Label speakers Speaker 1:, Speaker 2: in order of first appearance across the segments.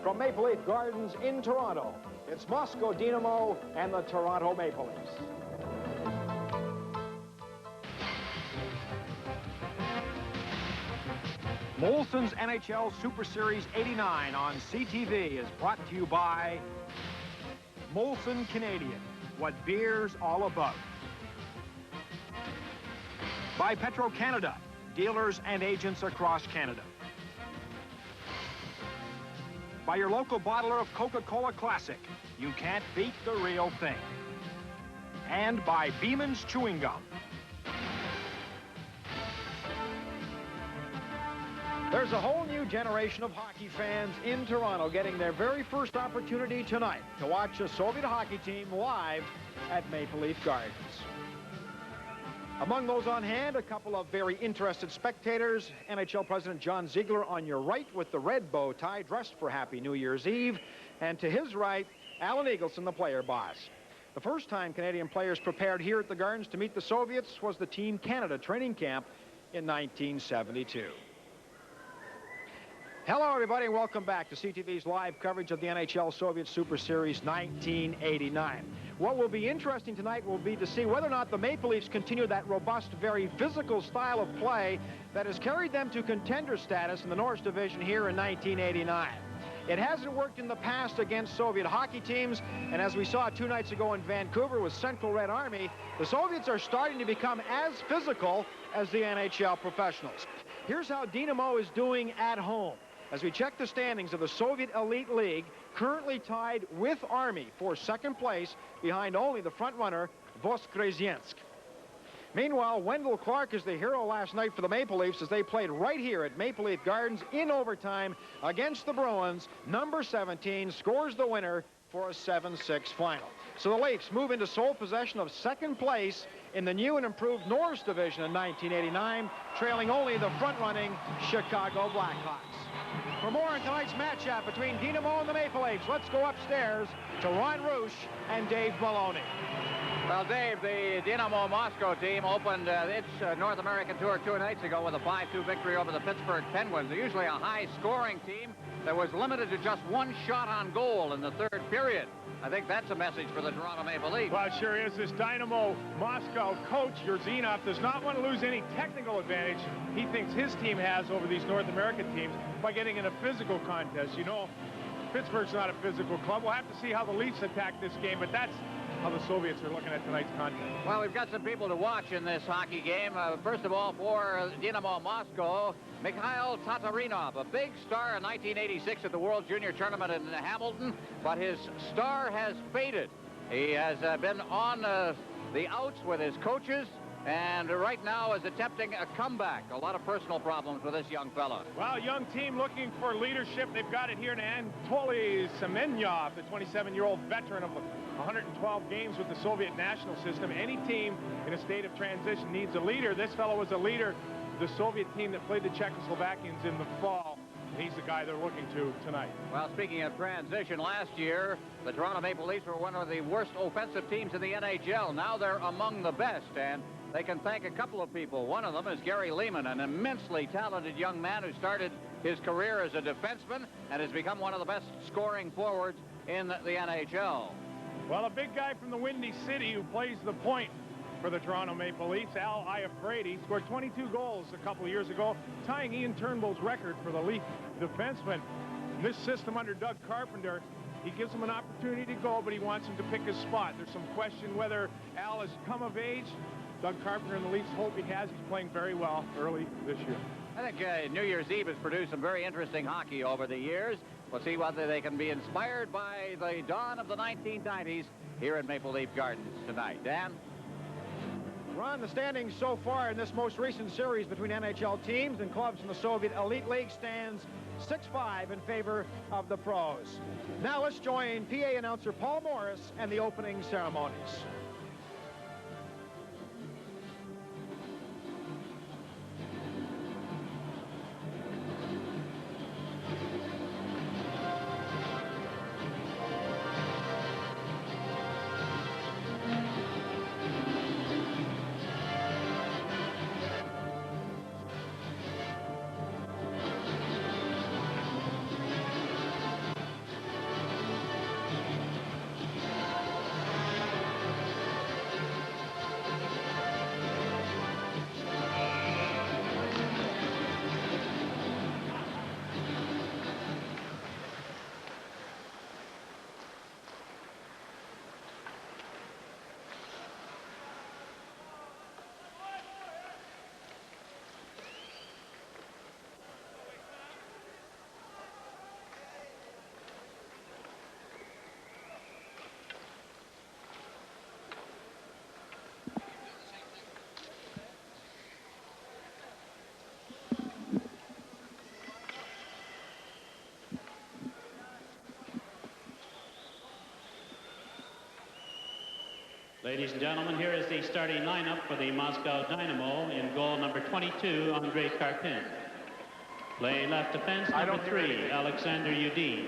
Speaker 1: From Maple Leaf Gardens in Toronto, it's Moscow Dynamo and the Toronto Maple Leafs. Molson's NHL Super Series 89 on CTV is brought to you by Molson Canadian, what beer's all about. By Petro-Canada, dealers and agents across Canada. By your local bottler of Coca-Cola Classic, you can't beat the real thing. And by Beeman's Chewing Gum. There's a whole new generation of hockey fans in Toronto getting their very first opportunity tonight to watch a Soviet hockey team live at Maple Leaf Gardens. Among those on hand, a couple of very interested spectators. NHL President John Ziegler on your right with the red bow tie, dressed for Happy New Year's Eve. And to his right, Alan Eagleson, the player boss. The first time Canadian players prepared here at the Gardens to meet the Soviets was the Team Canada training camp in 1972. Hello, everybody, and welcome back to CTV's live coverage of the NHL Soviet Super Series 1989. What will be interesting tonight will be to see whether or not the Maple Leafs continue that robust, very physical style of play that has carried them to contender status in the Norris Division here in 1989. It hasn't worked in the past against Soviet hockey teams, and as we saw 2 nights ago in Vancouver with Central Red Army, the Soviets are starting to become as physical as the NHL professionals. Here's how Dinámo is doing at home. As we check the standings of the Soviet Elite League, currently tied with Army for second place behind only the front-runner, Voskresensk. Meanwhile, Wendell Clark is the hero last night for the Maple Leafs as they played right here at Maple Leaf Gardens in overtime against the Bruins. Number 17 scores the winner for a 7-6 final. So the Leafs move into sole possession of second place in the new and improved Norris Division in 1989, trailing only the front-running Chicago Blackhawks. For more on tonight's matchup between Dinámo and the Maple Leafs, let's go upstairs to Ron Rush and Dave Maloney.
Speaker 2: Well, Dave, the Dinámo Moscow team opened its North American tour 2 nights ago with a 5-2 victory over the Pittsburgh Penguins. They're usually a high-scoring team that was limited to just 1 shot on goal in the 3rd period. I think that's a message for the Toronto Maple Leafs.
Speaker 3: Well, it sure is. This Dinámo Moscow coach, Yurzinov, does not want to lose any technical advantage he thinks his team has over these North American teams by getting in a physical contest. You know, Pittsburgh's not a physical club. We'll have to see how the Leafs attack this game, but that's how the Soviets are looking at tonight's contest.
Speaker 2: Well, we've got some people to watch in this hockey game. First of all, for Dinámo Moscow, Mikhail Tatarinov, a big star in 1986 at the World Junior Tournament in Hamilton, but his star has faded. He has been on the outs with his coaches, and right now is attempting a comeback. A lot of personal problems with this young fella.
Speaker 3: Well, young team looking for leadership. They've got it here in Anatoly Semenyov, the 27-year-old veteran of 112 games with the Soviet national system. Any team in a state of transition needs a leader. This fellow was a leader of the Soviet team that played the Czechoslovakians in the fall. He's the guy they're looking to tonight.
Speaker 2: Well, speaking of transition, last year, the Toronto Maple Leafs were one of the worst offensive teams in the NHL. Now they're among the best, and they can thank a couple of people. One of them is Gary Lehman, an immensely talented young man who started his career as a defenseman and has become one of the best scoring forwards in the NHL.
Speaker 3: Well, a big guy from the Windy City who plays the point for the Toronto Maple Leafs, Al Iafrate, scored 22 goals a couple of years ago, tying Ian Turnbull's record for the Leaf defenseman. In this system under Doug Carpenter, he gives him an opportunity to go, but he wants him to pick his spot. There's some question whether Al has come of age. Doug Carpenter and the Leafs hope he has. He's playing very well early this year.
Speaker 2: I think New Year's Eve has produced some very interesting hockey over the years. We'll see whether they can be inspired by the dawn of the 1990s here at Maple Leaf Gardens tonight. Dan?
Speaker 1: Ron, the standings so far in this most recent series between NHL teams and clubs in the Soviet Elite League stands 6-5 in favor of the pros. Now let's join PA announcer Paul Morris and the opening ceremonies.
Speaker 4: Ladies and gentlemen, here is the starting lineup for the Moscow Dynamo. In goal number 22, Andrei Karpin. Playing left defense, number 3, Alexander Yudin.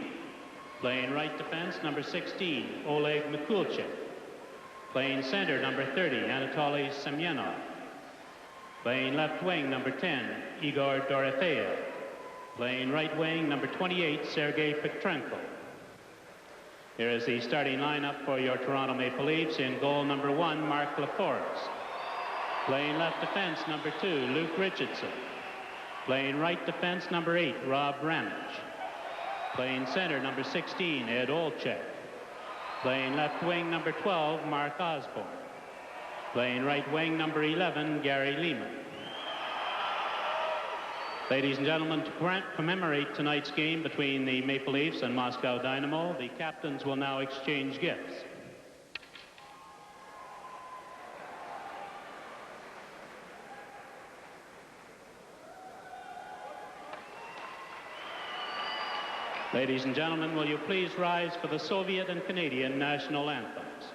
Speaker 4: Playing right defense, number 16, Oleg Mikulchik. Playing center, number 30, Anatoly Semyenov. Playing left wing, number 10, Igor Dorofeyev. Playing right wing, number 28, Sergei Petrenko. Here is the starting lineup for your Toronto Maple Leafs. In goal number 1, Mark LaForest. Playing left defense, number 2, Luke Richardson. Playing right defense, number 8, Rob Ramage. Playing center, number 16, Ed Olczyk. Playing left wing, number 12, Mark Osborne. Playing right wing, number 11, Gary Lehman. Ladies and gentlemen, to commemorate tonight's game between the Maple Leafs and Moscow Dynamo, the captains will now exchange gifts. Ladies and gentlemen, will you please rise for the Soviet and Canadian national anthems?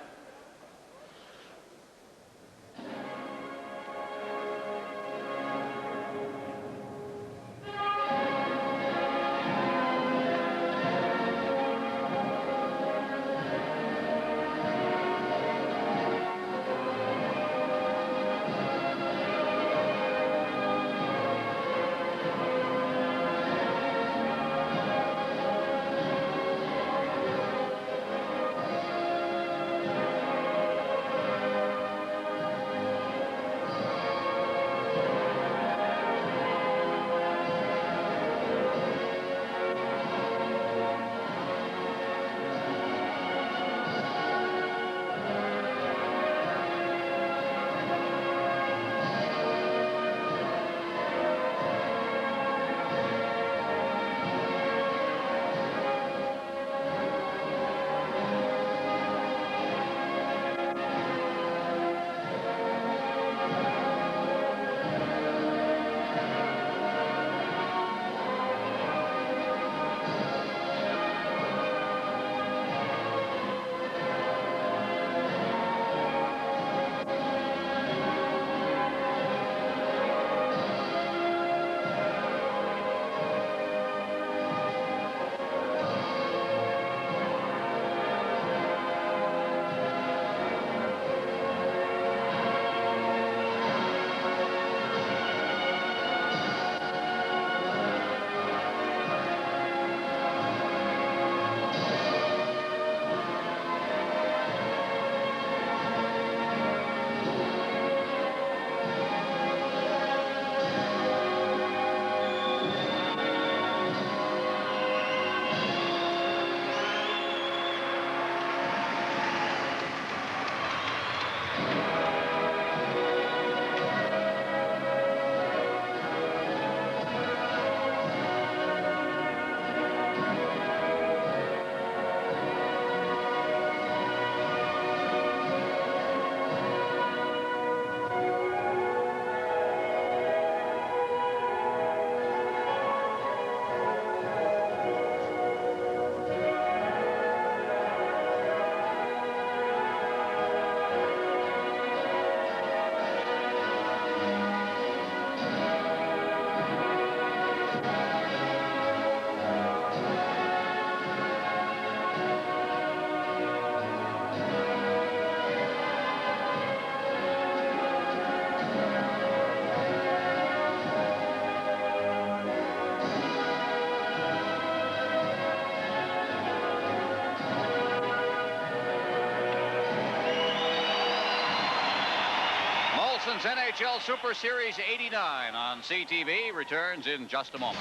Speaker 2: NHL Super Series 89 on CTV returns in just a moment.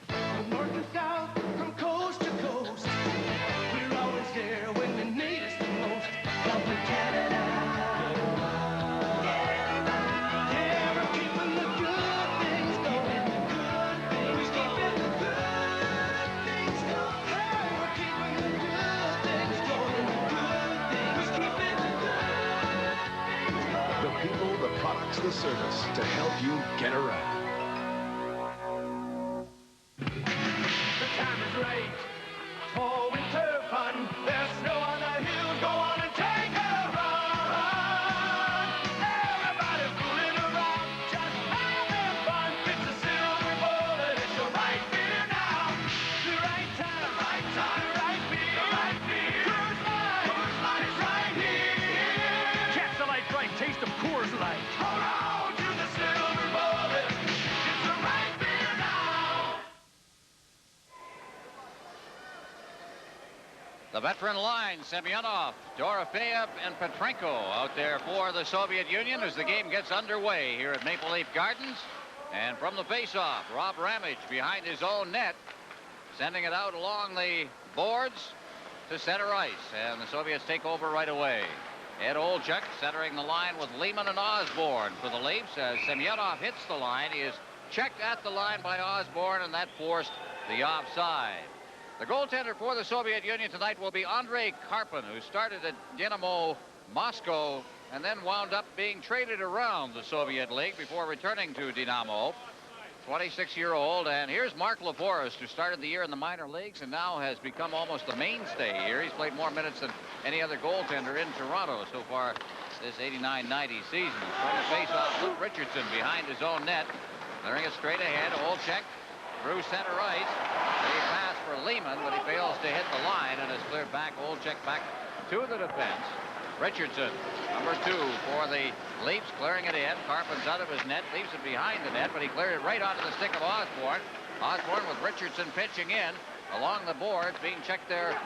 Speaker 5: From north to south, from coast to coast, we're always there when you need us the most. Come to Canada. Yeah, we're keeping the good things going. We're keeping the good things going. Hey, we're keeping the good things going. We're keeping the good.
Speaker 6: The people, the products, the service to help you get around.
Speaker 5: The time is right for winter fun. There's no other
Speaker 2: The veteran line, Semyonov, Dorofeyev, and Petrenko out there for the Soviet Union as the game gets underway here at Maple Leaf Gardens. And from the faceoff, Rob Ramage behind his own net, sending it out along the boards to center ice. And the Soviets take over right away. Ed Olchuk centering the line with Lehman and Osborne for the Leafs. As Semyonov hits the line, he is checked at the line by Osborne, and that forced the offside. The goaltender for the Soviet Union tonight will be Andrei Karpin, who started at Dinamo Moscow and then wound up being traded around the Soviet League before returning to Dinamo. 26-year-old, and here's Mark Laforest, who started the year in the minor leagues and now has become almost a mainstay here. He's played more minutes than any other goaltender in Toronto so far this 89-90 season. From the face-off, Luke Richardson behind his own net, clearing it straight ahead. Olchuk through center ice. He passed for Lehman, but he fails to hit the line and is cleared back. Olchuk back to the defense. Richardson, number 2 for the Leafs, clearing it in. Karpin's out of his net, leaves it behind the net, but he cleared it right onto the stick of Osborne. Osborne with Richardson pitching in along the boards, being checked there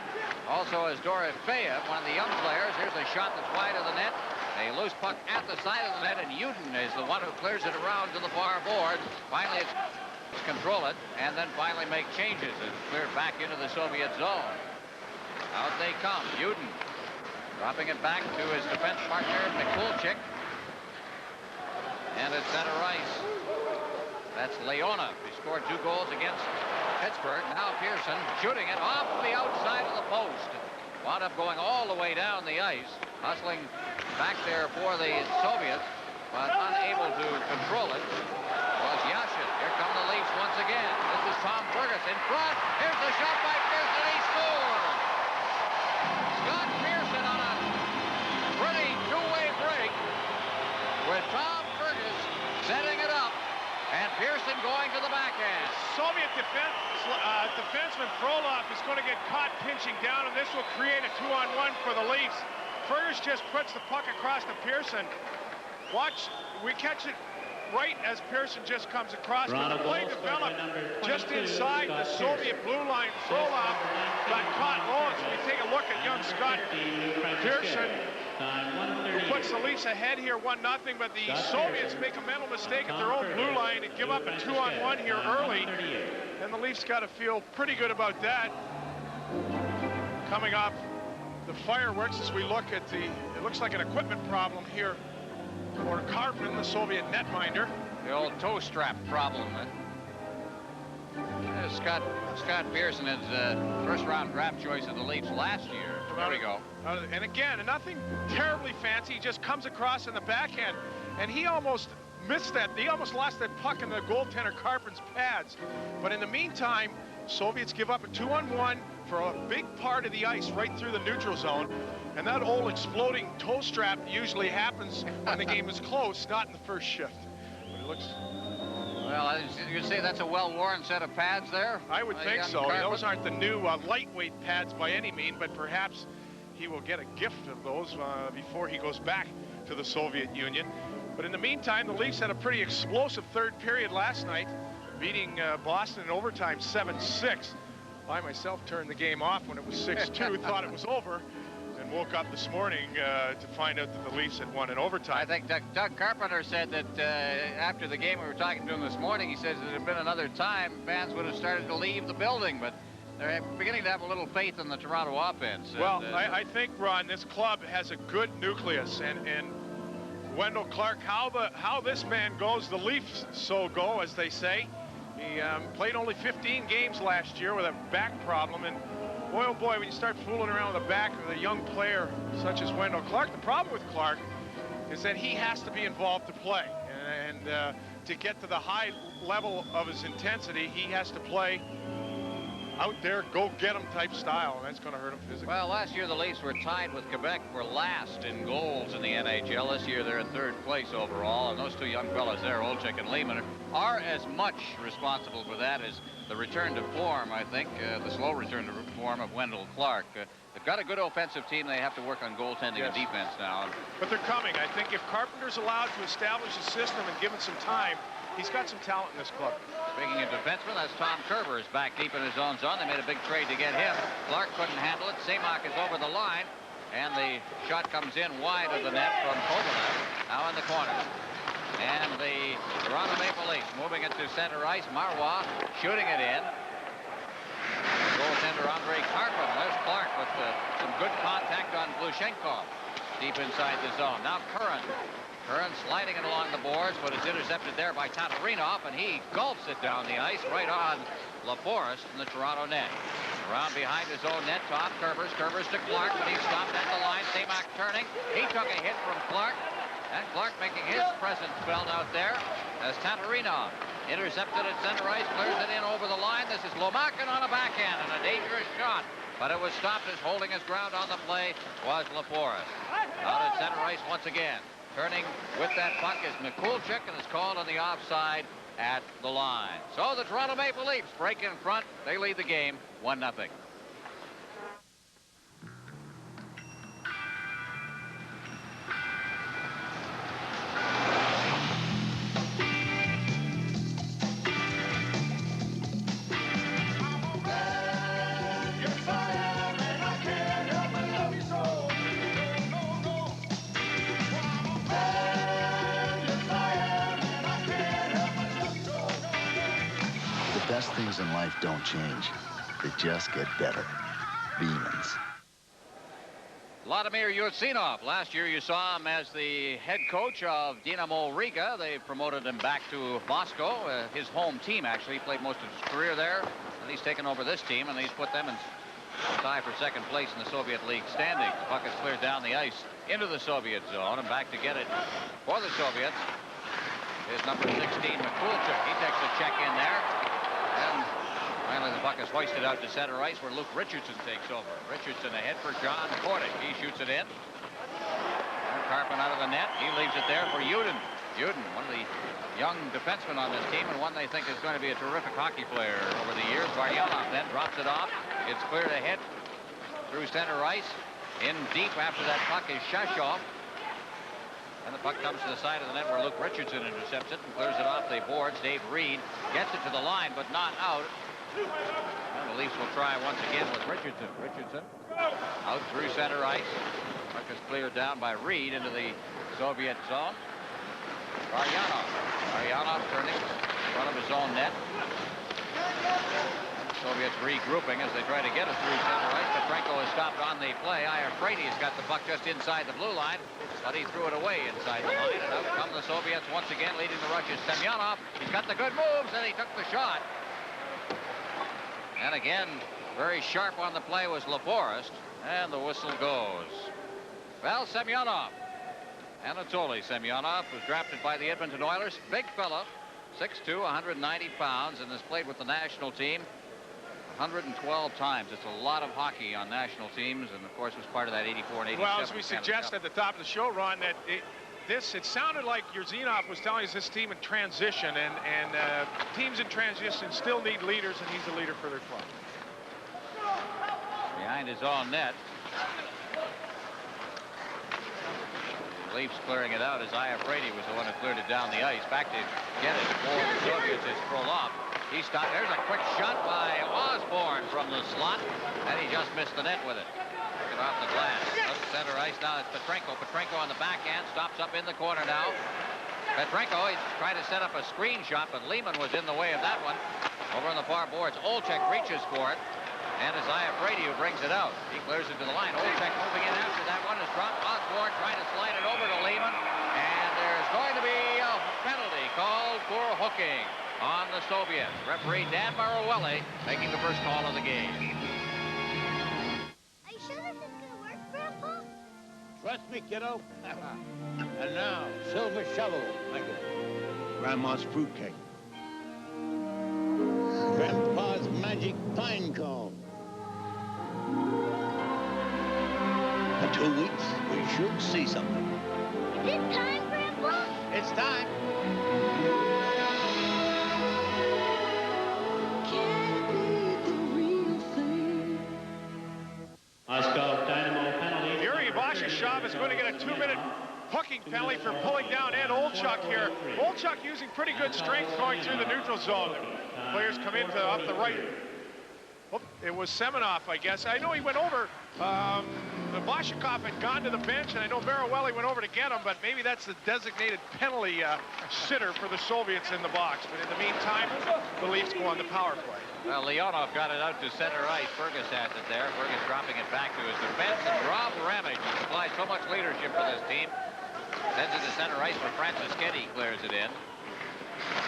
Speaker 2: also as Dorofeyev, one of the young players. Here's a shot that's wide of the net. A loose puck at the side of the net, and Uden is the one who clears it around to the far boards. Finally, it's control it, and then finally make changes. It's cleared back into the Soviet zone. Out they come. Uden dropping it back to his defense partner, Mikulchik. And at center ice, that's Leonov. He scored 2 goals against Pittsburgh. Now Pearson shooting it off the outside of the post. Wound up going all the way down the ice, hustling back there for the Soviets, but unable to control it was Yashin. Here come the Leafs once again. This is Tom Fergus in front. Here's the shot by Pearson. He scores! Scott Pearson on a pretty two-way break with Tom Fergus setting it up, and Pearson going to the backhand.
Speaker 3: Soviet defenseman Frolov is going to get caught pinching down, and this will create a 2-on-1 for the Leafs. Fergus just puts the puck across to Pearson. Watch, we catch it right as Pearson just comes across. But the play developed just inside the Soviet blue line. Frolov got caught low. So we take a look at young Scott Pearson, who puts the Leafs ahead here 1-0, but the Soviets make a mental mistake at their own blue line and give up a 2-on-1 here early. And the Leafs got to feel pretty good about that. Coming off the fireworks as we look at it looks like an equipment problem here for Karpin, the Soviet netminder.
Speaker 2: The old toe strap problem. Scott Pearson is first-round draft choice of the Leafs last year. There we go.
Speaker 3: And again, nothing terribly fancy. He just comes across in the backhand, and he almost missed that. He almost lost that puck in the goaltender Karpin's pads. But in the meantime, Soviets give up a 2-on-1 for a big part of the ice right through the neutral zone. And that old exploding toe strap usually happens when the game is close, not in the first shift. But it looks...
Speaker 2: Well, you say that's a well-worn set of pads there?
Speaker 3: I would think so. Those aren't the new lightweight pads by any means, but perhaps he will get a gift of those before he goes back to the Soviet Union. But in the meantime, the Leafs had a pretty explosive third period last night, beating Boston in overtime 7-6. I myself turned the game off when it was 6-2, thought it was over, and woke up this morning to find out that the Leafs had won in overtime.
Speaker 2: I think Doug Carpenter said that after the game, we were talking to him this morning, he says that if it had been another time, fans would have started to leave the building, but they're beginning to have a little faith in the Toronto offense.
Speaker 3: Well, I think, Ron, this club has a good nucleus, and Wendell Clark, how this man goes, the Leafs so go, as they say. He played only 15 games last year with a back problem, and boy, oh boy, when you start fooling around with the back of a young player such as Wendell Clark, the problem with Clark is that he has to be involved to play. And to get to the high level of his intensity, he has to play out there, go-get-'em type style, and that's going to hurt him physically.
Speaker 2: Well, last year the Leafs were tied with Quebec for last in goals in the NHL. This year they're in third place overall, and those two young fellas there, Olchuk and Lehman, are as much responsible for that as the return to form, I think, the slow return to form of Wendell Clark. They've got a good offensive team. They have to work on goaltending and defense now.
Speaker 3: But they're coming. I think if Carpenter's allowed to establish a system and given some time, he's got some talent in this club.
Speaker 2: Speaking of defensemen, that's Tom Kerber is back deep in his own zone. They made a big trade to get him. Clark couldn't handle it. Semak is over the line. And the shot comes in wide of the net from Kovalev. Now in the corner. And the Toronto Maple Leafs moving it to center ice. Marois shooting it in. Goaltender Andrei Karpov. There's Clark with some good contact on Glushenko. Deep inside the zone. Now Curran. Curran sliding it along the boards, but it's intercepted there by Tatarinov, and he gulps it down the ice right on LaForest in the Toronto net. Around behind his own net, Tom Kerber's to Clark, but he's stopped at the line. Semak turning. He took a hit from Clark, and Clark making his presence felt out there as Tatarinov intercepted at center ice, clears it in over the line. This is Lomakin on a backhand and a dangerous shot, but it was stopped as holding his ground on the play was LaForest. Out at center ice once again. Turning with that puck is Mikulchik, and is called on the offside at the line. So the Toronto Maple Leafs break in front. They lead the game 1-0.
Speaker 7: The best things in life don't change. They just get better. Beemans.
Speaker 2: Vladimir Yurtsinov. Last year you saw him as the head coach of Dinamo Riga. They promoted him back to Moscow, his home team actually. He played most of his career there, and he's taken over this team, and he's put them in tie for second place in the Soviet League standings. The puck is cleared down the ice into the Soviet zone, and back to get it for the Soviets is number 16, Mikulchik. He takes a check in there, and finally the puck is hoisted out to center ice where Luke Richardson takes over. Richardson ahead for John Kordic. He shoots it in. And Karpin out of the net. He leaves it there for Uden. Uden, one of the young defensemen on this team, and one they think is going to be a terrific hockey player over the years. Varyanov then drops it off. It's cleared ahead through center ice. In deep after that puck is Shashov. And the puck comes to the side of the net where Luke Richardson intercepts it and clears it off the boards. Dave Reed gets it to the line, but not out. And the Leafs will try once again with Richardson. Richardson out through center ice. Puck is cleared down by Reed into the Soviet zone. Varyanov turning in front of his own net. Soviets regrouping as they try to get it through center ice. Petrenko is stopped on the play. Iafrate has got the puck just inside the blue line, but he threw it away inside the line. And out come the Soviets once again, leading the rush is Semyonov. He's got the good moves, and he took the shot. And again, very sharp on the play was LaForest, and the whistle goes. Well, Semyonov, Anatoly Semyonov, was drafted by the Edmonton Oilers. Big fella, 6'2", 190 pounds, and has played with the national team 112 times. It's a lot of hockey on national teams, and of course was part of that 84 and 87.
Speaker 3: Well, as we suggest at the top of the show, Ron, that it sounded like Yurtsinov was telling us this team in transition, and teams in transition still need leaders, and he's a leader for their club.
Speaker 2: Behind his own net. The Leafs clearing it out as Iafrate was the one who cleared it down the ice. Back to get it for the Soviets is Frolov. He stopped. There's a quick shot by Osborne from the slot, and he just missed the net with it. Took it off the glass. Up center ice now. It's Petrenko. Petrenko on the backhand. Stops up in the corner now. Petrenko, he's trying to set up a screen shot, but Lehman was in the way of that one. Over on the far boards, Olchek reaches for it, and it's Iafrate who brings it out. He clears it to the line. Olchek moving in after that one is dropped. Osborne trying to slide it over to Lehman, and there's going to be a penalty called for hooking on the Soviets. Referee Dan Maruelli making the first call of the game.
Speaker 8: Are you sure this is going to work, Grandpa?
Speaker 9: Trust me, kiddo. And now, silver shovel, Michael. Grandma's fruitcake. Grandpa's magic pine cone. In 2 weeks, we should see something.
Speaker 8: Is it time, Grandpa?
Speaker 9: It's time.
Speaker 4: Moscow Dynamo penalty.
Speaker 3: Yuri Vashishov is going to get a 2-minute hooking penalty for pulling down Ed Olchuk here. Olchuk using pretty good strength going through the neutral zone. players come in off the right. Oh, it was Semenoff, I guess. I know he went over. Vlashikov had gone to the bench, and I know Marawelli went over to get him, but maybe that's the designated penalty sitter for the Soviets in the box. But in the meantime, the Leafs go on the power play.
Speaker 2: Well, Leonov got it out to center ice. Fergus has it there. Fergus dropping it back to his defense, and Rob Ramage supplies so much leadership for this team. Sends it to center ice for Franciscetti, clears it in.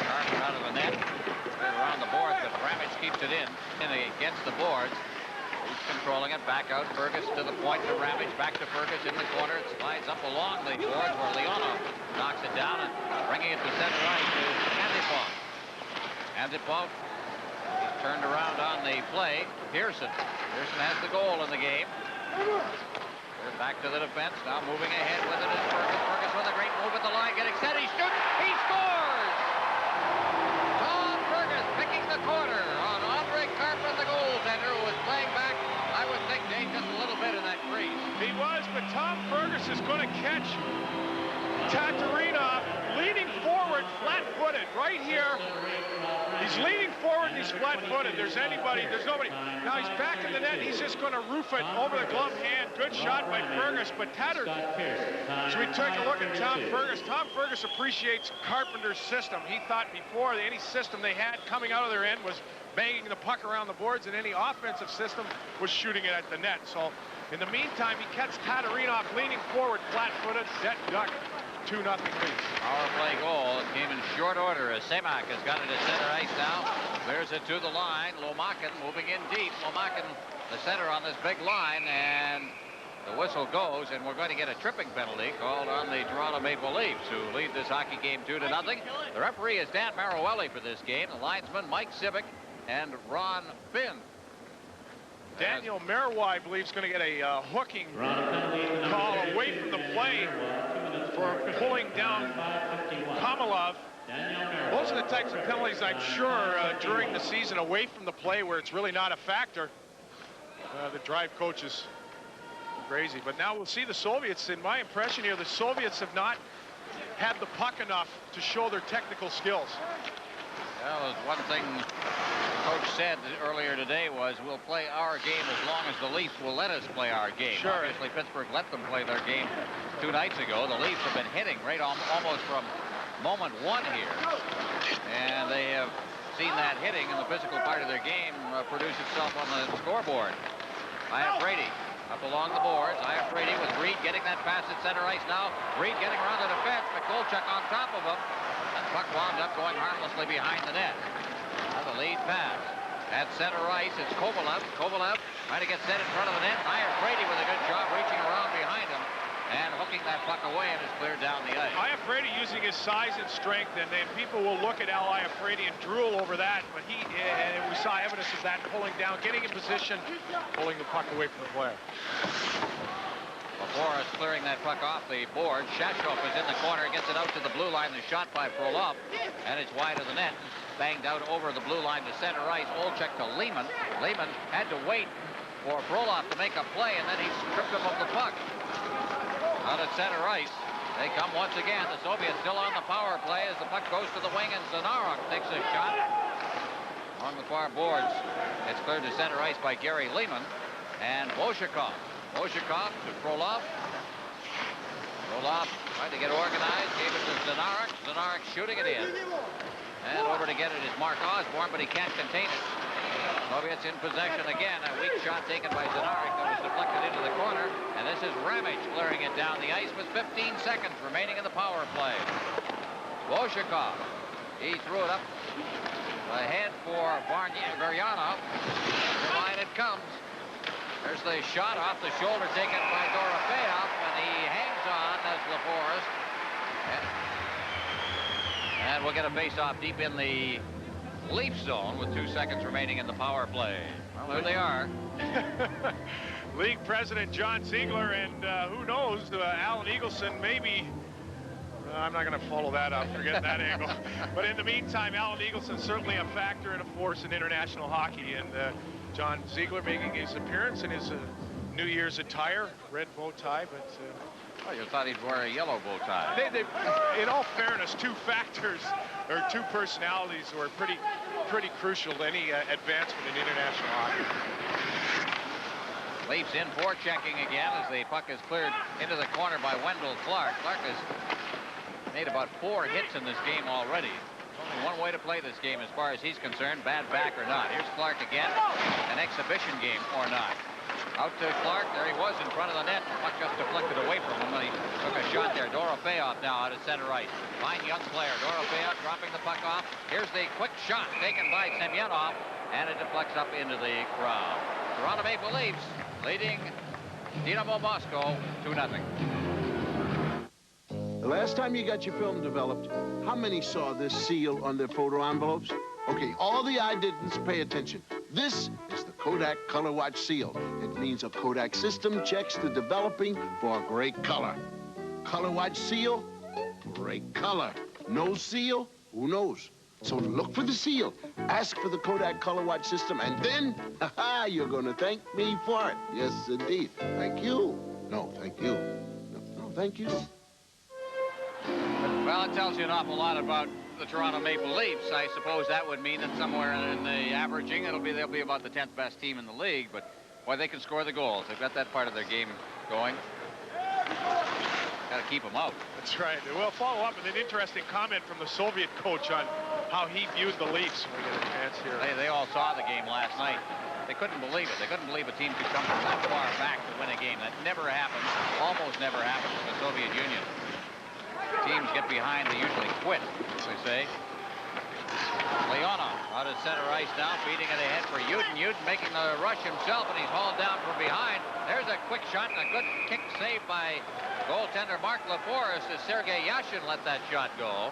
Speaker 2: Carter out of the net, around the boards, but Ramage keeps it in against the boards. He's controlling it, back out, Fergus to the point to Ramage, back to Fergus in the corner. It slides up along the boards where Leonov knocks it down, and bringing it to center ice is Antipov. Antipov turned around on the play. Pearson has the goal in the game. They're back to the defense, now moving ahead with it is Fergus. Fergus with a great move at the line, getting set, he shoots, he scores! Tom Fergus picking the corner on Andre Carpenter, the goaltender, who was playing back, I would think, Dave, just a little bit in that crease.
Speaker 3: He was, but Tom Fergus is going to catch Tatarinov leaning forward flat-footed right here. He's leaning forward and he's flat-footed. There's nobody. Now he's back in the net. He's just going to roof it over the glove hand. Good shot by Fergus, but Tatter. So we take a look at Tom Fergus. Tom Fergus appreciates Carpenter's system. He thought before any system they had coming out of their end was banging the puck around the boards, and any offensive system was shooting it at the net. So in the meantime, he catches Tatarinov leaning forward flat-footed. Set duck. 2-0 Leafs.
Speaker 2: Power play goal. It came in short order as Semak has got it at center ice now. There's it to the line. Lomakin moving in deep. Lomakin, the center on this big line, and the whistle goes, and we're going to get a tripping penalty called on the Toronto Maple Leafs, who lead this hockey game 2-0. The referee is Dan Marawelli for this game. The linesman, Mike Civic, and Ron Finn.
Speaker 3: Daniel Marois, I believe, is going to get a hooking call away from the play for pulling down Komalov. Those are the types of penalties, I'm sure, during the season away from the play where it's really not a factor. The drive coach is crazy. But now we'll see the Soviets. In my impression here, the Soviets have not had the puck enough to show their technical skills.
Speaker 2: Well, one thing the coach said earlier today was we'll play our game as long as the Leafs will let us play our game.
Speaker 3: Sure.
Speaker 2: Obviously, Pittsburgh let them play their game 2 nights ago. The Leafs have been hitting right almost from moment one here. And they have seen that hitting in the physical part of their game produce itself on the scoreboard. Iafrate up along the boards. Iafrate with Reed getting that pass at center ice now. Reed getting around the defense. McColchuk on top of him. And puck wound up going harmlessly behind the net. Now the lead pass. At center ice, it's Kovalev. Kovalev trying to get set in front of the net. Iafrate with a good job reaching around behind him and hooking that puck away, and is cleared down the ice.
Speaker 3: Iafrate using his size and strength, and then people will look at Al Iafrate and drool over that, but we saw evidence of that pulling down, getting in position, pulling the puck away from the player.
Speaker 2: Before us clearing that puck off the board, Shashov is in the corner, gets it out to the blue line. The shot by Frolov, and it's wide of the net. Banged out over the blue line to center ice. Olczyk to Lehman. Lehman had to wait for Frolov to make a play, and then he stripped him of the puck. Out at center ice, they come once again. The Soviets still on the power play as the puck goes to the wing, and Zanarok takes a shot on the far boards. It's cleared to center ice by Gary Lehman and Voshikov. Voshikov to Frolov. Frolov tried to get organized, gave it to Zanarok. Zanarok shooting it in. And over to get it is Mark Osborne, but he can't contain it. Soviets in possession again. A weak shot taken by Zanarok that was deflected into the corner. And this is Ramage clearing it down the ice with 15 seconds remaining in the power play. Voshikov. He threw it up ahead for Varyanov. The line it comes. There's the shot off the shoulder taken by Dorofeyev, and he hangs on as LaForest. And we'll get a face-off deep in the Leaf zone with 2 seconds remaining in the power play. Well, there they are.
Speaker 3: League President John Ziegler and who knows, Alan Eagleson maybe. I'm not going to follow that up. Forget that angle. But in the meantime, Alan Eagleson certainly a factor and a force in international hockey. And John Ziegler making his appearance in his New Year's attire, red bow tie, but.
Speaker 2: Oh, you thought he'd wear a yellow bow tie.
Speaker 3: In all fairness, two factors or two personalities who are pretty pretty crucial to any advancement in international hockey.
Speaker 2: Leafs in for checking again as the puck is cleared into the corner by Wendell Clark. Clark has made about 4 hits in this game already. Only one way to play this game as far as he's concerned, bad back or not. Here's Clark again, an exhibition game or not. Out to Clark, there he was in front of the net. Puck just deflected away from him when he took a shot there. Dorofeyev now out at center ice. Fine young player. Dorofeyev dropping the puck off. Here's the quick shot taken by Semyonov, and it deflects up into the crowd. Toronto Maple Leafs leading Dinamo Moscow 2-0.
Speaker 9: The last time you got your film developed, how many saw this seal on their photo envelopes? Okay, all the eye did was pay attention. This is the Kodak Color Watch seal. It means a Kodak system checks the developing for great color. Color Watch seal, great color. No seal, who knows? So look for the seal, ask for the Kodak Color Watch system, and then, ha-ha, you're gonna thank me for it. Yes, indeed. Thank you. No, thank you. No, thank you.
Speaker 2: Well, it tells you an awful lot about the Toronto Maple Leafs. I suppose that would mean that somewhere in the averaging, they'll be about the 10th best team in the league. But boy, they can score the goals. They've got that part of their game going. Got to keep them out.
Speaker 3: That's right. We'll follow up with an interesting comment from the Soviet coach on how he viewed the Leafs when we get a chance here.
Speaker 2: They all saw the game last night. They couldn't believe it. They couldn't believe a team could come from that far back to win a game. That never happened. Almost never happened in the Soviet Union. Teams get behind, they usually quit, as they say. Leonov out at center ice now, feeding it ahead for Uden. Uden making the rush himself, and he's hauled down from behind. There's a quick shot and a good kick saved by goaltender Mark Laforis as Sergei Yashin let that shot go.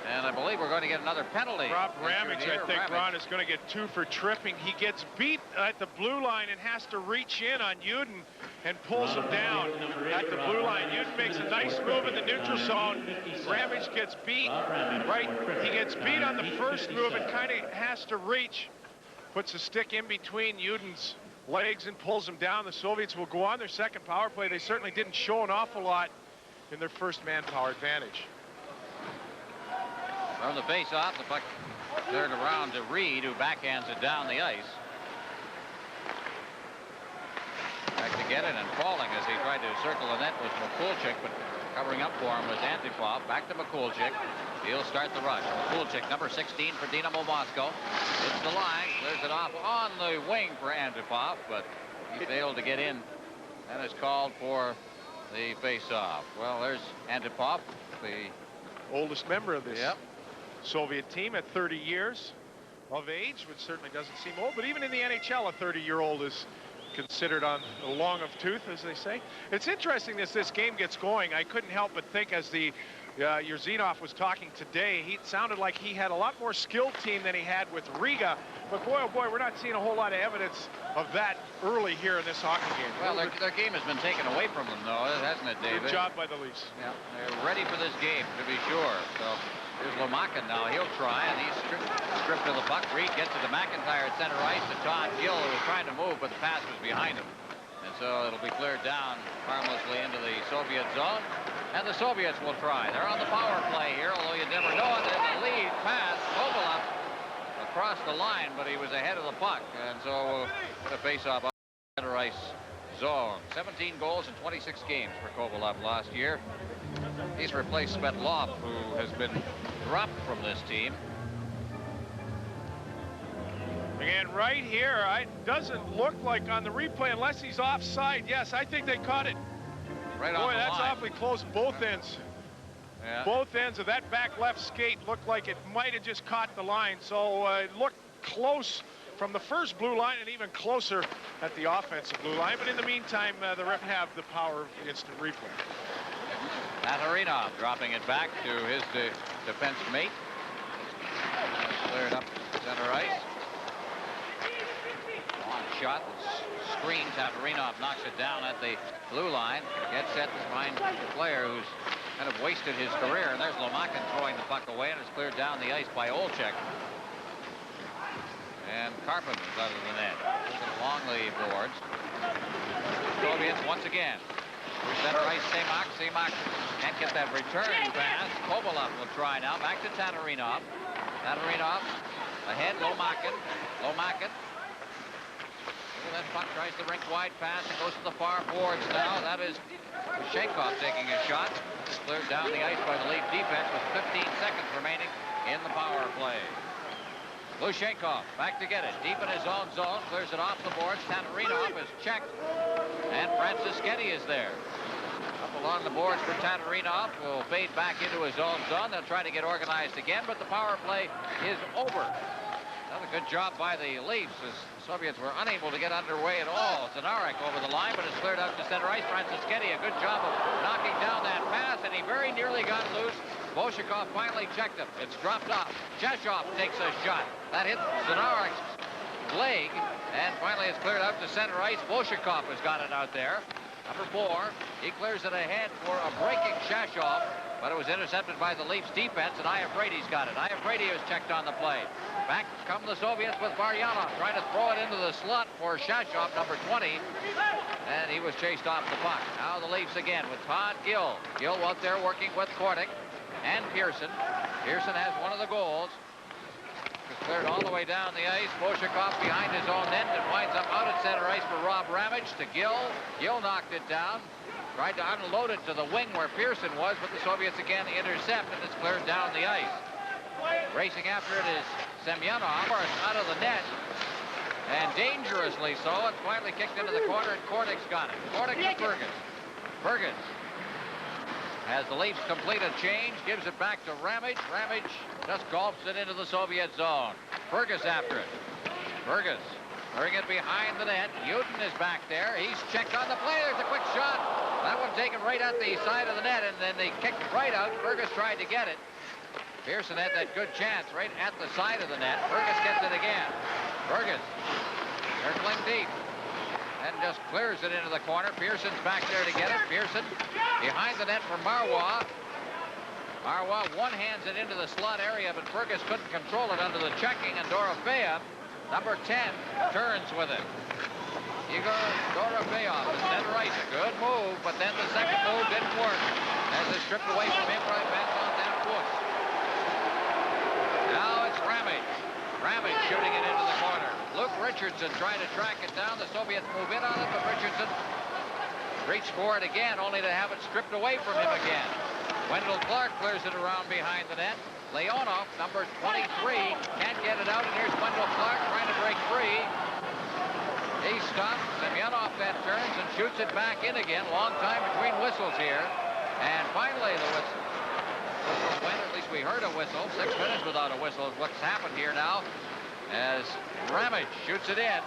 Speaker 2: And I believe we're going to get another penalty.
Speaker 3: Rob Ramage, I think Ron is going to get 2 for tripping. He gets beat at the blue line and has to reach in on Uden and pulls him down at the blue line. Uden makes a nice move in the neutral zone. Ramage gets beat, right? He gets beat on the first move and kind of has to reach. Puts a stick in between Uden's legs and pulls him down. The Soviets will go on their second power play. They certainly didn't show an awful lot in their first manpower advantage.
Speaker 2: From the face-off, the puck cleared around to Reed, who backhands it down the ice. Back to get it and falling as he tried to circle the net was Mikulchik, but covering up for him was Antipov. Back to Mikulchik. He'll start the rush. Mikulchik, number 16 for Dinamo Moscow. Hits the line, clears it off on the wing for Antipov, but he failed to get in. And is called for the face-off. Well, there's Antipov, the
Speaker 3: oldest member of this Soviet team at 30 years of age, which certainly doesn't seem old, but even in the NHL, a 30-year-old is considered on the long of tooth, as they say. It's interesting as this game gets going. I couldn't help but think as the Yurzinov was talking today, he sounded like he had a lot more skilled team than he had with Riga. But boy, oh boy, we're not seeing a whole lot of evidence of that early here in this hockey game.
Speaker 2: Well, their game has been taken away from them, though, hasn't it, David?
Speaker 3: Good job by the Leafs.
Speaker 2: Yeah, they're ready for this game, to be sure. So here's Lomakin now. He'll try, and he's stripped of the puck. Reed gets it to McIntyre at center ice to Todd Gill, who was trying to move, but the pass was behind him. And so it'll be cleared down harmlessly into the Soviet zone. And the Soviets will try. They're on the power play here, although you never know it. There's a lead pass. Kovalov across the line, but he was ahead of the puck. And so the face-off on the center ice zone. 17 goals in 26 games for Kovalov last year. He's replaced Svetlov, who has been dropped from this team.
Speaker 3: Again, right here, it doesn't look like on the replay, unless he's offside. Yes, I think they caught it.
Speaker 2: Right
Speaker 3: Boy,
Speaker 2: on the
Speaker 3: that's
Speaker 2: line.
Speaker 3: awfully close, both ends.
Speaker 2: Yeah.
Speaker 3: Both ends of that back left skate looked like it might have just caught the line. So it looked close from the first blue line and even closer at the offensive blue line. But in the meantime, the ref have the power of instant replay.
Speaker 2: Tatarinov dropping it back to his defense mate. Cleared up center ice. On shot, screen. Tatarinov knocks it down at the blue line. Gets set to find the player who's kind of wasted his career. And there's Lomakin throwing the puck away, and it's cleared down the ice by Olchek. And Karpin is out of the net. Looking along the boards. Soviets once again. Through center ice, Semak. Semak can't get that return pass. Kovalov will try now. Back to Tatarinov. Tatarinov Ahead, Lomakin. Lomakin. That puck tries the rink wide pass and goes to the far boards now. That is Shankov taking a shot. It's cleared down the ice by the Leaf defense with 15 seconds remaining in the power play. Lushenkov back to get it. Deep in his own zone. Clears it off the boards. Tatarinov is checked. And Francis Getty is there. Up along the boards for Tatarinov. Will fade back into his own zone. They'll try to get organized again, but the power play is over. Another good job by the Leafs as the Soviets were unable to get underway at all. Zanarek over the line, but it's cleared out to center ice. Francis Getty, a good job of knocking down that pass, and he very nearly got loose. Bolshakov finally checked him. It's dropped off. Cheshov takes a shot. That hit Zanarek's leg, and finally it's cleared out to center ice. Bolshakov has got it out there. Number 4, he clears it ahead for a breaking Cheshov, but it was intercepted by the Leafs defense, and Iafredi's got it. Iafredi was checked on the play. Back come the Soviets with Varyanov trying to throw it into the slot for Shashov, number 20, and he was chased off the puck. Now the Leafs again with Todd Gill. Gill out there working with Kordic and Pearson. Pearson has one of the goals. It's cleared all the way down the ice. Bolshakov behind his own end and winds up out at center ice for Rob Ramage to Gill. Gill knocked it down. Tried to unload it to the wing where Pearson was, but the Soviets again intercept, and it's cleared down the ice. Racing after it is Semyonov, out of the net, and dangerously so. It's finally kicked into the corner, and Kordic's got it. Kordic to Fergus. Fergus has the Leafs complete a change, gives it back to Ramage. Ramage just golfs it into the Soviet zone. Fergus after it. Fergus bring it behind the net. Uden is back there. He's checked on the play. There's a quick shot. That one taken right at the side of the net, and then they kicked right out. Fergus tried to get it. Pearson had that good chance right at the side of the net. Fergus gets it again. Fergus circling deep and just clears it into the corner. Pearson's back there to get it. Pearson behind the net for Marwa. Marwa one-hands it into the slot area, but Fergus couldn't control it under the checking, and Dorofeyev, number 10, turns with it. Igor Dorofeyev, the center ice, a good move, but then the second move didn't work. As it's stripped away from him by Vincent Danfus. Now it's Ramage. Ramage shooting it into the corner. Luke Richardson trying to track it down. The Soviets move in on it, but Richardson reached for it again, only to have it stripped away from him again. Wendell Clark clears it around behind the net. Leonov, number 23, can't get it out, and here's Wendell Clark trying to break free. He stops. Semyonov then turns and shoots it back in again. Long time between whistles here. And finally the whistle. Whistle went, at least we heard a whistle. 6 minutes without a whistle is what's happened here now, as Ramage shoots it in.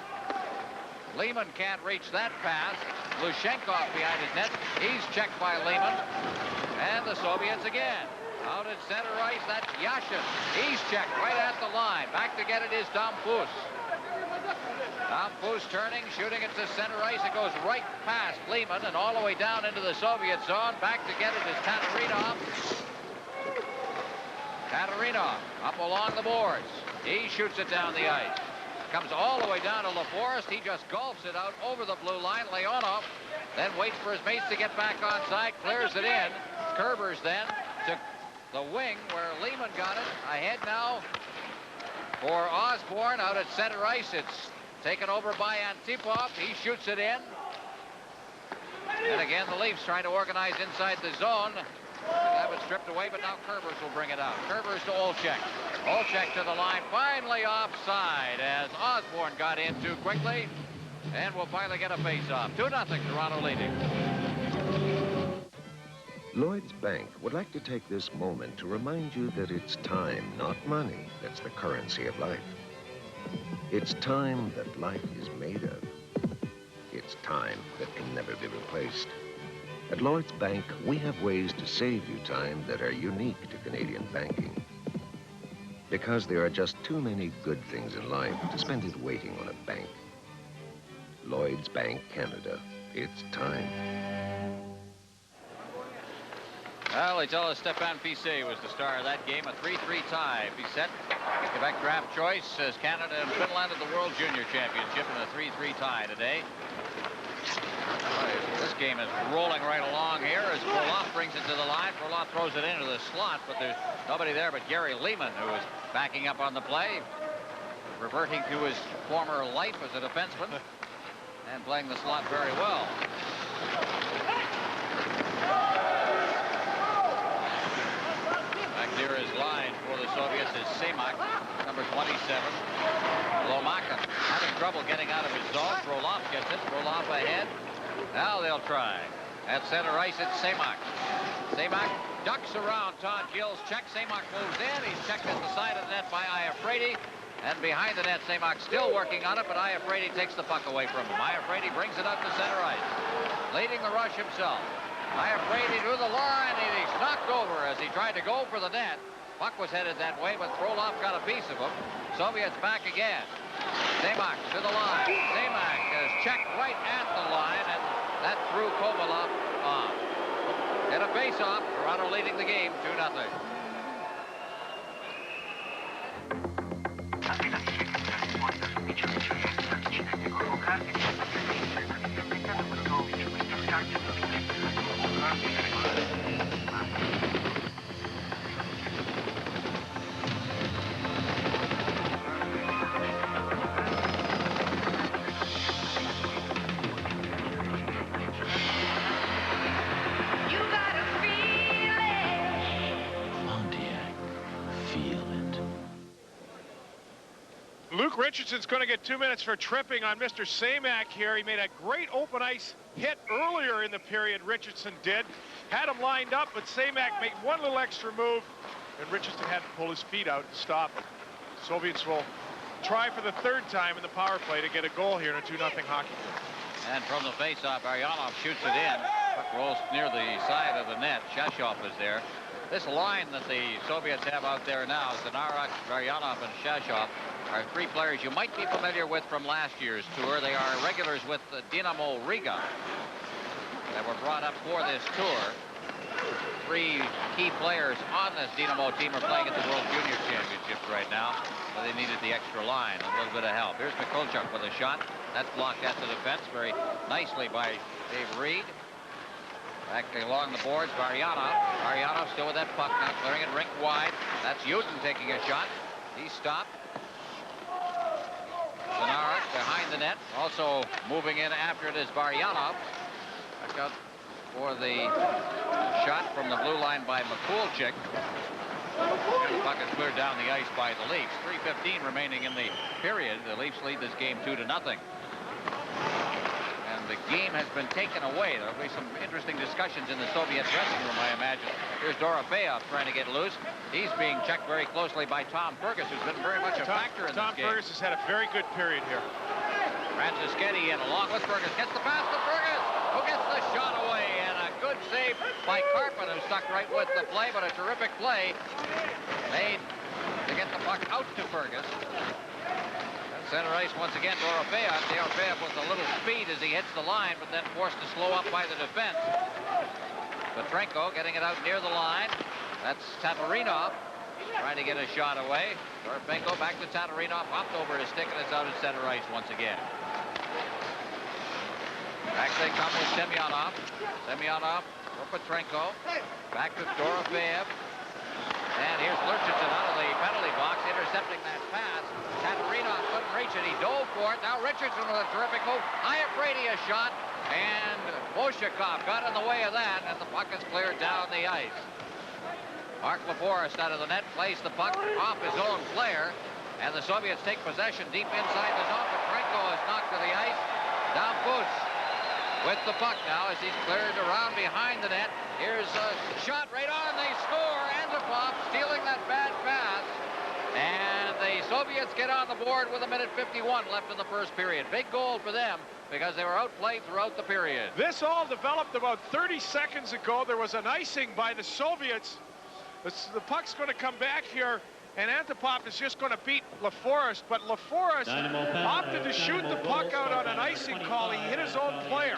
Speaker 2: Lehman can't reach that pass. Lushenkov behind his net. He's checked by Lehman. And the Soviets again. Out at center ice, that's Yashin. He's checked right at the line. Back to get it is Danfus. Danfus turning, shooting it to center ice. It goes right past Lehman and all the way down into the Soviet zone. Back to get it is Tatarinov. Tatarinov up along the boards. He shoots it down the ice. Comes all the way down to LaForest. He just golfs it out over the blue line. Leonov then waits for his mates to get back on side, clears it in. Kerbers then to the wing where Lehman got it. Ahead now for Osborne out at center ice. It's taken over by Antipov. He shoots it in. And again, the Leafs trying to organize inside the zone. Have it stripped away, but now Kerbers will bring it out. Kerbers to Olchek. Olchek to the line, finally offside as Osborne got in too quickly. And we'll finally get a face-off. 2-0, Toronto leading.
Speaker 10: Lloyd's Bank would like to take this moment to remind you that it's time, not money, that's the currency of life. It's time that life is made of. It's time that can never be replaced. At Lloyd's Bank, we have ways to save you time that are unique to Canadian banking. Because there are just too many good things in life to spend it waiting on a bank. Lloyd's Bank Canada. It's time.
Speaker 2: Well, they tell us Stéphane Pissé was the star of that game. A 3-3 tie. Bissett, Quebec draft choice, as Canada and Finland at the World Junior Championship in a 3-3 tie today. This game is rolling right along here as Frolov brings it to the line. Frolov throws it into the slot, but there's nobody there but Gary Lehman, who is backing up on the play. reverting to his former life as a defenseman and playing the slot very well. Back near his line for the Soviets is Semak, number 27. Lomakin having trouble getting out of his zone. Frolov gets it. Frolov ahead. Now they'll try. At center ice, it's Semak. Semak ducks around Todd Gill's check. Semak moves in. He's checked at the side of the net by Iafrate. And behind the net, Semak still working on it, but Iafrate takes the puck away from him. Iafrate brings it up to center ice, leading the rush himself. Iafrate to the line, and he's knocked over as he tried to go for the net. Puck was headed that way, but Frolov got a piece of him. Soviets back again. Semak to the line. Semak is checked right at the line, and that threw Kovalov on. Get a face-off. Toronto leading the game 2-0.
Speaker 3: Luke Richardson's going to get 2 minutes for tripping on Mr. Semak here. He made a great open ice hit earlier in the period, Richardson did. Had him lined up, but Semak made one little extra move, and Richardson had to pull his feet out and stop him. Soviets will try for the third time in the power play to get a goal here in a 2-0 hockey game.
Speaker 2: And from the faceoff, Varyanov shoots it in. Puck rolls near the side of the net. Shashov is there. This line that the Soviets have out there now, Zanarak, Varyanov, and Shashov, are three players you might be familiar with from last year's tour. They are regulars with the Dinamo Riga that were brought up for this tour. Three key players on this Dinamo team are playing at the World Junior Championships right now, so they needed the extra line, a little bit of help. Here's Mikulchuk with a shot. That's blocked at the defense very nicely by Dave Reed. Back along the boards, Varyanov. Varyanov still with that puck, now clearing it rink wide. That's Yudin taking a shot. He stopped. Zanarak behind the net. Also moving in after it is Varyanov. Back out for the shot from the blue line by Mikulchuk. The puck is cleared down the ice by the Leafs. 3:15 remaining in the period. The Leafs lead this game 2-0. And the game has been taken away. There'll be some interesting discussions in the Soviet dressing room, I imagine. Here's Dorofeyev trying to get loose. He's being checked very closely by Tom Fergus, who's been very much a factor in this game.
Speaker 3: Tom Fergus has had a very good period here.
Speaker 2: Francisketti in along with Fergus. Gets the pass to Fergus, who gets the shot away. And a good save by Karpin, who stuck right with the play, but a terrific play made to get the puck out to Fergus. Center ice once again, Dorofeyev. Dorofeyev with a little speed as he hits the line, but then forced to slow up by the defense. Petrenko getting it out near the line. That's Tatarinov trying to get a shot away. Dorofeyenko back to Tatarinov, hopped over his stick, and it's out at center ice once again. Back they come with Semyonov. Semyonov for Petrenko. Back to Dorofeyev. And here's Lurchison out of the penalty box, intercepting that pass. Tatarinov couldn't reach it. He dove for it. Now Richardson with a terrific move. Iafrate a shot, and Bolshakov got in the way of that, and the puck is cleared down the ice. Mark Laforest out of the net plays the puck off his own player, and the Soviets take possession deep inside the zone. Petrenko is knocked to the ice. Down Boots with the puck now as he's cleared around behind the net. Here's a shot right on. They score. Antipov stealing that bad pass. And the Soviets get on the board with 1:51 left in the first period. Big goal for them because they were outplayed throughout the period.
Speaker 3: This all developed about 30 seconds ago. There was an icing by the Soviets. The puck's going to come back here, and Antipov is just going to beat Laforest. But Laforest opted to shoot the puck out on an icing call. He hit his own player.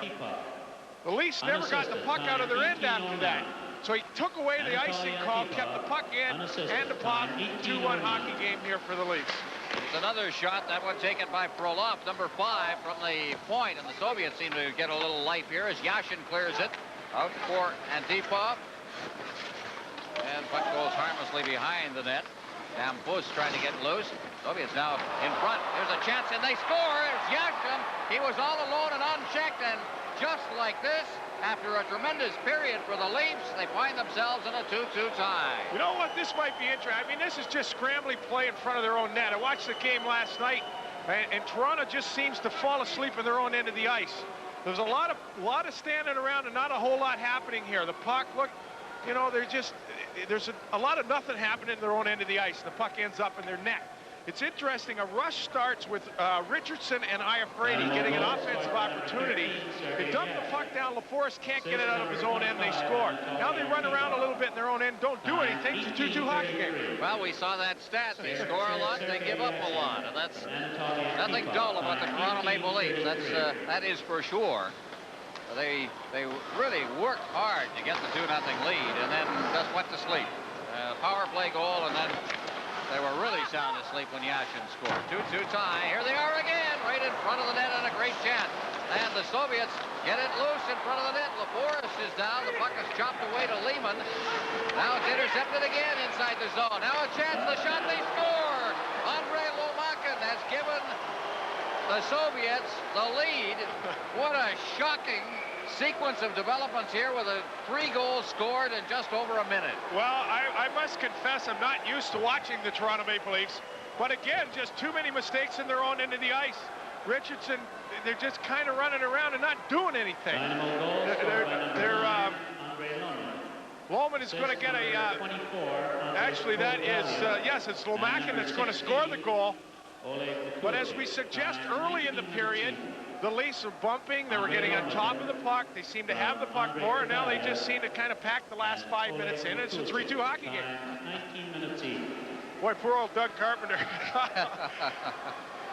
Speaker 3: The Leafs never got the puck out of their end after that. So he took away the icing call, kept the puck in, and the pop. 2-1 hockey game here for the Leafs.
Speaker 2: It's another shot, that one taken by Frolov, number 5 from the point, and the Soviets seem to get a little life here as Yashin clears it out for Antipov. And puck goes harmlessly behind the net. Dampus trying to get loose. Soviets now in front. There's a chance, and they score. It's Yashin. He was all alone and unchecked, and just like this, after a tremendous period for the Leafs, they find themselves in a 2-2 tie.
Speaker 3: You know what? This might be interesting. I mean, this is just scrambling play in front of their own net. I watched the game last night, and Toronto just seems to fall asleep in their own end of the ice. There's a lot of standing around and not a whole lot happening here. The puck, look, you know, there's a lot of nothing happening in their own end of the ice. The puck ends up in their net. It's interesting. A rush starts with Richardson and Iafrate getting an offensive opportunity. They dump the puck down. LaForest can't get it out of his own end. They score. Now they run around a little bit in their own end, don't do anything. It's a 2-2 hockey game.
Speaker 2: Well, we saw that stat. They score a lot, they give up a lot, and that's nothing dull about the Toronto Maple Leafs. That is for sure. They really worked hard to get the 2-0 lead, and then just went to sleep. Power play goal, and then they were really sound asleep when Yashin scored. 2-2 tie. Here they are again, right in front of the net, and a great chance. And the Soviets get it loose in front of the net. LaForest is down. The puck is chopped away to Lehman. Now it's intercepted again inside the zone. Now a chance. The shot. They score. Andrei Lomakin has given the Soviets the lead. What a shocking sequence of developments here with a 3 goals scored in just over a minute.
Speaker 3: Well, I must confess I'm not used to watching the Toronto Maple Leafs, but again, just too many mistakes in their own end of the ice. Richardson, they're just kind of running around and not doing anything. Loman is going to get a actually that is yes, it's Lomakin that's going to score the goal. But as we suggest early in the period, the Leafs are bumping. They were getting on top of the puck. They seem to have the puck more, and now they just seem to kind of pack the last 5 minutes in. It's a 3-2 hockey game.
Speaker 4: 19 minutes each.
Speaker 3: Boy, poor old Doug Carpenter.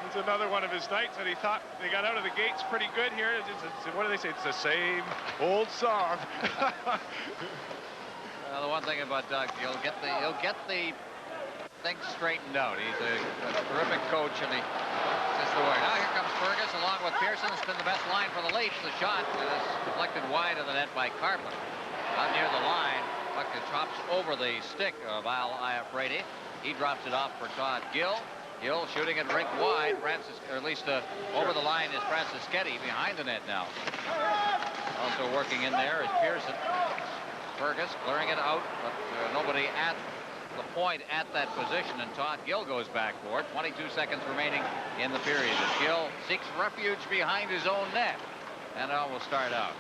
Speaker 3: It's another one of his nights, and he thought they got out of the gates pretty good here. What do they say? It's the same old song.
Speaker 2: Well, the one thing about Doug, he'll get the things straightened out. He's a terrific coach, and that's the way. Now here comes Fergus along with Pearson. It's been the best line for the Leafs. The shot is deflected wide of the net by Carpenter. Out near the line, puck chops over the stick of Al Iafrate. He drops it off for Todd Gill. Gill shooting it rink wide. Or at least over the line is Francischetti behind the net now. Also working in there is Pearson. Fergus clearing it out, but nobody at the point at that position, and Todd Gill goes back for it. 22 seconds remaining in the period as Gill seeks refuge behind his own net. And now we'll start out.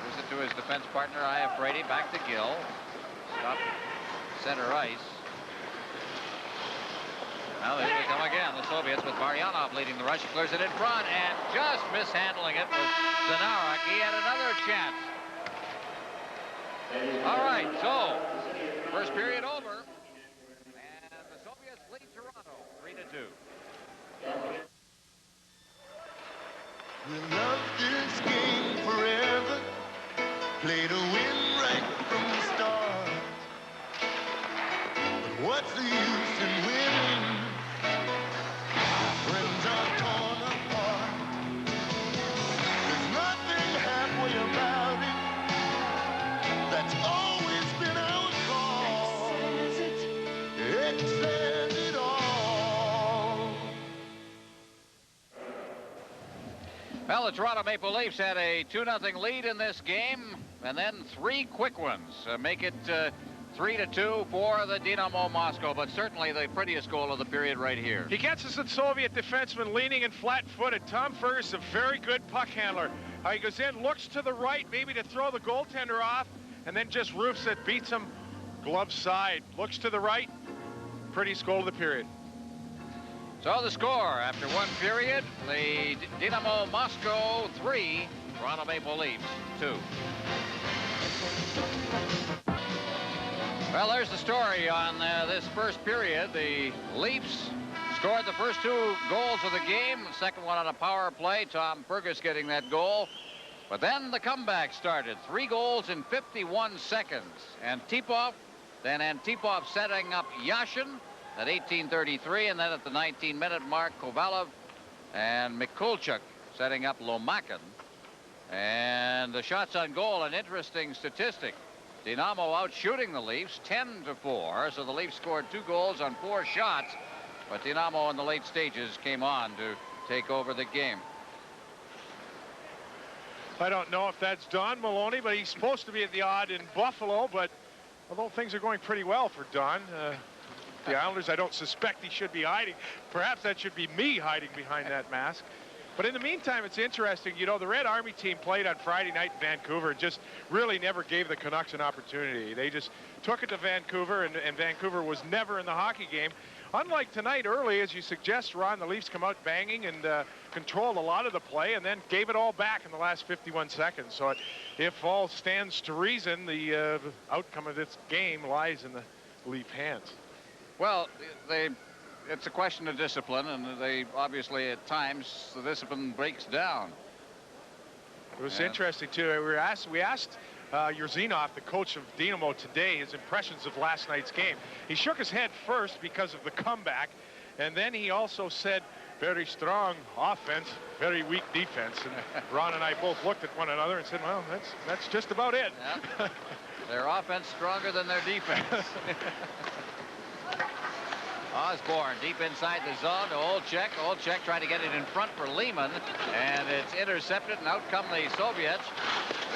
Speaker 2: Gives it to his defense partner, Iafrate. Back to Gill. Stop center ice. Now there they come again, the Soviets, with Maryanov leading the rush. He clears it in front, and just mishandling it was Zanarek. He had another chance. All right, so first period over, and the Soviets lead Toronto 3-2.
Speaker 5: We love this game forever. Play to win right from the start. But what's the use in winning? Our friends are torn apart. There's nothing halfway about it. That's always been our call. It says it all.
Speaker 2: Well, the Toronto Maple Leafs had a 2-0 lead in this game, and then 3 quick ones make it 3-2 for the Dinaмо Moscow, but certainly the prettiest goal of the period right here.
Speaker 3: He gets us a Soviet defenseman leaning and flat-footed. Tom Fergus, a very good puck handler. He goes in, looks to the right, maybe to throw the goaltender off, and then just roofs it, beats him glove side. Looks to the right. Prettiest goal of the period.
Speaker 2: So the score after 1 period, the Dinaмо Moscow 3, Toronto Maple Leafs 2. Well, there's the story on this first period. The Leafs scored the first 2 goals of the game. The second one on a power play. Tom Fergus getting that goal. But then the comeback started. 3 goals in 51 seconds. Antipov setting up Yashin at 18:33, and then at the 19-minute mark, Kovalov and Mikulchuk setting up Lomakin. And the shots on goal, an interesting statistic. Dinaмо out shooting the Leafs 10-4. So the Leafs scored 2 goals on 4 shots. But Dinamo in the late stages came on to take over the game.
Speaker 3: I don't know if that's Don Maloney, but he's supposed to be at the odd in Buffalo. But although things are going pretty well for Don, the Islanders, I don't suspect he should be hiding. Perhaps that should be me hiding behind that mask. But in the meantime, it's interesting. You know, the Red Army team played on Friday night in Vancouver and just really never gave the Canucks an opportunity. They just took it to Vancouver, and Vancouver was never in the hockey game. Unlike tonight, early, as you suggest, Ron, the Leafs come out banging and controlled a lot of the play and then gave it all back in the last 51 seconds. So if all stands to reason, the outcome of this game lies in the Leaf hands.
Speaker 2: Well, it's a question of discipline, and they obviously at times the discipline breaks down.
Speaker 3: It was interesting too. We asked Yurzinov, the coach of Dinamo, today his impressions of last night's game. He shook his head first because of the comeback, and then he also said, very strong offense, very weak defense. And Ron and I both looked at one another and said, well, that's just about it.
Speaker 2: Yeah. Their offense stronger than their defense. Osborne deep inside the zone to Olczyk. Olczyk trying to get it in front for Lehman, and it's intercepted, and out come the Soviets.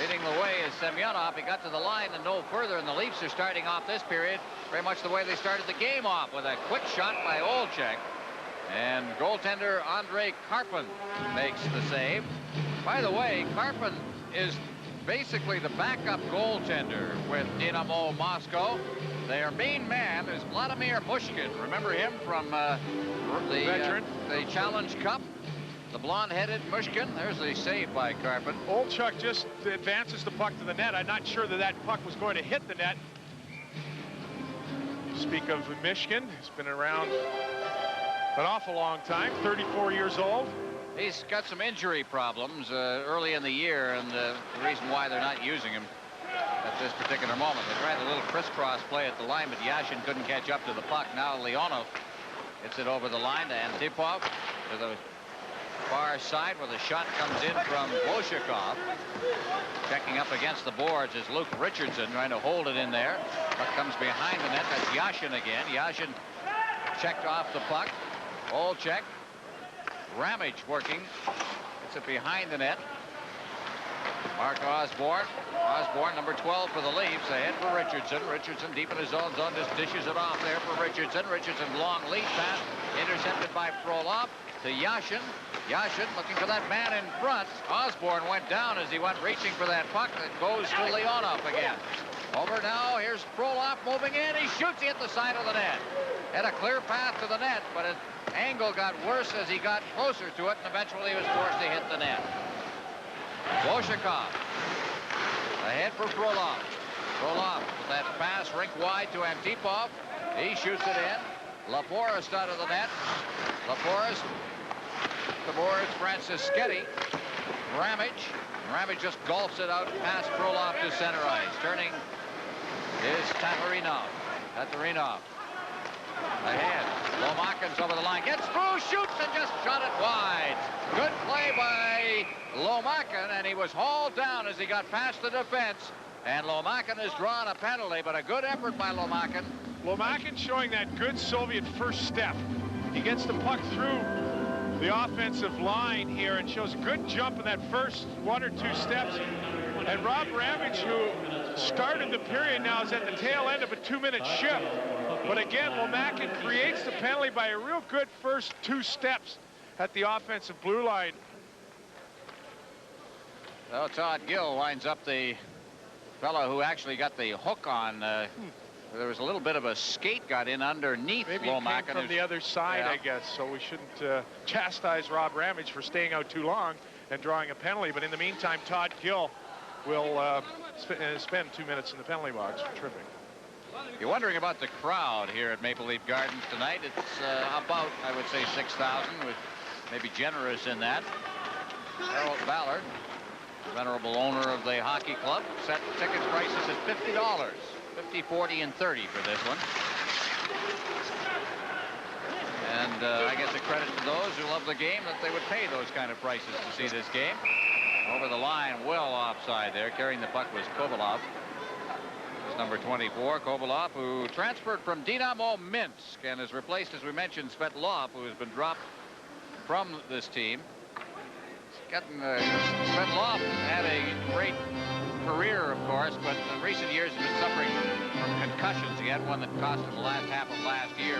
Speaker 2: Leading the way is Semyonov. He got to the line and no further, and the Leafs are starting off this period very much the way they started the game off, with a quick shot by Olczyk. And goaltender Andrei Karpin makes the save. By the way, Karpin is basically the backup goaltender with Dinamo Moscow. Their main man is Vladimir Mushkin. Remember him from the Challenge Cup? The blonde-headed Mushkin. There's the save by Karpin.
Speaker 3: Olczyk just advances the puck to the net. I'm not sure that puck was going to hit the net. Speak of Mushkin, he's been around an awful long time, 34 years old.
Speaker 2: He's got some injury problems early in the year, and the reason why they're not using him at this particular moment. They tried a little crisscross play at the line, but Yashin couldn't catch up to the puck. Now Leonov hits it over the line to Antipov to the far side, where the shot comes in from Bolshakov. Checking up against the boards is Luke Richardson, trying to hold it in there. Puck comes behind the net. That's Yashin again. Yashin checked off the puck. Olczyk. Ramage working. It's it behind the net. Mark Osborne. Osborne, number 12 for the Leafs. Ahead for Richardson. Richardson deep in his own zone. Just dishes it off there for Richardson. Richardson long lead pass. Intercepted by Frolov to Yashin. Yashin looking for that man in front. Osborne went down as he went reaching for that puck. That goes to Leonov again. Over now. Here's Frolov moving in. He shoots. He hit the side of the net. Had a clear path to the net, but his angle got worse as he got closer to it, and eventually he was forced to hit the net. Bolshakov ahead for Frolov. Frolov with that pass rink wide to Antipov. He shoots it in. Laforest out of the net. Laforest the boards. Francischetti. Ramage. Ramage just golfs it out past Frolov to center ice. Turning is Tatarinov. Tatarinov ahead. Lomakin's over the line. Gets through, shoots, and just shot it wide. Good play by Lomakin, and he was hauled down as he got past the defense. And Lomakin has drawn a penalty, but a good effort by Lomakin.
Speaker 3: Lomakin showing that good Soviet first step. He gets the puck through the offensive line here and shows a good jump in that first 1 or 2 steps. And Rob Ramage, who started the period, now is at the tail end of a 2-minute shift. But again, Lomakin creates the penalty by a real good first 2 steps at the offensive blue line.
Speaker 2: Well, Todd Gill lines up the fellow who actually got the hook on. There was a little bit of a skate got in underneath Lomakin.
Speaker 3: Maybe from the other side, I guess. So we shouldn't chastise Rob Ramage for staying out too long and drawing a penalty. But in the meantime, Todd Gill will spend 2 minutes in the penalty box for tripping.
Speaker 2: You're wondering about the crowd here at Maple Leaf Gardens tonight. It's about, I would say, 6,000, with maybe generous in that. Harold Ballard, venerable owner of the hockey club, set ticket prices at $50. 50, 40, and 30 for this one. And I guess a credit to those who love the game that they would pay those kind of prices to see this game. Over the line, well offside there. Carrying the puck was Kovalov. That's number 24, Kovalov, who transferred from Dinamo Minsk and has replaced, as we mentioned, Svetlov, who has been dropped from this team. Svetlov had a great career, of course, but in recent years has been suffering from concussions. He had one that cost him the last half of last year.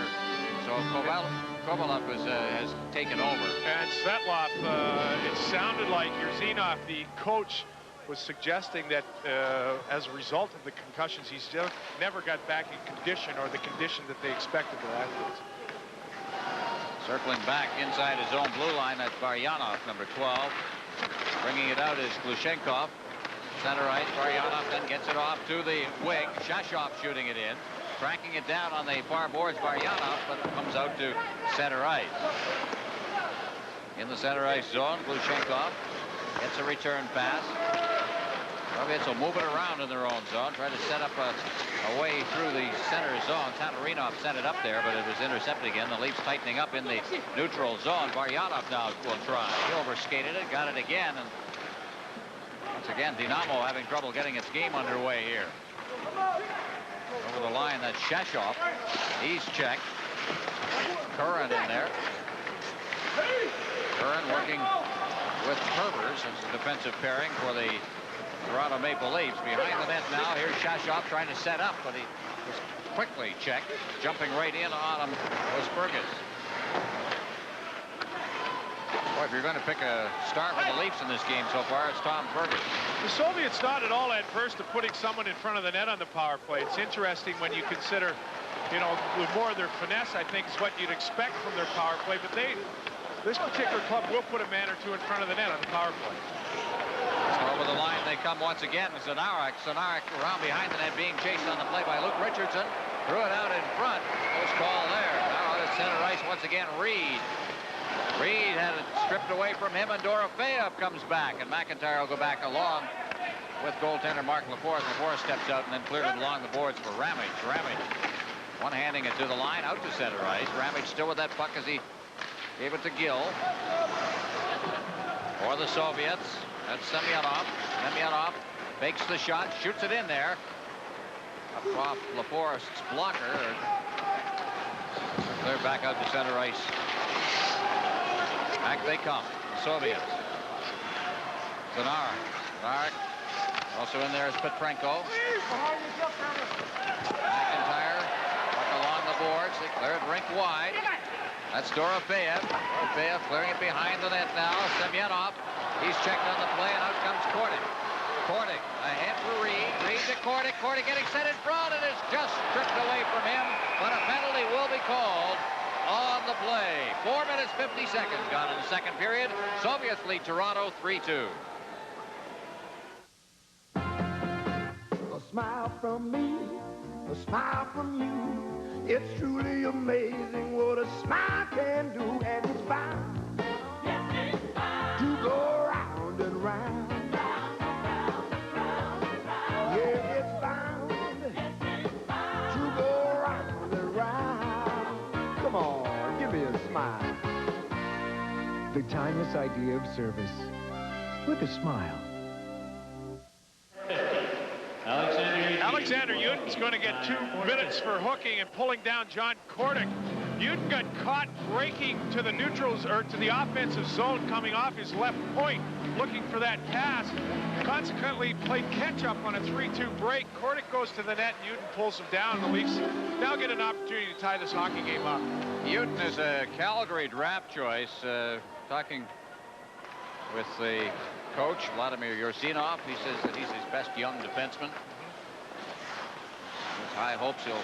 Speaker 2: So Kovalov has taken over.
Speaker 3: And Svetlov, it sounded like Yersinov, the coach, was suggesting that as a result of the concussions, he's just never got back in condition, or the condition that they expected of athletes.
Speaker 2: Circling back inside his own blue line, that's Varyanov, number 12. Bringing it out is Glushenkov. Center ice, Varyanov then gets it off to the wing. Shashov shooting it in. Tracking it down on the far boards, Varyanov, but it comes out to center ice. In the center ice zone, Glushenkov gets a return pass. Soviets will move it around in their own zone, try to set up a way through the center zone. Tatarinov sent it up there, but it was intercepted again. The Leafs tightening up in the neutral zone. Varyanov now will try. He overskated it, got it again, and once again, Dinamo having trouble getting its game underway here. Over the line, that's Shashov. He's checked. Curran in there. Curran working with Herbers as a defensive pairing for the Toronto Maple Leafs. Behind the net now, here's Shashov trying to set up, but he was quickly checked. Jumping right in on him was Fergus. Boy, if you're going to pick a star for the Leafs in this game so far, it's Tom Fergus.
Speaker 3: The Soviets thought at all adverse to putting someone in front of the net on the power play. It's interesting when you consider, you know, with more of their finesse, I think, is what you'd expect from their power play. But this particular club will put a man or two in front of the net on the power play.
Speaker 2: Over the line they come once again. Zanarik around behind the net, being chased on the play by Luke Richardson. Threw it out in front. Close call there. Now at center ice once again, Reed. Reed had it stripped away from him, and Dorofeyev comes back, and McIntyre will go back along with goaltender Mark Laforce. Laforce steps out and then cleared it along the boards for Ramage. Ramage one-handing it to the line, out to center ice. Ramage still with that puck as he gave it to Gill. For the Soviets, that's Semyonov. Semyonov fakes the shot, shoots it in there. Up off Laforce's blocker. They're back out to center ice. Back they come, the Soviets. Zanarik. Zanarik. Also in there is Petrenko. McIntyre. Puck along the boards. They clear it rink wide. That's Dorofeyev. Dorofeyev clearing it behind the net now. Semyonov. He's checked on the play, and out comes Kordic. Kordic ahead for Reed. Reed to Kordic. Kordic getting set in front, and it's just stripped away from him. But a penalty will be called on the play. 4 minutes, 50 seconds gone in the second period. Soviets lead Toronto 3-2.
Speaker 5: A smile from me, a smile from you. It's truly amazing what a smile can do, and it's bound to go round and round. Yeah, it's bound to go round and round. Come on, give me a smile.
Speaker 11: The timeless idea of service with a smile.
Speaker 3: Alexander Uten's going to get 2 minutes for hooking and pulling down John Kordic. Uten got caught breaking to the neutrals, or to the offensive zone, coming off his left point, looking for that pass. Consequently, played catch-up on a 3-2 break. Kordic goes to the net, and Uten pulls him down. The Leafs now get an opportunity to tie this hockey game up.
Speaker 2: Uten is a Calgary draft choice. Talking with the coach, Vladimir Yersinov, he says that he's his best young defenseman. With high hopes he'll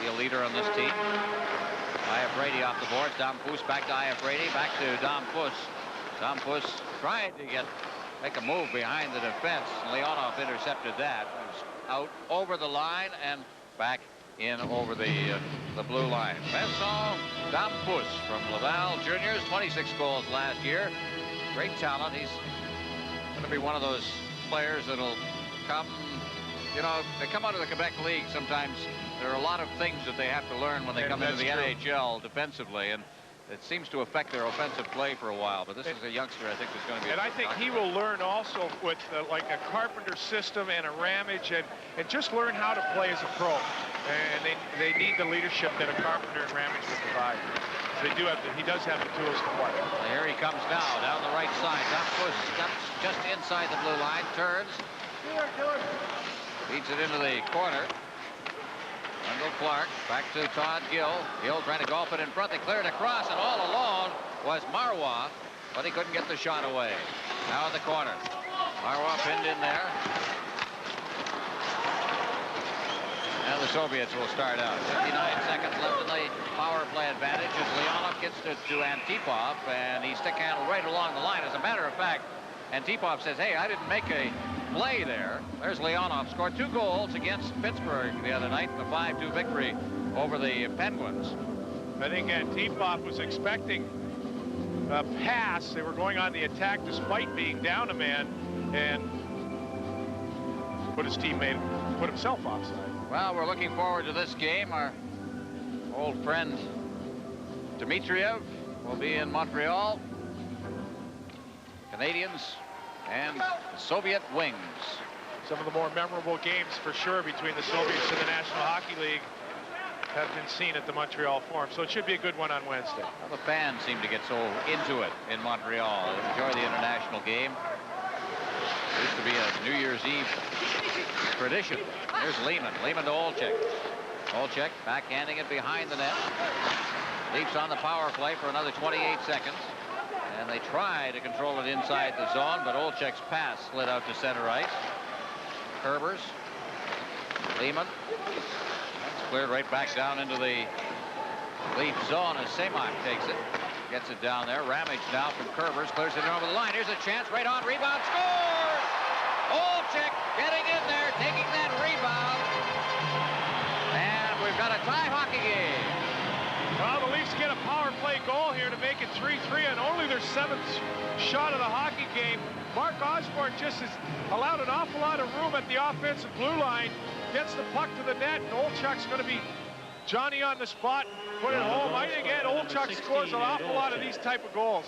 Speaker 2: be a leader on this team. Iafrate off the boards. Dom Fuss back to Iafrate. Back to Dom Fuss. Dom Fuss tried to make a move behind the defense. Leonov intercepted that. It was out over the line and back in over the blue line. Vincent Dom Fuss from Laval Juniors. 26 goals last year. Great talent. He's going to be one of those players that'll come. You know, they come out of the Quebec League. Sometimes there are a lot of things that they have to learn when they come into the NHL defensively, and it seems to affect their offensive play for a while, but this is a youngster I think is going to be.
Speaker 3: And I think he will learn also with like a Carpenter system and a Ramage and just learn how to play as a pro. And they need the leadership that a Carpenter and Ramage will provide. They do have he does have the tools to play.
Speaker 2: Well, here he comes now, down the right side. Steps just inside the blue line, turns. Feeds it into the corner. Wendell Clark back to Todd Gill. Gill trying to golf it in front. They cleared across, and all alone was Marwa, but he couldn't get the shot away. Now in the corner. Marwa pinned in there. And the Soviets will start out. 59 seconds left in the power play advantage as Leonov gets to Antipov, and he stick handled right along the line. As a matter of fact, Antipov says, hey, I didn't make a play there. There's Leonov, scored 2 goals against Pittsburgh the other night in the 5-2 victory over the Penguins.
Speaker 3: I think Antipov was expecting a pass. They were going on the attack despite being down a man, and put his teammate, put himself offside.
Speaker 2: Well, we're looking forward to this game. Our old friend Dmitriev will be in Montreal. Canadians and Soviet wings.
Speaker 3: Some of the more memorable games for sure between the Soviets and the National Hockey League have been seen at the Montreal Forum, so it should be a good one on Wednesday.
Speaker 2: Well, the fans seem to get so into it in Montreal. They enjoy the international game. It used to be a New Year's Eve tradition. Here's Lehman. Lehman to Olczyk. Olczyk backhanding it behind the net. Leafs on the power play for another 28 seconds. And they try to control it inside the zone, but Olczyk's pass slid out to center ice. Herbers. Lehman. That's cleared right back down into the Leaf zone as Semak takes it. Gets it down there. Ramage now from Kerbers. Clears it over the line. Here's a chance. Right on. Rebound. Scores! Olczyk getting in there, taking that rebound. And we've got a tie hockey game.
Speaker 3: Well, the Leafs get a power play goal here to make it 3-3, and only their 7th shot of the hockey game. Mark Osborne just has allowed an awful lot of room at the offensive blue line. Gets the puck to the net, and Olczyk's going to be Johnny on the spot. Put it home. I think Olczyk scores an awful lot of these type of goals.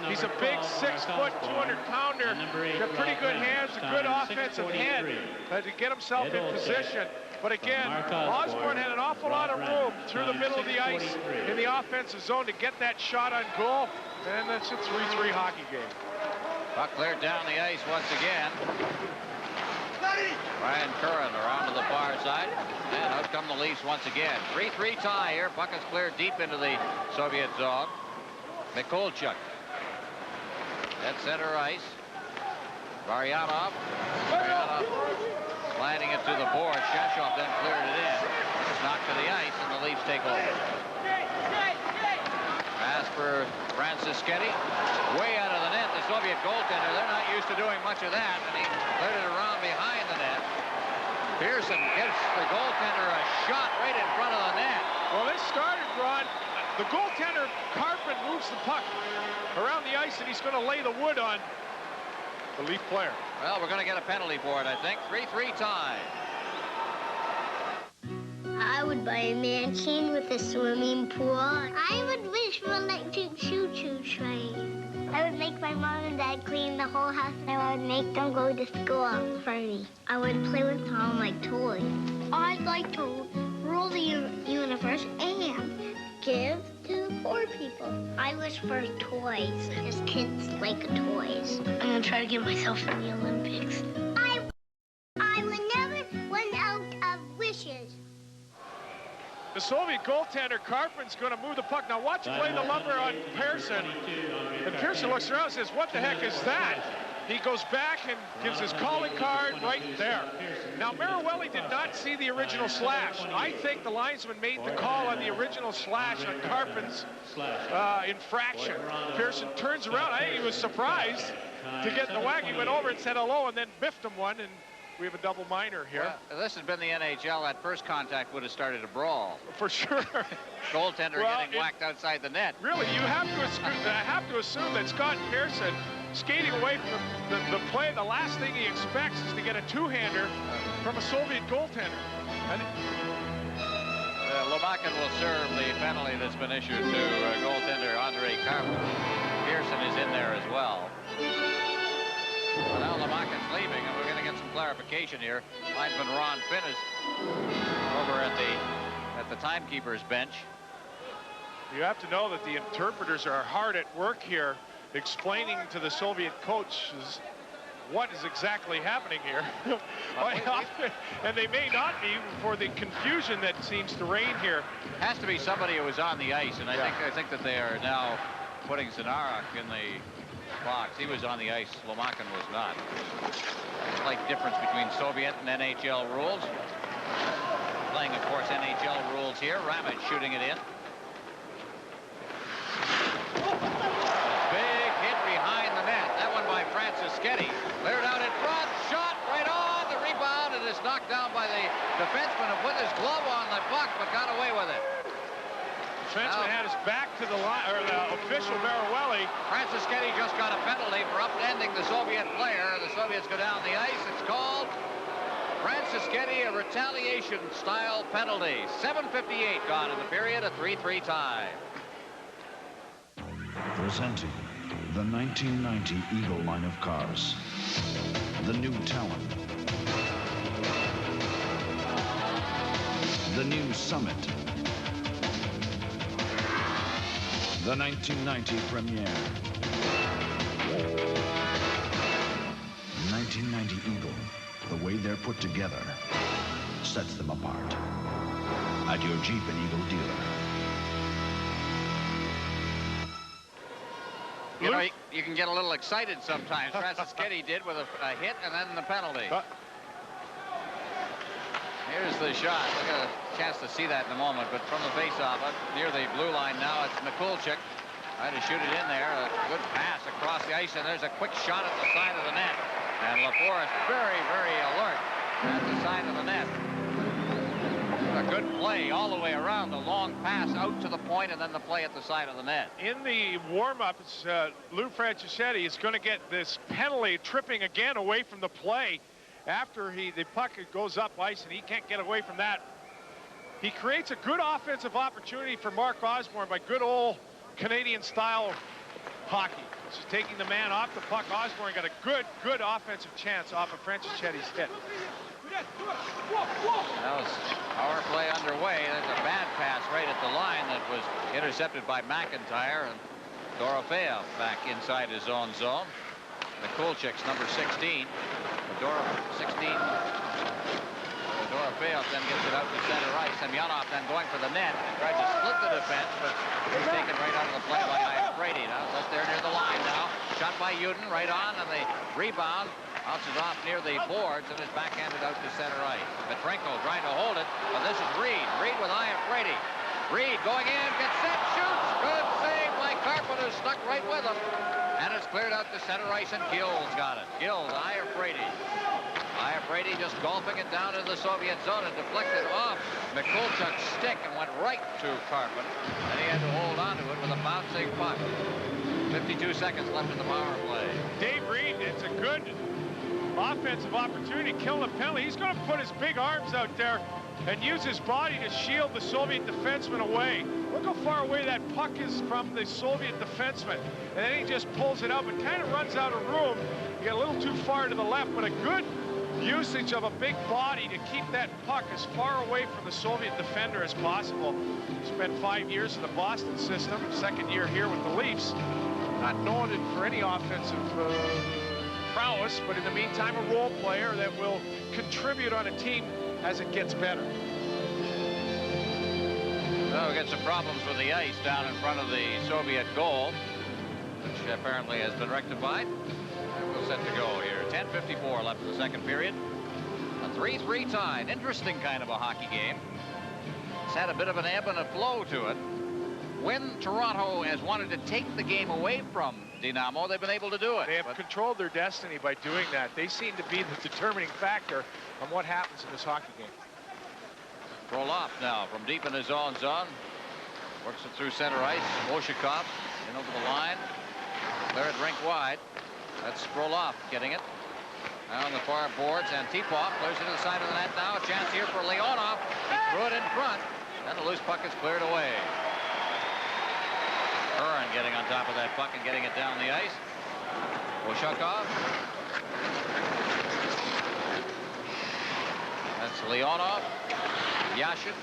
Speaker 3: He's a big 6-foot, 200-pounder. Got pretty good hands, a good offensive head to get himself in position. But again, Osborne had an awful lot of room through the middle of the ice in the offensive zone to get that shot on goal. And that's a 3-3 hockey game.
Speaker 2: Puck cleared down the ice once again. Ryan Curran around to the far side. And out come the Leafs once again. 3-3 tie here. Puck is cleared deep into the Soviet zone. Mikulchuk at center ice. Varyanov. Sliding it to the board. Shashov then cleared it in. It's knocked to the ice, and the Leafs take over. Pass for Francischetti. Way out of the net. The Soviet goaltender, they're not used to doing much of that, and he cleared it around behind the net. Pearson gives the goaltender a shot right in front of the net.
Speaker 3: Well, this started, Ron. The goaltender, Carpin, moves the puck around the ice, and he's going to lay the wood on the Leaf player.
Speaker 2: Well, we're going to get a penalty for it, I think. 3-3 tie.
Speaker 8: I would buy a mansion with a swimming pool. I would wish for an electric choo-choo train. I would make my mom and dad clean the whole house, and I would make them go to school for me. I would play with all my toys. I'd like to rule the universe and give to poor people. I wish for toys, because kids like toys. I'm going to try to get myself in the Olympics. I would never run out of wishes.
Speaker 3: The Soviet goaltender, Karpin's going to move the puck. Now watch him lay the lumber on Pearson. And Pearson looks around and says, what the heck is that? He goes back and gives his calling card right there. Now, Marawelli did not see the original slash. I think the linesman made the call on the original slash on Karpin's infraction. Pearson turns around. I think he was surprised to get in the whack. He went over and said hello and then biffed him one. And we have a double minor here.
Speaker 2: Well, this has been the NHL. That first contact would have started a brawl.
Speaker 3: For sure.
Speaker 2: Goaltender getting whacked outside the net.
Speaker 3: Really, you have to assume that Scott Pearson, skating away from the play, the last thing he expects is to get a two-hander from a Soviet goaltender. And
Speaker 2: Lomakin will serve the penalty that's been issued to goaltender Andre Carpenter. Pearson is in there as well. Well, now Lomakin's leaving, and we're going to get some clarification here. Linesman Ron Finn is over at the timekeeper's bench.
Speaker 3: You have to know that the interpreters are hard at work here, explaining to the Soviet coaches what is exactly happening here. And they may not be for the confusion that seems to reign here.
Speaker 2: Has to be somebody who was on the ice, and I think that they are now putting Zanarak in the box. He was on the ice. Lomakin was not. Slight difference between Soviet and NHL rules. Playing, of course, NHL rules here. Ramage shooting it in. Big hit behind the net. That one by Francis Sketty. Cleared out in front. Shot right on. The rebound. It is knocked down by the defenseman who put his glove on the puck but got away with it.
Speaker 3: Defenseman had his back to the line, or the official Maruelli.
Speaker 2: Francis Sketty just got a penalty for upending the Soviet player. The Soviets go down the ice. It's called Francis Sketty, a retaliation-style penalty. 7:58 gone in the period, a 3-3 tie.
Speaker 12: Presenting the 1990 Eagle line of cars. The new Talon. The new Summit. The 1990 Premiere. 1990 Eagle. The way they're put together sets them apart. At your Jeep and Eagle dealer.
Speaker 2: You know, you can get a little excited sometimes. Francis Sketty did with a hit and then the penalty. Here's the shot. We'll get a chance to see that in a moment. But from the face-off, up near the blue line now, it's Mikulchik trying to shoot it in there. A good pass across the ice, and there's a quick shot at the side of the net. And LaForest very, very alert at the side of the net. A good play all the way around. A long pass out to the point, and then the play at the side of the net.
Speaker 3: In the warm-up, Lou Franchisetti is going to get this penalty, tripping again away from the play. After the puck goes up ice, and he can't get away from that. He creates a good offensive opportunity for Mark Osborne by good old Canadian-style hockey. Just taking the man off the puck. Osborne got a good offensive chance off of Francichetti's hit.
Speaker 2: That was power play underway. There's a bad pass right at the line that was intercepted by McIntyre, and Dorofeyev back inside his own zone. Mikulchik's number 16. 16. Dorofeyev then gets it out to center ice. Semyonov then going for the net. Tried to split the defense, but he's taken right out of the play by Brady. Now left there near the line now. Shot by Uden right on, and the rebound bounces off near the boards and is backhanded out to center ice. Petrenko trying to hold it, but this is Reed. Reed with Brady. Reed going in, gets set, shoots. Good save by Carpenter, stuck right with him. And it's cleared out to center ice, and Gills got it. Gills, Brady. Brady just golfing it down into the Soviet zone and deflected off Mikulchuk's stick and went right to Carpenter. And he had to hold on to it with a bouncing puck. 52 seconds left in the power play.
Speaker 3: Dave Reed, it's a good offensive opportunity, killing the penalty. He's going to put his big arms out there and use his body to shield the Soviet defenseman away. Look how far away that puck is from the Soviet defenseman. And then he just pulls it up and kind of runs out of room. You get a little too far to the left, but a good usage of a big body to keep that puck as far away from the Soviet defender as possible. Spent 5 years in the Boston system, second year here with the Leafs. Not known for any offensive prowess, but in the meantime, a role player that will contribute on a team as it gets better.
Speaker 2: Well, we got some problems with the ice down in front of the Soviet goal, which apparently has been rectified. And we're set to go here. 10:54 left in the second period. A 3-3 tie. An interesting kind of a hockey game. It's had a bit of an ebb and a flow to it. When Toronto has wanted to take the game away from Dinámo, they've been able to do it.
Speaker 3: They have controlled their destiny by doing that. They seem to be the determining factor on what happens in this hockey game.
Speaker 2: Roloff now from deep in his own zone. Works it through center ice. Moshikov in over the line. Clear it rink wide. That's Roloff getting it. Now on the far boards, Antipov clears it to the side of the net now. A chance here for Leonov. He threw it in front. And the loose puck is cleared away. Curran getting on top of that puck and getting it down the ice. Bolshakov. That's Leonov. Yashin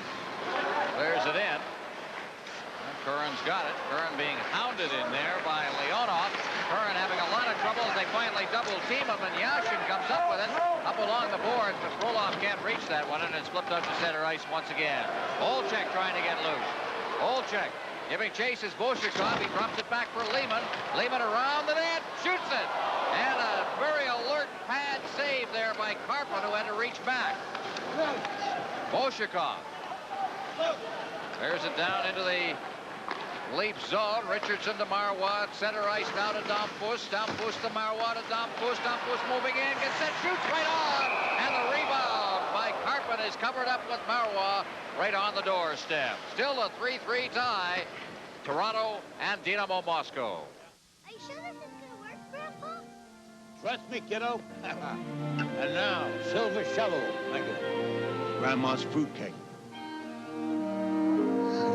Speaker 2: clears it in. And Curran's got it. Curran being hounded in there by Leonov. Curran having a lot of trouble as they finally double team him, and Yashin comes up with it up along the boards, but Frolov can't reach that one, and it's flipped out to center ice once again. Olczyk trying to get loose. Olczyk giving chase is Bolshakov. He drops it back for Lehman. Lehman around the net, shoots it. And a very alert pad save there by Carpin, who had to reach back. Bolshakov clears it down into the Leaf zone. Richardson to Marois. Center ice now to Domfus. Domfus to Marois to Domfus. Domfus moving in. Gets set. Shoots right on. And the rebound by Carpin is covered up with Marois right on the doorstep. Still a 3-3 tie. Toronto and Dinamo Moscow.
Speaker 8: Are you sure this is going to work, Grandpa?
Speaker 13: Trust me, kiddo. And now, silver shovel. Thank you. Grandma's fruitcake.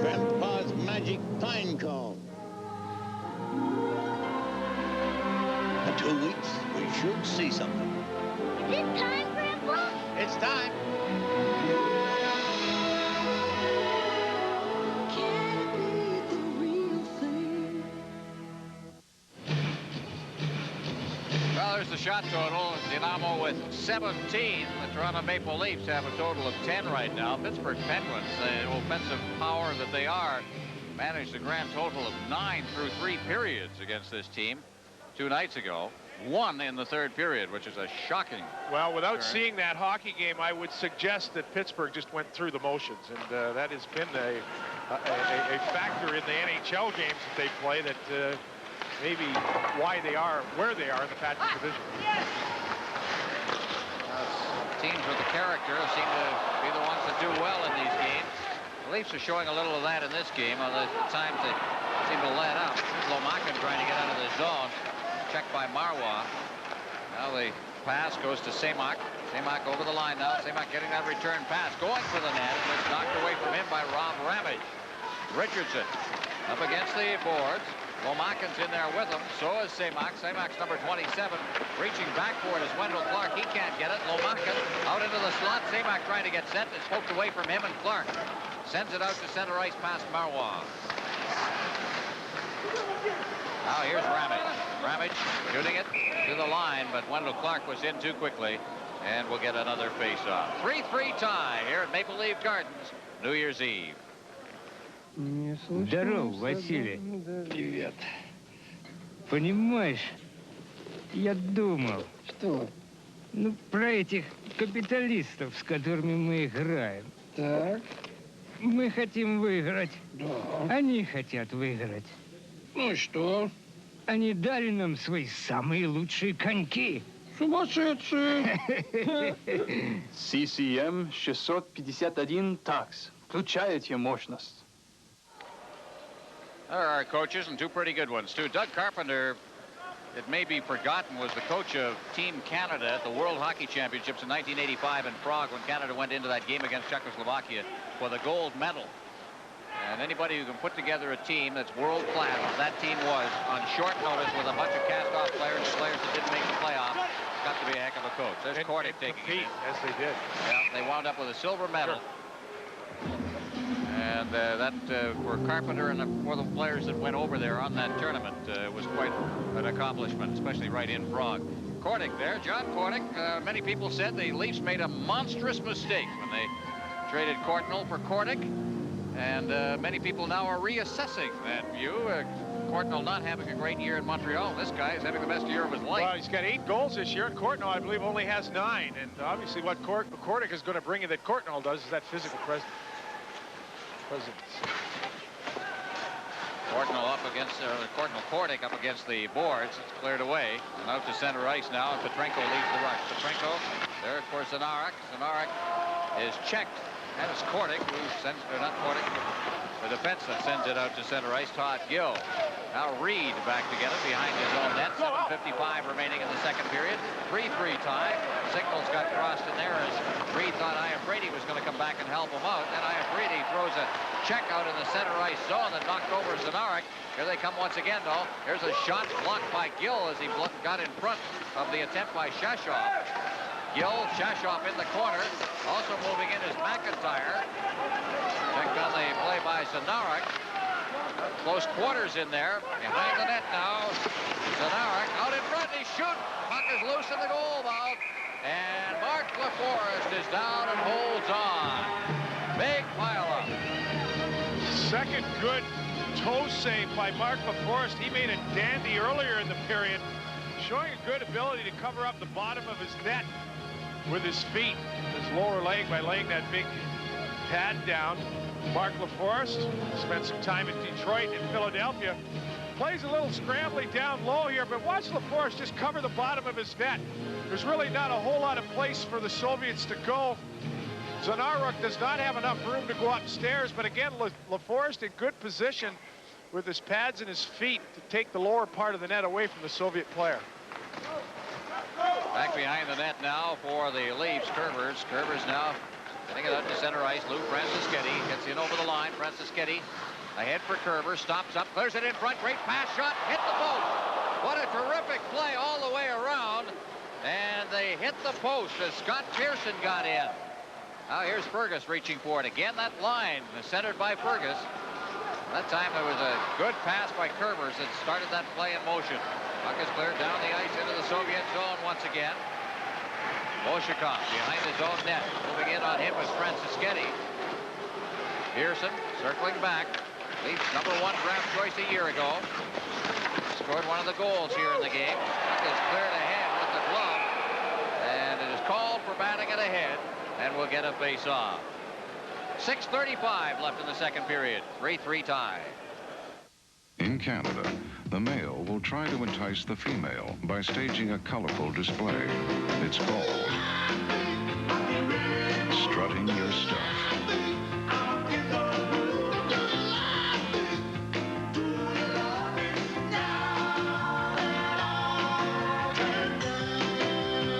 Speaker 13: Grandpa's magic pine cone. In 2 weeks, we should see something.
Speaker 8: Is it time, Grandpa?
Speaker 13: It's time.
Speaker 2: Well, there's the shot total. Dinamo with 17. The Toronto Maple Leafs have a total of 10 right now. Pittsburgh Penguins, the offensive power that they are, managed a grand total of 9 through 3 periods against this team 2 nights ago. 1 in the 3rd period, which is a shocking.
Speaker 3: Well, without
Speaker 2: turn.
Speaker 3: seeing that hockey game, I would suggest that Pittsburgh just went through the motions, and that has been a factor in the NHL games that they play that maybe why they are where they are in the Patrick division.
Speaker 2: Teams with the character seem to be the ones that do well in these games. The Leafs are showing a little of that in this game, although at times they seem to let up. Lomakin trying to get out of the zone. Checked by Marois. Now the pass goes to Semak. Semak over the line now. Semak getting that return pass. Going for the net, and it's knocked away from him by Rob Ramage. Richardson up against the boards. Lomakin's in there with him. So is Semak. Semak's number 27. Reaching back for it is Wendell Clark. He can't get it. Lomakin out into the slot. Semak trying to get set. It's poked away from him, and Clark sends it out to center ice past Marois. Now here's Ramage. Ramage shooting it to the line, but Wendell Clark was in too quickly, and we'll get another face-off. 3-3 tie here at Maple Leaf Gardens, New Year's Eve.
Speaker 11: Здорово, Василий. Привет. Понимаешь, я думал. Что? Ну, про этих капиталистов, с которыми мы играем. Так. Мы хотим выиграть. Да. Они хотят выиграть. Ну и что? Они дали нам свои самые лучшие коньки. Сумасшедшие!
Speaker 14: CCM 651 такс. Включаете мощность.
Speaker 2: There are coaches, and 2 pretty good ones, too. Doug Carpenter, it may be forgotten, was the coach of Team Canada at the World Hockey Championships in 1985 in Prague, when Canada went into that game against Czechoslovakia for the gold medal. And anybody who can put together a team that's world-class, that team was, on short notice with a bunch of cast-off players and players that didn't make the playoffs, got to be a heck of a coach. There's Kordic taking it.
Speaker 3: As they did.
Speaker 2: Yeah, they wound up with a silver medal. Sure. And that, for Carpenter and for the players that went over there on that tournament, was quite an accomplishment, especially right in Prague. Kordic there, John Kordic. Many people said the Leafs made a monstrous mistake when they traded Courtnall for Kordic. And many people now are reassessing that view. Courtnall not having a great year in Montreal. This guy is having the best year of his life.
Speaker 3: Well, he's got 8 goals this year, and Courtnall, I believe, only has 9. And obviously what Kordic is going to bring in that Courtnall does is that physical presence.
Speaker 2: Courtnall up against, Kordic up against the boards. It's cleared away. And out to center ice now, and Petrenko leads the rush. Petrenko there for Zanarak. Zanarak is checked. And it's Kordic who sends, or not Kordic, the defense that sends it out to center ice. Todd Gill Now Reed back to get it behind his own net. 7:55 remaining in the second period. 3-3 tie. Signals got crossed in there as Reed thought Iafrate was going to come back and help him out. Then Iafrate throws a check out in the center ice zone that knocked over Zanarek. Here they come once again, though. Here's a shot blocked by Gill as he got in front of the attempt by Shashov. Gill, Shashov in the corner. Also moving in is McIntyre. Checked on the play by Zanarek. Close quarters in there. Behind the net now. Zanarek out in front. He shoots. Puck is loose in the goal mouth. And Mark LaForest is down and holds on. Big pileup.
Speaker 3: Second good toe save by Mark LaForest. He made a dandy earlier in the period, showing a good ability to cover up the bottom of his net with his feet, his lower leg, by laying that big pad down. Mark LaForest spent some time in Detroit and Philadelphia. Plays a little scrambly down low here, but watch LaForest just cover the bottom of his net. There's really not a whole lot of place for the Soviets to go. Zanaruk does not have enough room to go upstairs, but again, LaForest in good position with his pads and his feet to take the lower part of the net away from the Soviet player.
Speaker 2: Back behind the net now for the Ливз. Curvers now getting it out to center ice. Lou Francischetti gets in over the line. Francischetti ahead for Kerber. Stops up, clears it in front. Great pass shot. Hit the post. What a terrific play all the way around. And they hit the post as Scott Pearson got in. Now here's Fergus reaching for it. Again, that line centered by Fergus. That time there was a good pass by Kerbers that started that play in motion. Puck is cleared down the ice into the Soviet zone once again. Bolshakov behind his own net. Moving in on him was Francischetti. Pearson circling back. Leafs #1 draft choice a year ago. Scored one of the goals here in the game. Puck is cleared ahead with the glove. And it is called for batting it ahead. And we'll get a face-off. 6:35 left in the second period. 3-3 tie.
Speaker 15: In Canada, the male will try to entice the female by staging a colorful display. It's called strutting your stuff.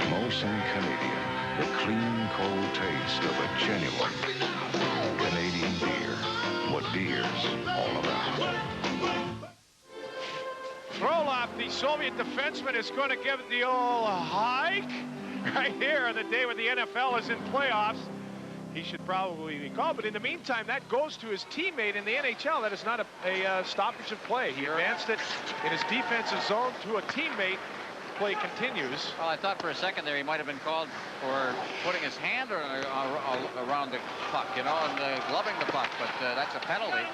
Speaker 15: Molson Canadian, the clean, cold taste of a genuine Canadian beer. What beer's all about.
Speaker 3: Frolov, the Soviet defenseman, is going to give the old hike right here on the day when the NFL is in playoffs. He should probably be called, but in the meantime, that goes to his teammate in the NHL. That is not a stoppage of play. He advanced it in his defensive zone to a teammate. Play continues.
Speaker 2: Well, I thought for a second there he might have been called for putting his hand around the puck, you know, and gloving the puck, but that's a penalty.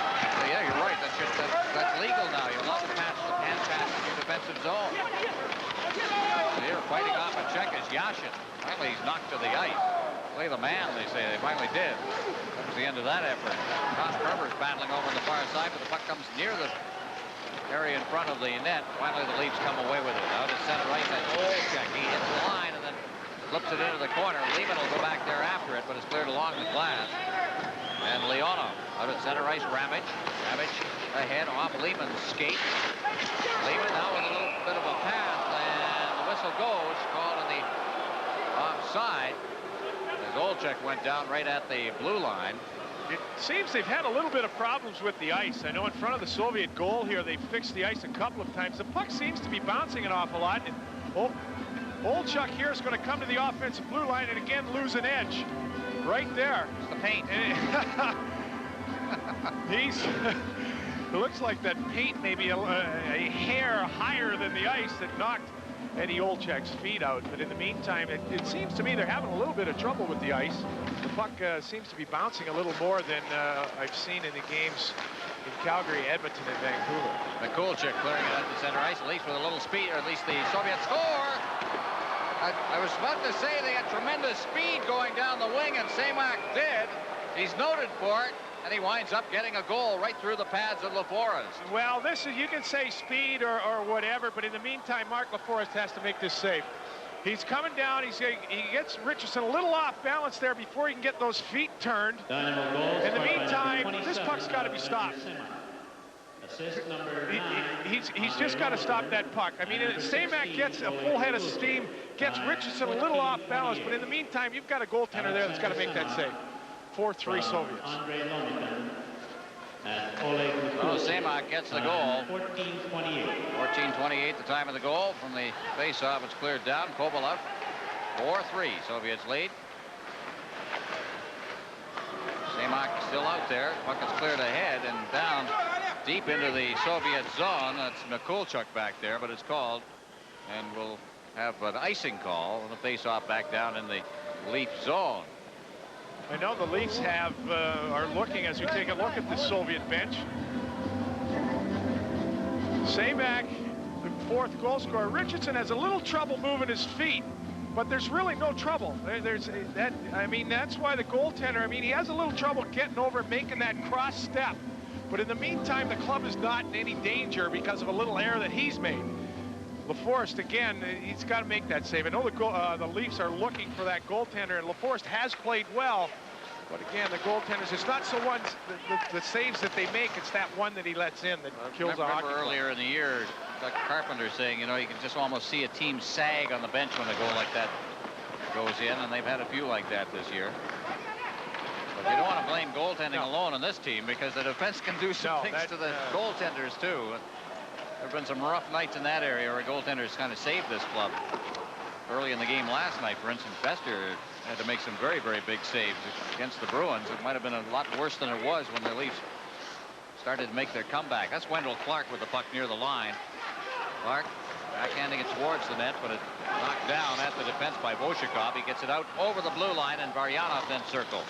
Speaker 2: So, yeah, you're right. That's legal now. You're allowed to pass the hand pass in your defensive zone. So here, fighting off a check is Yashin. Finally, he's knocked to the ice. Play the man, they say. They finally did. That was the end of that effort. Ross Kerber's battling over on the far side, but the puck comes near the area in front of the net. Finally, the Leafs come away with it. Out at center ice, that check. He hits the line and then flips it into the corner. Lehman will go back there after it, but it's cleared along the glass. And Leonov out at center ice. Ramage ahead off Lehman's skate. Lehman now with a little bit of a pass, and the whistle goes, called on the offside as Olczyk went down right at the blue line.
Speaker 3: It seems they've had a little bit of problems with the ice. I know in front of the Soviet goal here, they fixed the ice a couple of times. The puck seems to be bouncing an awful lot. Olczyk here is going to come to the offensive blue line and again lose an edge. Right there.
Speaker 2: It's the paint.
Speaker 3: It looks like that paint maybe a hair higher than the ice that knocked Eddie Olczyk's feet out. But in the meantime, it seems to me they're having a little bit of trouble with the ice. The puck seems to be bouncing a little more than I've seen in the games in Calgary, Edmonton, and Vancouver.
Speaker 2: McCoolchuk clearing it out to center ice, at least with a little speed, or at least the Soviet score. I was about to say they had tremendous speed going down the wing, and Semak did. He's noted for it, and he winds up getting a goal right through the pads of LaForest.
Speaker 3: Well, this is, you can say speed or whatever, but in the meantime, Mark LaForest has to make this save. He's coming down. He gets Richardson a little off balance there before he can get those feet turned. In the meantime, this puck's got to be stopped.
Speaker 4: Assist number 9.
Speaker 3: He's just got to stop that puck. I mean, Samak gets a full head of steam, gets Richardson a little off balance, but in the meantime, you've got a goaltender there that's got to make that save. 4-3 Soviets.
Speaker 2: Oh, Samak gets the goal. 14:28, the time of the goal. From the face-off, it's cleared down. Kovalov, 4-3. Soviets lead. Samak still out there. Puck is cleared ahead and down deep into the Soviet zone. That's Mikulchuk back there, but it's called. And we'll have an icing call on the face-off back down in the Leaf zone.
Speaker 3: I know the Leafs are looking as we take a look at the Soviet bench. Samak, the 4th goal scorer. Richardson has a little trouble moving his feet, but there's really no trouble. I mean, that's why the goaltender, I mean, he has a little trouble getting over, making that cross step. But in the meantime, the club is not in any danger because of a little error that he's made. LaForest, again, he's got to make that save. I know the Leafs are looking for that goaltender, and LaForest has played well. But again, the goaltenders, it's not so much the saves that they make, it's that one that he lets in that kills the hockey.
Speaker 2: Earlier in the year, Dr. Carpenter saying, you know, you can just almost see a team sag on the bench when a goal like that goes in, and they've had a few like that this year. But you don't want to blame goaltending alone on this team, because the defense can do some things to the goaltenders, too. There have been some rough nights in that area where goaltenders kind of saved this club. Early in the game last night, for instance, Bester had to make some very, very big saves against the Bruins. It might have been a lot worse than it was when the Leafs started to make their comeback. That's Wendell Clark with the puck near the line. Clark backhanding it towards the net, but it knocked down at the defense by Voshikov. He gets it out over the blue line, and Varyanov then circles.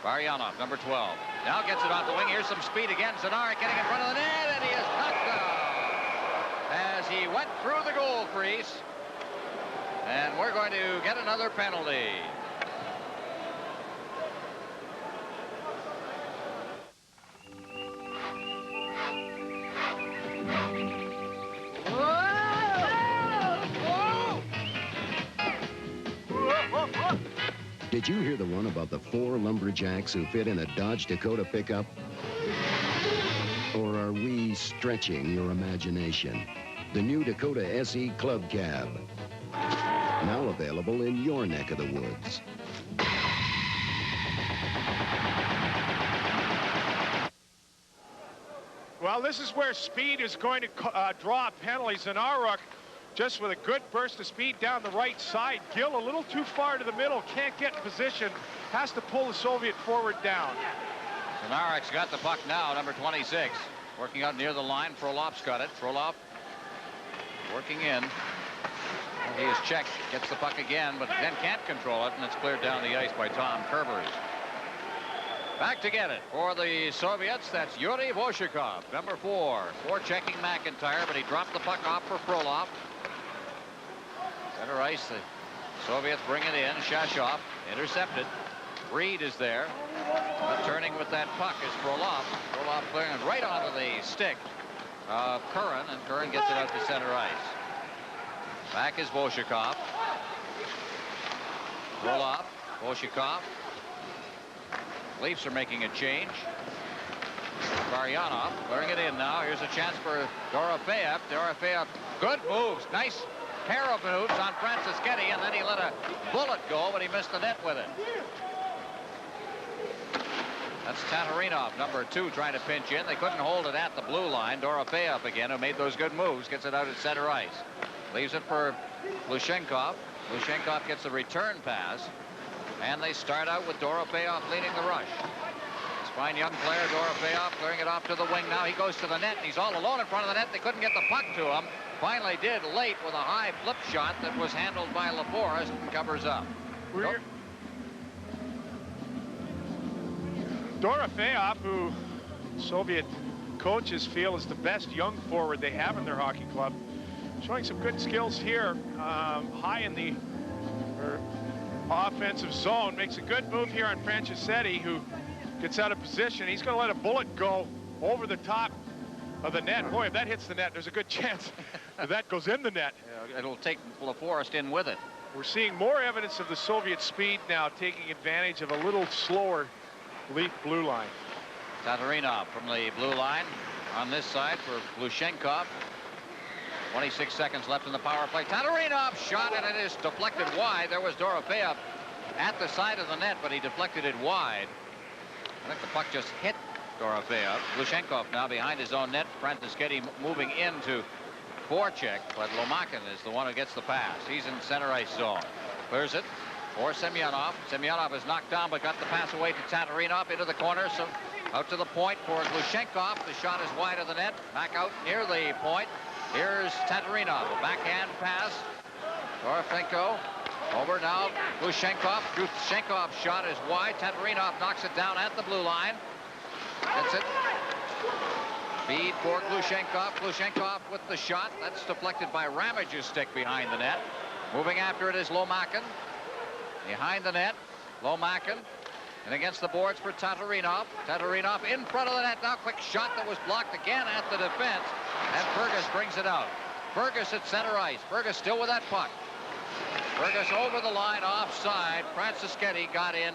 Speaker 2: Varyanov, number 12. Now gets it off the wing. Here's some speed again. Zanarik getting in front of the net, and he is knocked down as he went through the goal crease. And we're going to get another penalty.
Speaker 16: Did you hear the one about the 4 lumberjacks who fit in a Dodge Dakota pickup? Or are we stretching your imagination? The new Dakota SE Club Cab. Now available in your neck of the woods.
Speaker 3: Well, this is where speed is going to draw penalties. Zanaruk just with a good burst of speed down the right side. Gill a little too far to the middle, can't get in position, has to pull the Soviet forward down.
Speaker 2: Zanaruk's got the puck now, number 26. Working out near the line. Frolov's got it. Frolov working in. He is checked, gets the puck again, but then can't control it, and it's cleared down the ice by Tom Kerbers. Back to get it for the Soviets. That's Yuri Voshikov, number 4. Checking McIntyre, but he dropped the puck off for Frolov. Center ice, the Soviets bring it in. Shashov intercepted. Reed is there. But turning with that puck is Frolov. Frolov clearing it right onto the stick of Curran, and Curran gets it out to center ice. Back is Voshikov. Frolov, Voshikov. Leafs are making a change. Varyanov clearing it in now. Here's a chance for Dorofeyev. Dorofeyev, good moves. Nice pair of moves on Francisketti, and then he let a bullet go, but he missed the net with it. That's Tatarinov, number 2, trying to pinch in. They couldn't hold it at the blue line. Dorofeyev again, who made those good moves, gets it out at center ice. Leaves it for Lushenkov. Lushenkov gets a return pass, and they start out with Dorofeyev leading the rush. This fine young player, Dorofeyev, clearing it off to the wing now. He goes to the net, and he's all alone in front of the net. They couldn't get the puck to him. Finally did late with a high flip shot that was handled by LaForest and covers up.
Speaker 3: Dorofeyev, who Soviet coaches feel is the best young forward they have in their hockey club, showing some good skills here, high in the offensive zone. Makes a good move here on Francisketti, who gets out of position. He's going to let a bullet go over the top of the net. Boy, if that hits the net, there's a good chance that that goes in the net.
Speaker 2: Yeah, it'll take LaForest in with it.
Speaker 3: We're seeing more evidence of the Soviet speed now, taking advantage of a little slower Leaf blue line.
Speaker 2: Tatarinov from the blue line on this side for Glushenkov. 26 seconds left in the power play. Tatarinov shot and it is deflected wide. There was Dorofeyev at the side of the net, but he deflected it wide. I think the puck just hit Dorofeyev. Glushenkov now behind his own net. Frantischetti moving into forecheck, but Lomakin is the one who gets the pass. He's in center ice zone. Clears it for Semyonov. Semyonov is knocked down, but got the pass away to Tatarinov into the corner. So out to the point for Glushenkov. The shot is wide of the net. Back out near the point. Here's Tatarinov. A backhand pass. Dorofenko over now. Glushenkov. Glushenkov's shot is wide. Tatarinov knocks it down at the blue line. Gets it. Feed for Glushenkov. Glushenkov with the shot. That's deflected by Ramage's stick behind the net. Moving after it is Lomakin. Behind the net, Lomakin. And against the boards for Tatarinov. Tatarinov in front of the net now. Quick shot that was blocked again at the defense. And Fergus brings it out. Fergus at center ice. Fergus still with that puck. Fergus over the line offside. Frantischetti got in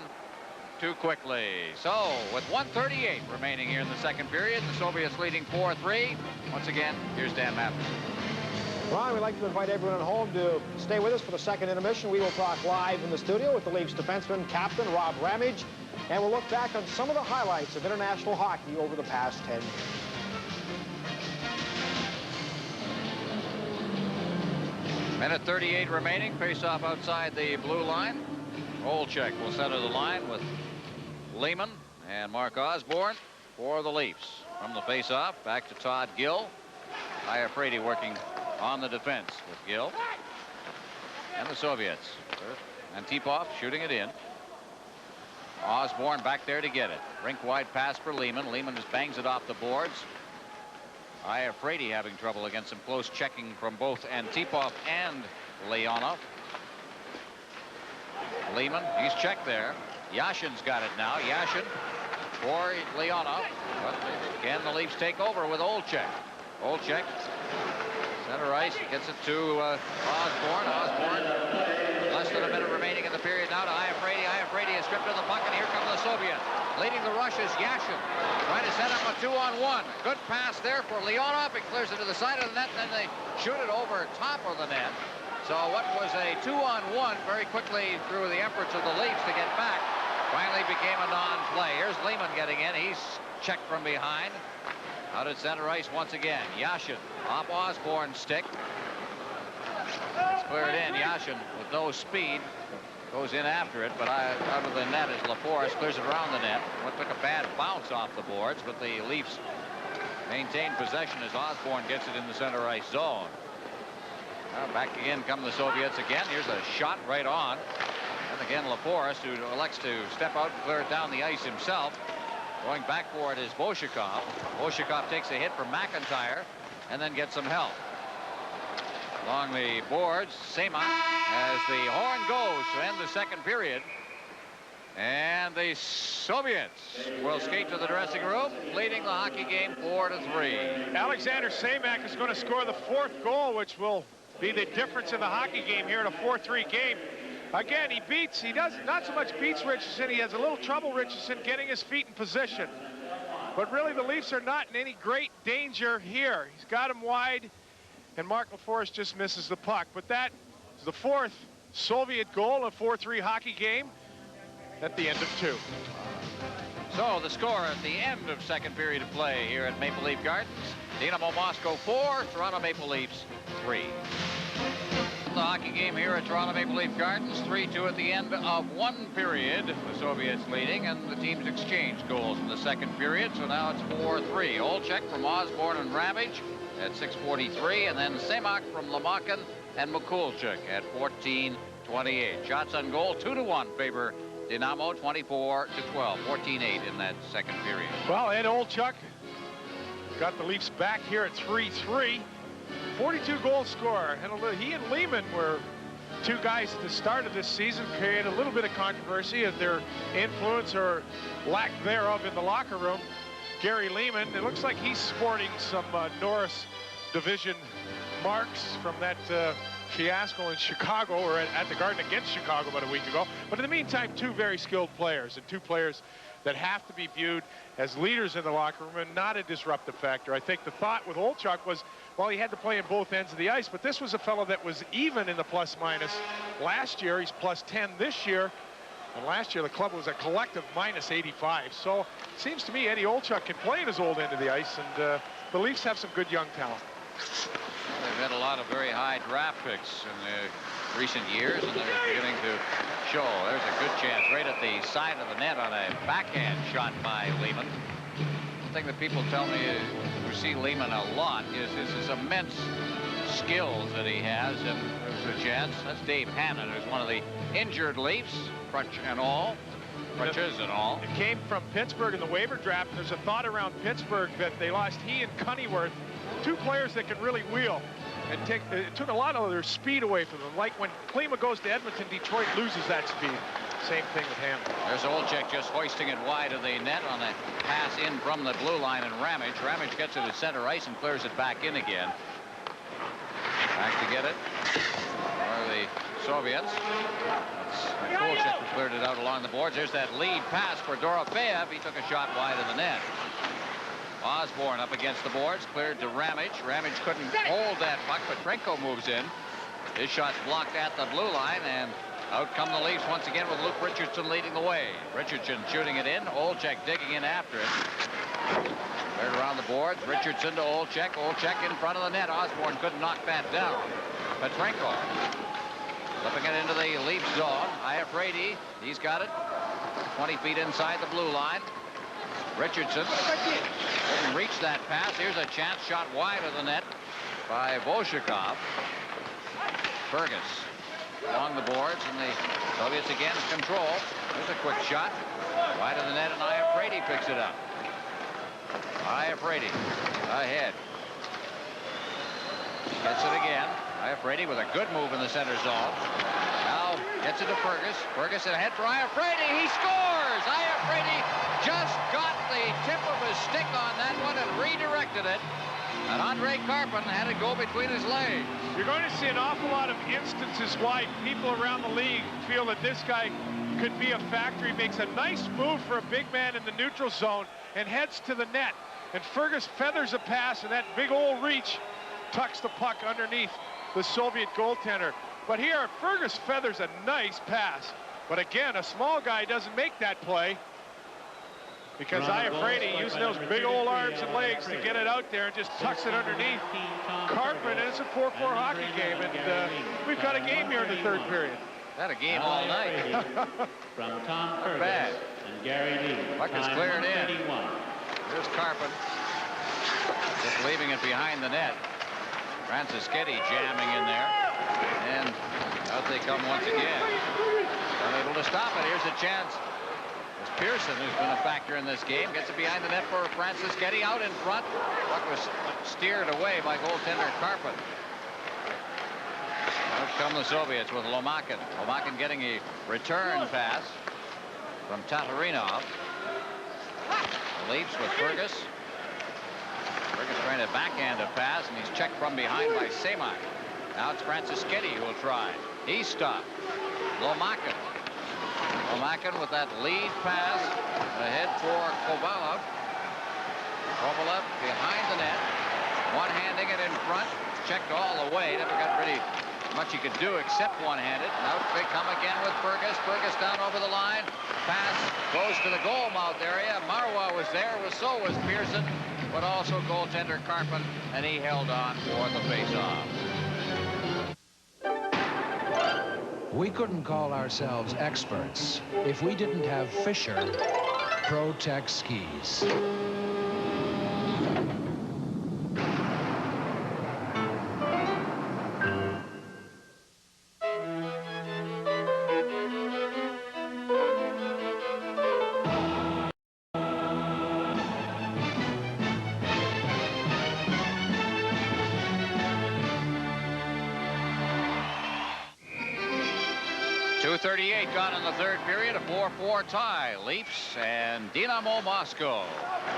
Speaker 2: too quickly. So with 1:38 remaining here in the second period, the Soviets leading 4-3. Once again, here's Dan Matheson.
Speaker 1: Ron, we'd like to invite everyone at home to stay with us for the second intermission. We will talk live in the studio with the Leafs defenseman, captain Rob Ramage, and we'll look back on some of the highlights of international hockey over the past 10 years.
Speaker 2: Minute 38 remaining. Face-off outside the blue line. Olczyk will center the line with Lehman and Mark Osborne for the Leafs. From the face-off, back to Todd Gill. Iafrate working on the defense with Gill. And the Soviets. Antipov shooting it in. Osborne back there to get it. Rink-wide pass for Lehman. Lehman just bangs it off the boards. Iafrate having trouble against some close checking from both Antipov and Leonov. Lehman, he's checked there. Yashin's got it now. Yashin for Leonov. But again, the Leafs take over with Olczyk. Olczyk, center ice, gets it to Osborne. Osborne, less than a minute remaining in the period now to Iafrate. Iafrate is stripped of the puck, and here come the Soviets. Leading the rush is Yashin, trying to set up a 2-on-1. Good pass there for Leonov. It clears it to the side of the net, and then they shoot it over top of the net. So what was a 2-on-1 very quickly through the efforts of the Leafs to get back finally became a non-play. Here's Lehman getting in. He's checked from behind. Out at center ice once again. Yashin off Osborne's stick. It's cleared in. Yashin with no speed goes in after it, but out of the net is LaForest. Clears it around the net. What took a bad bounce off the boards, but the Leafs maintain possession as Osborne gets it in the center ice zone. Back again come the Soviets again. Here's a shot right on. And again, LaForest, who elects to step out and clear it down the ice himself. Going back for it is Bolshakov. Bolshakov takes a hit from McIntyre and then gets some help. Along the boards, Semak as the horn goes to end the second period. And the Soviets will skate to the dressing room, leading the hockey game 4-3.
Speaker 3: Alexander Semak is going to score the 4th goal, which will be the difference in the hockey game here in a 4-3 game. Again, he does not so much beats Richardson. He has a little trouble, Richardson, getting his feet in position. But really, the Leafs are not in any great danger here. He's got him wide, and Mark LaForest just misses the puck. But that is the 4th Soviet goal, a 4-3 hockey game at the end of 2.
Speaker 2: So the score at the end of second period of play here at Maple Leaf Gardens. Dinamo Moscow 4, Toronto Maple Leafs 3. The hockey game here at Toronto Maple Leaf Gardens, 3-2 at the end of one period. The Soviets leading, and the teams exchanged goals in the second period, so now it's 4-3. Olczyk from Osborne and Ramage at 6:43, and then Semak from Lomakin and Mikulchuk at 14:28. Shots on goal, 2-1 favor Dinamo, 24-12, 14-8 in that second period.
Speaker 3: Well, Ed Olczyk got the Leafs back here at 3-3. 42 goal scorer, and he and Lehman were two guys at the start of this season, created a little bit of controversy at their influence or lack thereof in the locker room. Gary Lehman, it looks like he's sporting some Norris Division marks from that fiasco in Chicago, or at the Garden against Chicago about a week ago. But in the meantime, two very skilled players, and two players that have to be viewed as leaders in the locker room and not a disruptive factor. I think the thought with Olchuk was, well, he had to play in both ends of the ice, but this was a fellow that was even in the plus-minus. Last year, he's plus 10 this year. And last year, the club was a collective minus 85. So it seems to me Eddie Olchuk can play in his old end of the ice, and the Leafs have some good young talent.
Speaker 2: They've had a lot of very high draft picks in the recent years, and they're beginning to show. There's a good chance right at the side of the net on a backhand shot by Lehman. The thing that people tell me is, who see Lehman a lot, is his immense skills that he has, and there's a chance. That's Dave Hannon, who's one of the injured Leafs, crutch and all, crutches and all.
Speaker 3: It came from Pittsburgh in the waiver draft, and there's a thought around Pittsburgh that they lost he and Cunnyworth, two players that can really wheel, and it took a lot of their speed away from them. Like when Klima goes to Edmonton, Detroit loses that speed. Same thing with Hannon.
Speaker 2: There's Olchek just hoisting it wide of the net on a pass in from the blue line, and Ramage. Ramage gets it to center ice and clears it back in again. Back to get it are the Soviets. Olchek who cleared it out along the boards. There's that lead pass for Dorofeyev. He took a shot wide of the net. Osborne up against the boards, cleared to Ramage. Ramage couldn't hold that puck, but Trenko moves in. His shot's blocked at the blue line, and out come the Leafs once again with Luke Richardson leading the way. Richardson shooting it in. Olchek digging in after it. Cleared around the boards. Richardson to Olchek. Olchek in front of the net. Osborne couldn't knock that down. Petrenko flipping it into the Leafs zone. Iafrate, he's got it. 20 feet inside the blue line. Richardson couldn't reach that pass. Here's a chance shot wide of the net by Bolshakov. Fergus along the boards, and the Soviets again control. There's a quick shot wide of the net, and Iafrate picks it up. Iafrate ahead. Gets it again. Iafrate with a good move in the center zone. Now gets it to Fergus. Fergus ahead for Iafrate. He scores! Iafrate just got the tip of his stick on that one and redirected it. And Andre Carpin had it go between his legs.
Speaker 3: You're going to see an awful lot of instances why people around the league feel that this guy could be a factor. He makes a nice move for a big man in the neutral zone and heads to the net. And Fergus feathers a pass, and that big old reach tucks the puck underneath the Soviet goaltender. But here, Fergus feathers a nice pass. But again, a small guy doesn't make that play, because Iafrate using those big old arms and legs to get it out there and just tucks it underneath Carpin, and it's a 4-4 hockey game, and we've got a game here in the third period.
Speaker 2: Had a game all night.
Speaker 4: From Tom Fergus
Speaker 2: bad.
Speaker 4: And Gary Lee.
Speaker 2: Puck is cleared in. Here's Carpin just leaving it behind the net. Franciscetti jamming in there, and out they come once again. Unable to stop it. Here's a chance. It's Pearson who's been a factor in this game. Gets it behind the net for Franciscetti. Out in front. Puck was steered away by goaltender Carpin. Out come the Soviets with Lomakin. Lomakin getting a return pass from Tatarinov. The Leafs with Fergus. Fergus trying to backhand a pass, and he's checked from behind by Semak. Now it's Franciscetti who will try. He's stopped. Lomakin. Lomakin with that lead pass ahead for Kovalev. Kovalev behind the net. One-handing it in front. Checked all the way. Never got really much he could do except one-handed. Out they come again with Fergus. Fergus down over the line. Pass goes to the goal mouth area. Marwa was there. So was Pearson, but also goaltender Carpin, and he held on for the face-off.
Speaker 17: We couldn't call ourselves experts if we didn't have Fisher Pro-Tech skis.
Speaker 2: 2:38 gone in the third period, a 4-4 tie. Leafs and Dinamo Moscow.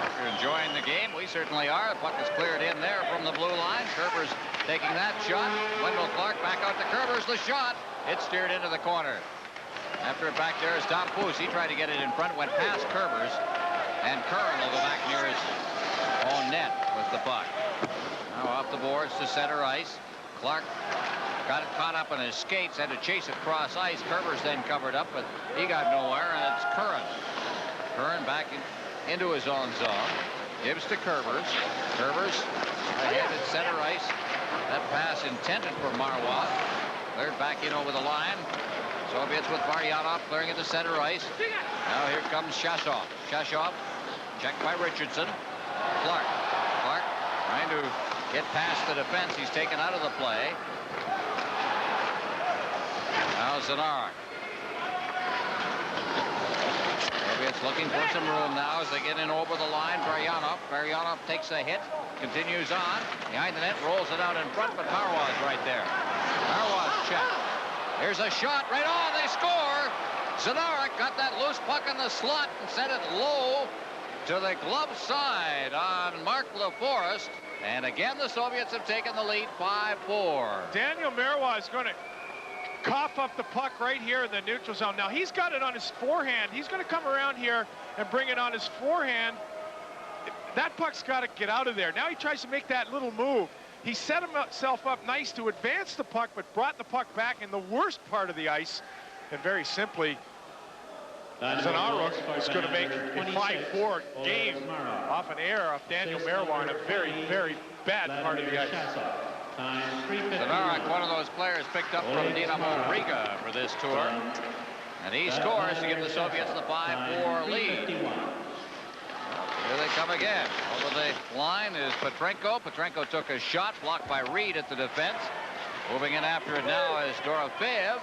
Speaker 2: If you're enjoying the game, we certainly are. The puck is cleared in there from the blue line. Kerber's taking that shot. Wendell Clark back out to Kerber's the shot. It's steered into the corner. After it back there is Dampus. He tried to get it in front, went past Kerbers, and Curran will go back near his own net with the puck. Now off the boards to center ice. Clark got it caught up on his skates, had to chase it cross ice. Kerbers then covered up, but he got nowhere, and it's Curran. Curran back into his own zone. Gives to Kerbers. Kerbers ahead at center ice. That pass intended for Marwa. Cleared back in over the line. Soviets with Varyanov clearing it to center ice. Now here comes Shashov. Shashov checked by Richardson. Clark trying to get past the defense. He's taken out of the play. Now Zanarak. Soviets looking for some room now as they get in over the line. Varyanov takes a hit. Continues on. Behind the net, rolls it out in front, but Marwa's right there. Marwa's checked. Here's a shot right on. They score. Zanarak got that loose puck in the slot and sent it low to the glove side on Mark LaForest. And again, the Soviets have taken the lead 5-4.
Speaker 3: Daniel Marwa is going to cough up the puck right here in the neutral zone. Now, he's got it on his forehand. He's going to come around here and bring it on his forehand. That puck's got to get out of there. Now he tries to make that little move. He set himself up nice to advance the puck, but brought the puck back in the worst part of the ice. And very simply, Zanaruk is going to make a 5-4 game off an error of Daniel Marwa in a very, very bad part of the ice.
Speaker 2: Zanaruk, one of those players picked up from Dinamo Riga for this tour. And he scores to give the Soviets the 5-4 lead. Here they come again. Over the line is Petrenko. Petrenko took a shot, blocked by Reed at the defense. Moving in after it now is Dorofeev.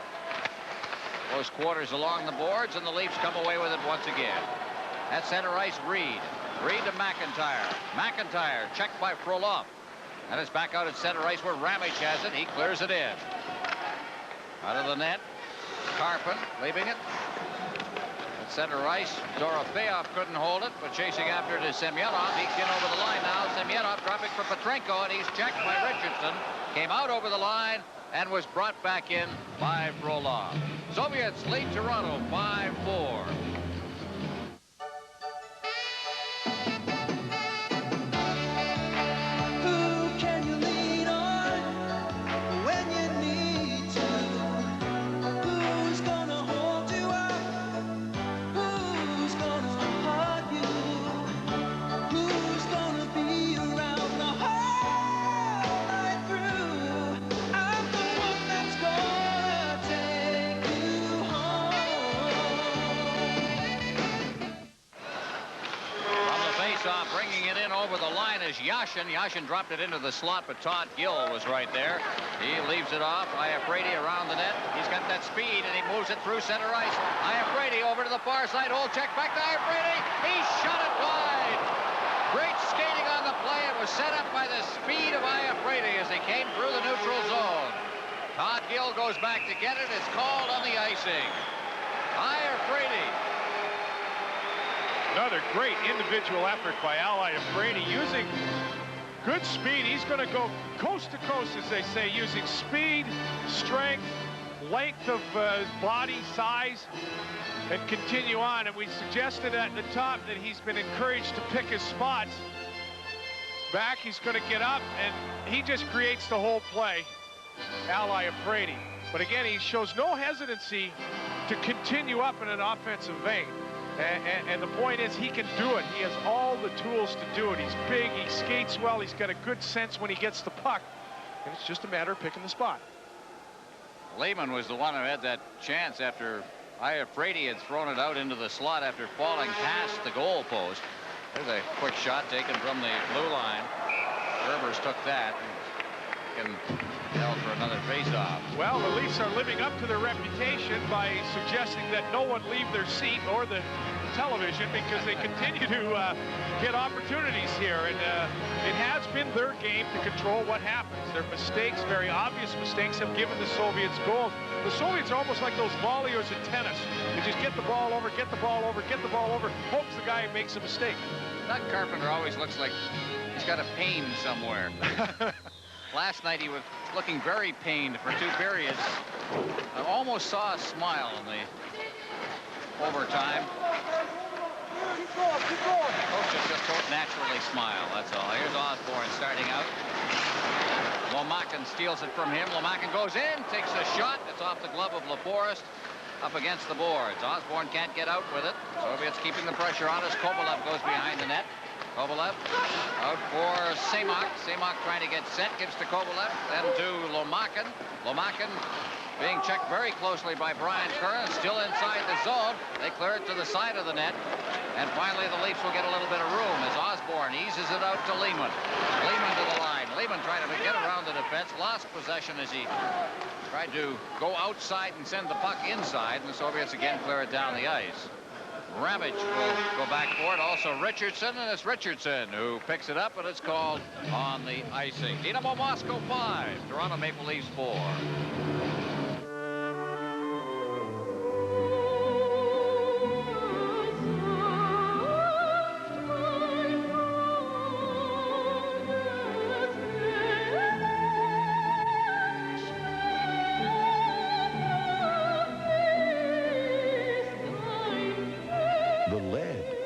Speaker 2: Close quarters along the boards, and the Leafs come away with it once again. At center ice, Reed. Reed to McIntyre. McIntyre checked by Frolov. And it's back out at center ice where Ramage has it. He clears it in. Out of the net. Karpin leaving it. At center ice, Dorofeev couldn't hold it, but chasing after it is Semyonov. He's in over the line now. Semyonov dropping for Petrenko, and he's checked by Richardson. Came out over the line and was brought back in by Frolov. Soviets lead Toronto 5-4. Bringing it in over the line is Yashin. Yashin dropped it into the slot, but Todd Gill was right there. He leaves it off. Iafrate around the net. He's got that speed, and he moves it through center ice. Iafrate over to the far side. Hold check back to Iafrate. He shot it wide. Great skating on the play. It was set up by the speed of Iafrate as he came through the neutral zone. Todd Gill goes back to get it. It's called on the icing. Iafrate.
Speaker 3: Another great individual effort by Al Iafrate, using good speed. He's going to go coast to coast, as they say, using speed, strength, length of body, size, and continue on. And we suggested at the top that he's been encouraged to pick his spots. Back, he's going to get up, and he just creates the whole play, Al Iafrate. But again, he shows no hesitancy to continue up in an offensive vein. And the point is, he can do it. He has all the tools to do it. He's big, he skates well, he's got a good sense when he gets the puck. And it's just a matter of picking the spot.
Speaker 2: Lehman was the one who had that chance after Iafrate had thrown it out into the slot after falling past the goal post. There's a quick shot taken from the blue line. Gerbers took that and held for another face-off.
Speaker 3: Well, the Leafs are living up to their reputation by suggesting that no one leave their seat or the television, because they continue to get opportunities here, and it has been their game to control what happens. Their mistakes, very obvious mistakes, have given the Soviets goals. The Soviets are almost like those volleyers in tennis. They just get the ball over, get the ball over, get the ball over, hopes the guy makes a mistake.
Speaker 2: That Carpenter always looks like he's got a pain somewhere. Last night he was looking very pained for 2 periods. I almost saw a smile on the overtime. Coaches just don't naturally smile, that's all. Here's Osborne starting out. Lomakin steals it from him. Lomakin goes in, takes a shot. It's off the glove of LaForest, up against the boards. Osborne can't get out with it. Soviets keeping the pressure on as Kovalev goes behind the net. Kovalev out for Semak. Semak trying to get set, gives to Kovalev, then to Lomakin. Lomakin being checked very closely by Brian Curran, still inside the zone. They clear it to the side of the net. And finally, the Leafs will get a little bit of room as Osborne eases it out to Lehman. Lehman to the line. Lehman trying to get around the defense, lost possession as he tried to go outside and send the puck inside, and the Soviets again clear it down the ice. Ramage will go back for it. Also Richardson, and it's Richardson who picks it up, and it's called on the icing. Dinamo Moscow 5, Toronto Maple Leafs 4.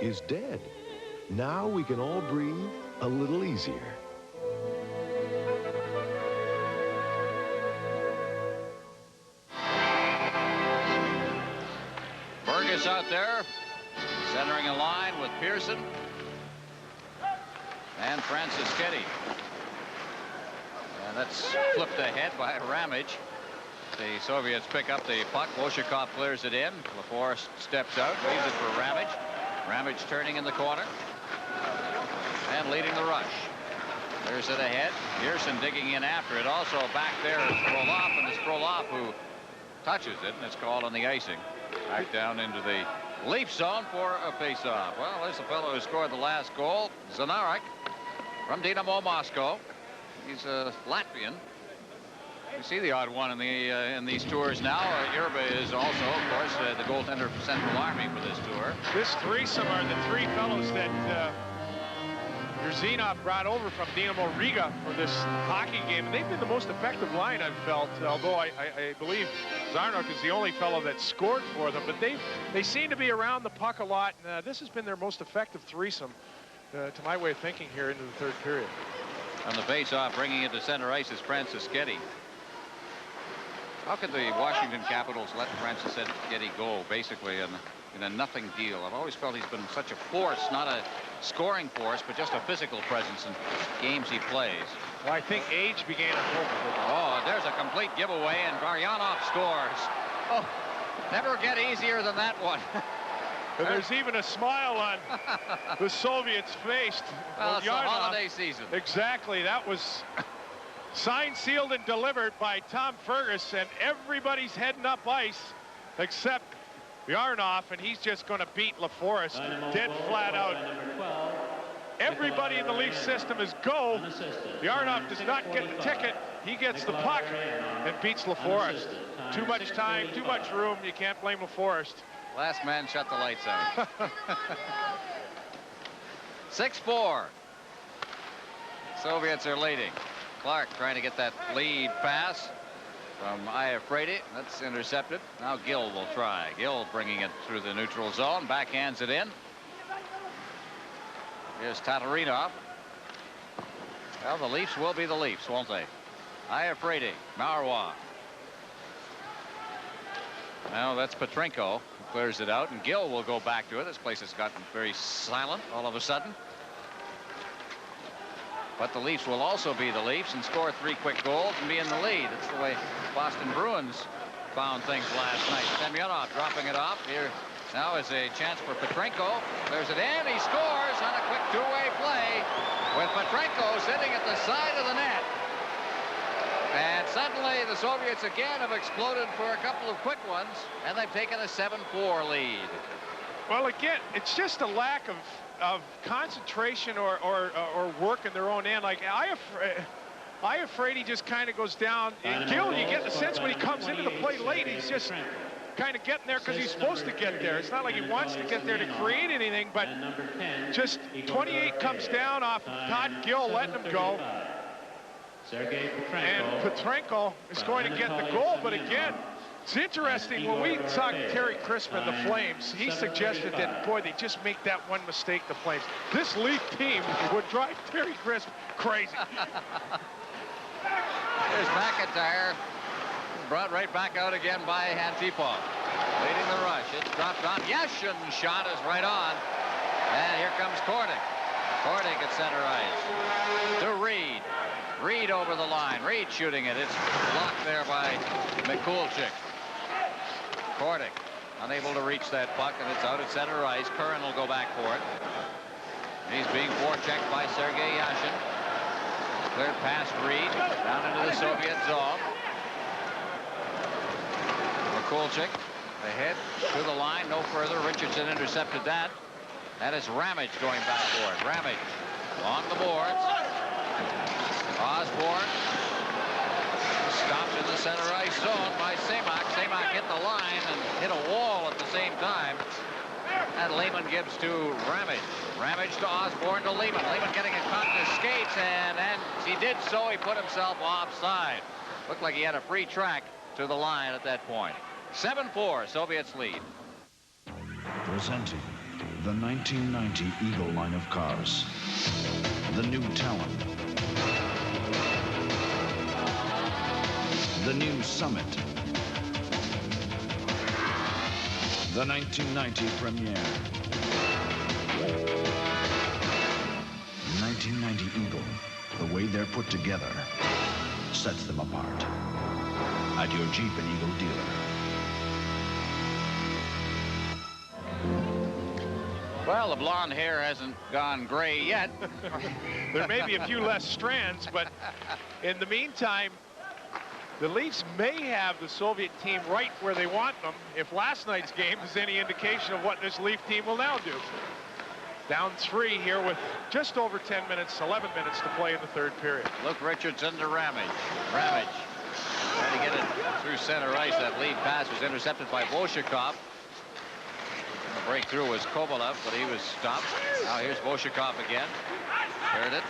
Speaker 6: Is dead. Now we can all breathe a little easier.
Speaker 2: Burgess out there, centering a line with Pearson and Francis Ketty. And that's flipped ahead by Ramage. The Soviets pick up the puck. Woshikov clears it in. LaForest steps out, leaves it for Ramage. Ramage turning in the corner and leading the rush. There's it ahead. Pearson digging in after it. Also back there is Frolov, and it's Frolov who touches it, and it's called on the icing. Back down into the Leaf zone for a face-off. Well, there's the fellow who scored the last goal, Zanarek from Dinamo Moscow. He's a Latvian. You see the odd one in these tours now. Irba is also, of course, the goaltender for Central Army for this tour.
Speaker 3: This threesome are the three fellows that Yerzinov brought over from Dinamo Riga for this hockey game. And they've been the most effective line, I've felt, although I believe Zarnok is the only fellow that scored for them. But they seem to be around the puck a lot. And, this has been their most effective threesome, to my way of thinking, here into the third period.
Speaker 2: On the face-off, bringing it to center ice is Francis Getty. How could the Washington Capitals let Francis Getty go, basically, in a nothing deal? I've always felt he's been such a force, not a scoring force, but just a physical presence in games he plays.
Speaker 3: Well, I think age began to help with it.
Speaker 2: Oh, there's a complete giveaway, and Garyanov scores. Oh, never get easier than that one.
Speaker 3: And there's even a smile on the Soviets' face.
Speaker 2: Well, it's the holiday season.
Speaker 3: Exactly. That was signed, sealed, and delivered by Tom Fergus, and everybody's heading up ice except Yarnoff, and he's just going to beat LaForest dead flat out. Everybody in the Leaf system is go. Yarnoff does not get the ticket. He gets the puck and beats LaForest. Too much time, too much room. You can't blame LaForest.
Speaker 2: Last man shut the lights out. 6-4. Soviets are leading. Clark trying to get that lead pass from Iafredi. That's intercepted. Now Gill will try. Gill bringing it through the neutral zone. Backhands it in. Here's Tatarinov. Well, the Leafs will be the Leafs, won't they? Iafredi. Marois. Now that's Petrenko who clears it out, and Gill will go back to it. This place has gotten very silent all of a sudden. But the Leafs will also be the Leafs and score 3 quick goals and be in the lead. It's the way Boston Bruins found things last night. Semyonov dropping it off. Here now is a chance for Petrenko. There's it in. He scores on a quick two-way play with Petrenko sitting at the side of the net. And suddenly the Soviets again have exploded for a couple of quick ones, and they've taken a 7-4 lead.
Speaker 3: Well, again, it's just a lack of concentration or work in their own end. Like Iafredi just kind of goes down. Gill, you get the sense when he comes into the play late, he's just kind of getting there because he's supposed to get there. It's not like he wants to get there to create anything, but just 28 comes down off of Todd Gill letting him go. And Petrenko is going to get the goal, but again, It's interesting, when we saw Terry Crisp and the Flames, he suggested that, boy, they just make that one mistake, the Flames. This Leaf team would drive Terry Crisp crazy.
Speaker 2: Here's McIntyre, brought right back out again by Antipov. Leading the rush. It's dropped on. Yashin's shot is right on. And here comes Kordic. Kordic at center ice. To Reed. Reed over the line. Reed shooting it. It's blocked there by Mikulczyk. Kordic unable to reach that puck, and it's out at center ice. Curran will go back for it. He's being forechecked by Sergei Yashin. Cleared past Reed, down into the Soviet zone. Mikulczyk ahead to the line, no further. Richardson intercepted that. That is Ramage going back for it. Ramage along the boards. Osborne stopped in the center ice zone by Semak. Semak hit the line and hit a wall at the same time. And Lehman gives to Ramage. Ramage to Osborne to Lehman. Lehman getting it caught in his skates, and as he did so, he put himself offside. Looked like he had a free track to the line at that point. 7-4, Soviets lead.
Speaker 12: Presenting the 1990 Eagle line of cars. The new Talon. The new Summit. The 1990 Premiere. 1990 Eagle. The way they're put together sets them apart. At your Jeep and Eagle dealer.
Speaker 2: Well, the blonde hair hasn't gone gray yet.
Speaker 3: There may be a few less strands, but in the meantime, the Leafs may have the Soviet team right where they want them if last night's game is any indication of what this Leaf team will now do. Down 3 here with just over 10 minutes, 11 minutes to play in the third period.
Speaker 2: Luke Richardson to Ramage. Ramage trying to get it through center ice. That lead pass was intercepted by Bolshakov. The breakthrough was Kovalev, but he was stopped. Now here's Bolshakov again. Heard it.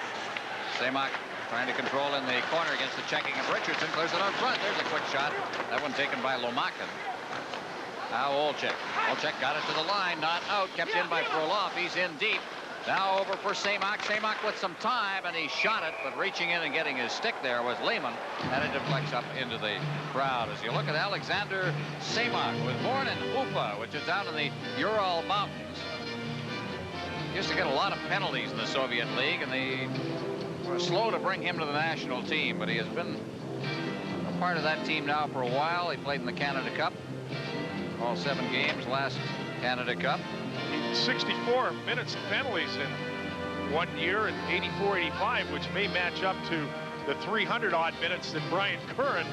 Speaker 2: Semak trying to control in the corner against the checking of Richardson. Clears it out front. There's a quick shot. That one taken by Lomakin. Now Olczyk. Olczyk got it to the line. Not out. Kept in by Frolov. He's in deep. Now over for Semak. Semak with some time, and he shot it, but reaching in and getting his stick there was Lehman, and it deflects up into the crowd. As you look at Alexander Semak, who was born in Ufa, which is down in the Ural Mountains. Used to get a lot of penalties in the Soviet League, and they were slow to bring him to the national team, but he has been a part of that team now for a while. He played in the Canada Cup, all 7 games last Canada Cup.
Speaker 3: 64 minutes of penalties in 1 year in 84-85, which may match up to the 300-odd minutes that Brian Curran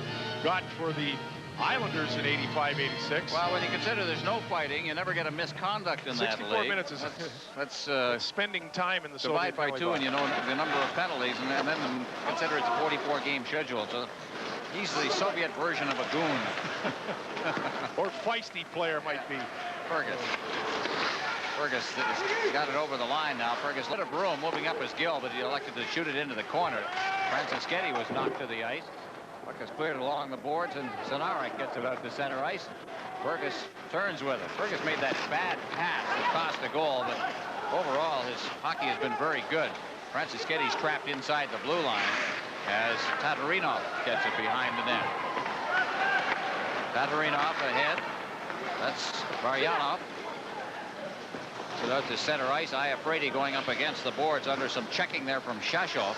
Speaker 3: got for the Islanders in 85-86.
Speaker 2: Well, when you consider there's no fighting, you never get a misconduct in that league.
Speaker 3: 64 minutes is
Speaker 2: that's
Speaker 3: spending time in the
Speaker 2: divide
Speaker 3: Soviet
Speaker 2: by 2 and you know the number of penalties, and then consider it's a 44-game schedule. So he's the Soviet version of a goon.
Speaker 3: Or feisty player might be.
Speaker 2: Fergus got it over the line now. Fergus let a broom moving up his gill, but he elected to shoot it into the corner. Francischetti was knocked to the ice. Puck is cleared along the boards, and Zanarek gets it out to center ice. Fergus turns with it. Fergus made that bad pass that cost a goal, but overall his hockey has been very good. Francischetti's trapped inside the blue line as Tatarinov gets it behind the net. Tatarinov ahead. That's Varyanov. Out to center ice. Iafredi going up against the boards under some checking there from Shashov.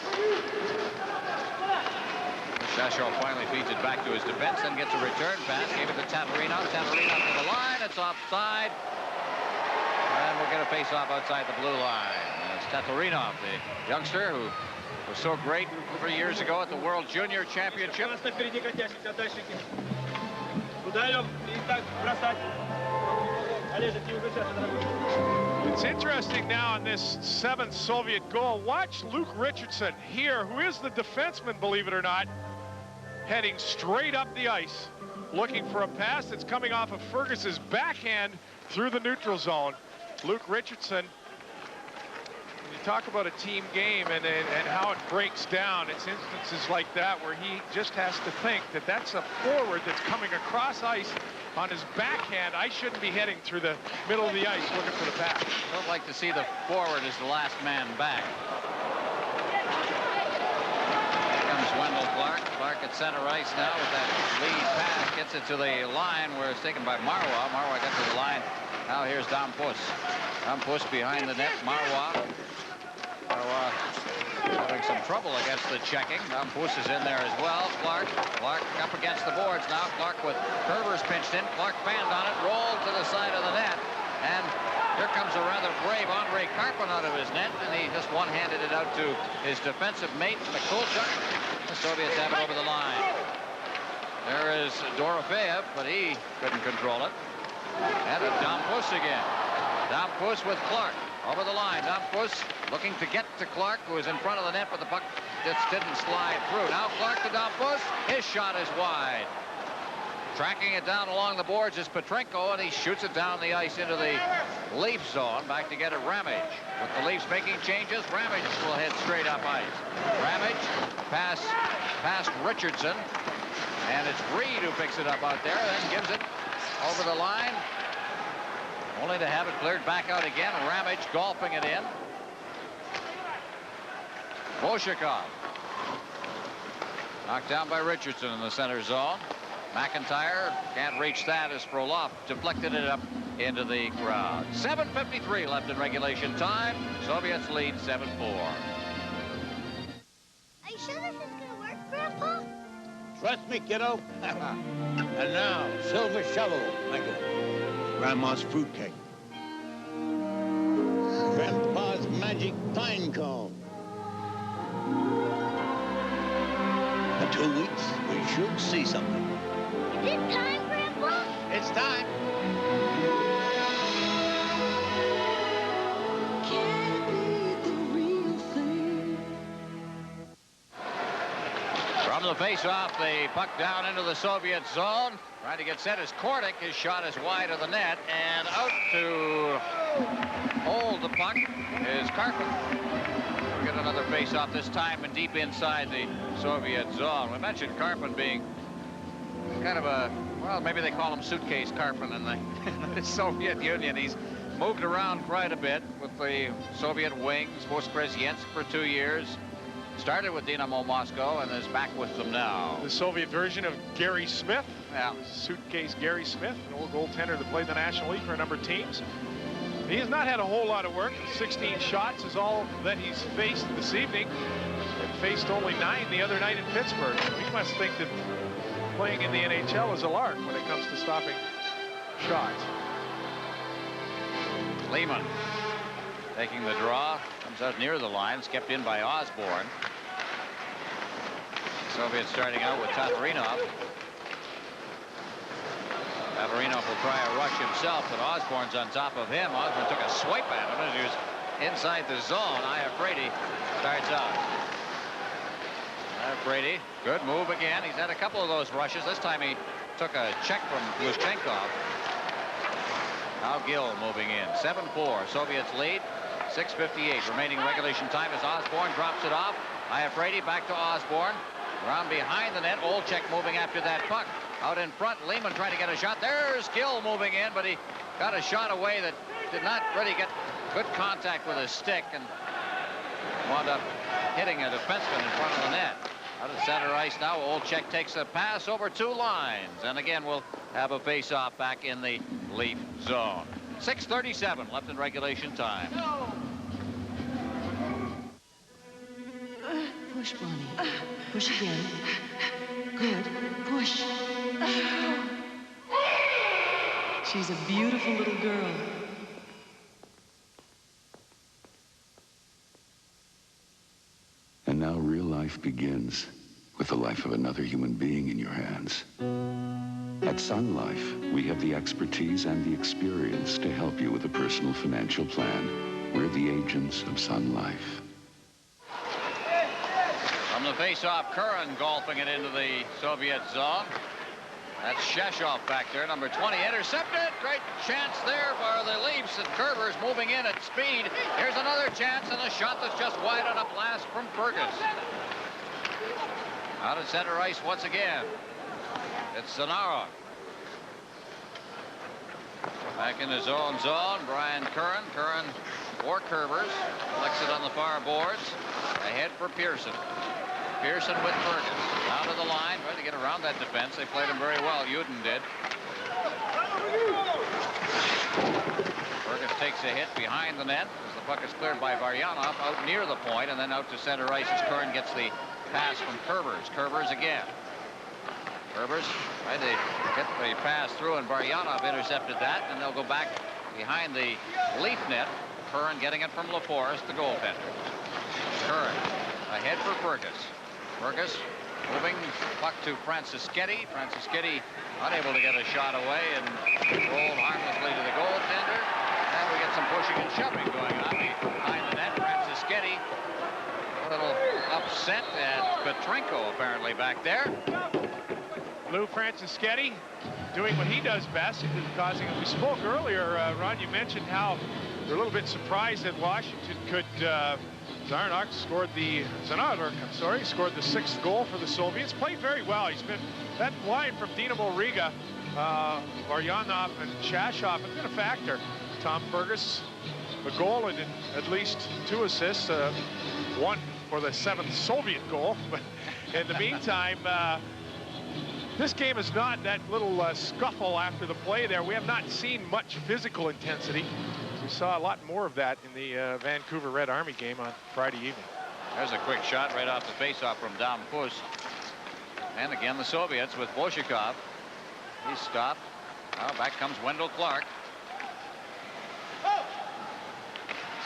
Speaker 2: Shashov finally feeds it back to his defense, then gets a return pass. Gave it to Tatarinov. Tatarinov to the line. It's offside. And we'll get a face-off outside the blue line. It's Tatarinov, the youngster who was so great 3 years ago at the World Junior Championship.
Speaker 3: It's interesting now in this 7th Soviet goal. Watch Luke Richardson here, who is the defenseman, believe it or not, heading straight up the ice, looking for a pass that's coming off of Fergus's backhand through the neutral zone. Luke Richardson, you talk about a team game and how it breaks down. It's instances like that where he just has to think that that's a forward that's coming across ice on his backhand. I shouldn't be heading through the middle of the ice looking for the pass.
Speaker 2: Don't like to see the forward as the last man back. Here comes Wendell Clark. Clark at center ice now with that lead pass. Gets it to the line where it's taken by Marwa. Marwa got to the line. Now here's Dom Puss. Dom Puss behind the net. Marwa having some trouble against the checking. Dom Puss is in there as well. Clark up against the boards now. Clark with Curvers pinched in. Clark banned on it, rolled to the side of the net. And here comes a rather brave Andre Karpin out of his net, and he just one-handed it out to his defensive mate, Mikulchuk. The Soviets have it over the line. There is Dorofeyev, but he couldn't control it. And a Dom Puss again. Dom Puss with Clark. Over the line. Dom Puss looking to get to Clark, who is in front of the net, but the puck just didn't slide through. Now Clark to Dom Puss. His shot is wide. Tracking it down along the boards is Petrenko, and he shoots it down the ice into the Leaf zone. Back to get it Ramage. With the Leafs making changes, Ramage will head straight up ice. Ramage past Richardson. And it's Reed who picks it up out there, then gives it over the line. Only to have it cleared back out again. Ramage golfing it in. Bolshakov. Knocked down by Richardson in the center zone. McIntyre can't reach that as Frolov deflected it up into the crowd. 7:53 left in regulation time. Soviets lead 7-4.
Speaker 8: Are you sure this is gonna work, Grandpa?
Speaker 13: Trust me, kiddo. And now, silver shovel. Thank you. Grandma's fruitcake. Grandpa's magic pine cone. In 2 weeks, we should see something.
Speaker 8: Is it time, Grandpa?
Speaker 13: It's time.
Speaker 5: Can't be the real thing.
Speaker 2: From the face-off, the puck down into the Soviet zone. Trying to get set is Kordic. His shot is wide of the net, and out to hold the puck is Karpin. We'll get another face-off this time and deep inside the Soviet zone. We mentioned Karpin being kind of a, well, maybe they call him Suitcase Karpin in the Soviet Union. He's moved around quite a bit with the Soviet wings, Voskresensk for 2 years. Started with Dinamo Moscow and is back with them now.
Speaker 3: The Soviet version of Gary Smith.
Speaker 2: Yeah.
Speaker 3: Suitcase Gary Smith, an old goaltender that played the National League for a number of teams. He has not had a whole lot of work. 16 shots is all that he's faced this evening. And faced only 9 the other night in Pittsburgh. So he must think that playing in the NHL is a lark when it comes to stopping shots.
Speaker 2: Lehman taking the draw. Comes out near the line, kept in by Osborne. Soviets starting out with Tatarinov. Tatarinov will try a rush himself, but Osborne's on top of him. Osborne took a swipe at him as he was inside the zone. Iafrate starts out. Iafrate, good move again. He's had a couple of those rushes. This time he took a check from Glushchenkov. Now Gill moving in. 7-4. Soviets lead. 6:58 remaining regulation time as Osborne drops it off. Iafrate back to Osborne. Around behind the net. Olczyk moving after that puck. Out in front, Lehman trying to get a shot. There's Gill moving in, but he got a shot away that did not really get good contact with his stick and wound up hitting a defenseman in front of the net. Out of center ice now, Olczyk takes a pass over 2 lines. And again, we'll have a face-off back in the Leaf zone. 6:37 left in regulation time.
Speaker 18: Push, Bonnie. Push again. Good. Push. She's a beautiful little girl.
Speaker 15: And now real life begins with the life of another human being in your hands. At Sun Life, we have the expertise and the experience to help you with a personal financial plan. We're the agents of Sun Life.
Speaker 2: From the face-off, Curran golfing it into the Soviet zone. That's Shashov back there, number 20, intercepted. Great chance there for the Leafs, and Kerber's moving in at speed. Here's another chance, and a shot that's just wide on a blast from Fergus. Out at center ice once again. It's Zanarov. Back in his own zone, Brian Curran. Curran for Kerbers. Flicks it on the far boards. Ahead for Pearson. Pearson with Fergus. Down to the line, trying to get around that defense. They played him very well. Uden did. Fergus takes a hit behind the net as the puck is cleared by Varyanov out near the point, and then out to center ice as Curran gets the pass from Kerbers. Kerbers again. Kerbers tried to get the pass through, and Varyanov intercepted that, and they'll go back behind the Leaf net. Curran getting it from LaForest, the goaltender. Curran ahead for Fergus. Fergus moving puck to Francischetti. Francischetti unable to get a shot away and rolled harmlessly to the goaltender. And we get some pushing and shoving going on behind the net. Francischetti a little upset at Petrenko apparently back there.
Speaker 3: Lou Francischetti doing what he does best, causing it. We spoke earlier, Ron, you mentioned how they're a little bit surprised that Washington could Zarnak scored the scored the 6th goal for the Soviets. Played very well. He's been that line from Dinamo Riga, Varyanov and Shashov has been a factor. Tom Fergus, a goal and at least 2 assists, one for the 7th Soviet goal. But in the meantime, this game is not that little scuffle after the play there. We have not seen much physical intensity. We saw a lot more of that in the Vancouver Red Army game on Friday evening.
Speaker 2: There's a quick shot right off the faceoff from Dom Puss. And again, the Soviets with Bolshikov. He's stopped. Now back comes Wendell Clark.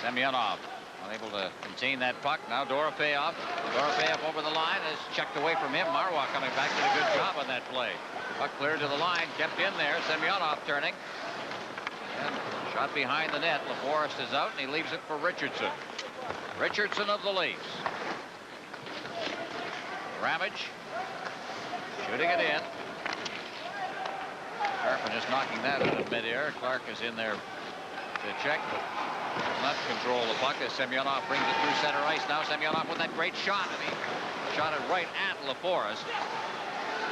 Speaker 2: Semyonov unable to contain that puck. Now Dorofeyev. Dorofeyev over the line is checked away from him. Marwa coming back, did a good job on that play. Puck cleared to the line, kept in there. Semyonov turning. And shot behind the net. LaForest is out, and he leaves it for Richardson. Richardson of the Leafs. Ramage shooting it in. Carpenter just knocking that out of midair. Clark is in there to check, but not control the puck as Semyonov brings it through center ice. Now Semyonov with that great shot, and he shot it right at LaForest.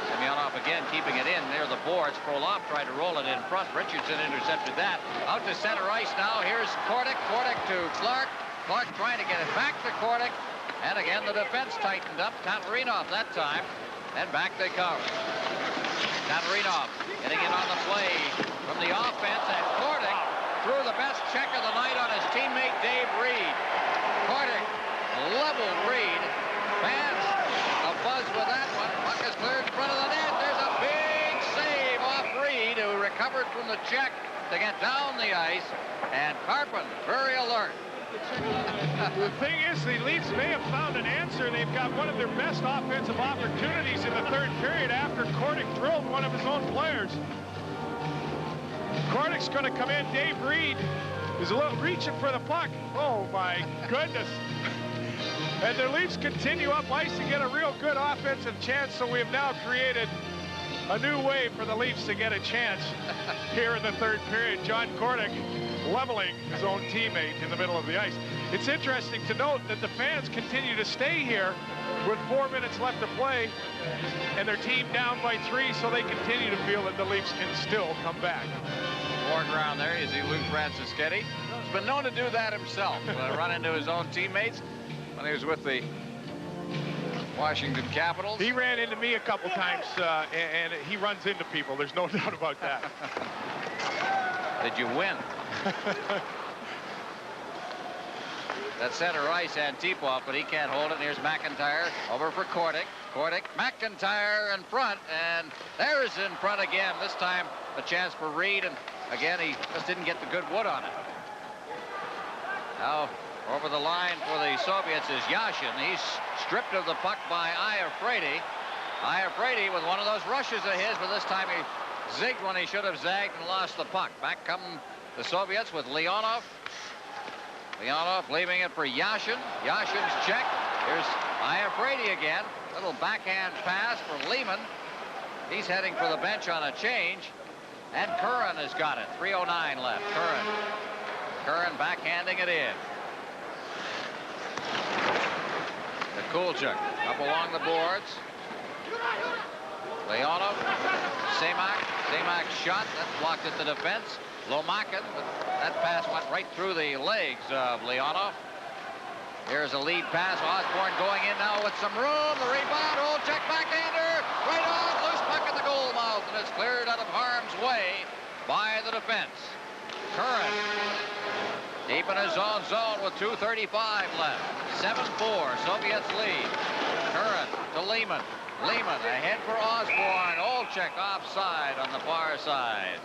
Speaker 2: Semyonov again keeping it in near the boards. Frolov tried to roll it in front. Richardson intercepted that. Out to center ice now. Here's Kordic. Kordic to Clark. Clark trying to get it back to Kordic. And again, the defense tightened up. Tatarinov that time. And back they come. Tatarinov getting in on the play from the offense. And Kordic threw the best check of the night on his teammate Dave Reed. Kordic leveled Reed. Fans a buzz with that one. Puck is cleared in front of the net. There's a big save off Reed, who recovered from the check to get down the ice. And Carpin very alert.
Speaker 3: The thing is, the Leafs may have found an answer. They've got one of their best offensive opportunities in the 3rd period after Kordic drilled one of his own players. Kordic's going to come in. Dave Reed is a little reaching for the puck. Oh, my goodness. And the Leafs continue up ice to get a real good offensive chance, so we have now created a new way for the Leafs to get a chance here in the 3rd period. John Kordic leveling his own teammate in the middle of the ice. It's interesting to note that the fans continue to stay here with 4 minutes left to play, and their team down by 3, so they continue to feel that the Leafs can still come back.
Speaker 2: Foreground there, you see Lou Francischetti. He's been known to do that himself, run into his own teammates when he was with the Washington Capitals.
Speaker 3: He ran into me a couple times, and he runs into people. There's no doubt about that.
Speaker 2: Did you win? That center ice Antipov, but he can't hold it. And here's McIntyre over for Kordic. Kordic, McIntyre in front, and there's in front again. This time a chance for Reed, and again he just didn't get the good wood on it. Now over the line for the Soviets is Yashin. He's stripped of the puck by Iafrate. Iafrate with one of those rushes of his, but this time he zigged when he should have zagged and lost the puck. Back come the Soviets with Leonov. Leonov leaving it for Yashin. Yashin's check. Here's Iafrate again. Little backhand pass for Lehman. He's heading for the bench on a change. And Curran has got it. 3:09 left. Curran backhanding it in. The Kulchuk up along the boards. Leonov, Semak's shot, that's blocked at the defense. Lomakin, that pass went right through the legs of Leonov. Here's a lead pass. Osborne going in now with some room. The rebound, Olczyk backhander, right on, loose puck at the goal mouth, and it's cleared out of harm's way by the defense. Curran deep in his own zone with 2:35 left. 7-4, Soviets lead. Curran to Lehman. Lehman ahead for Osborne. Olczyk offside on the far side.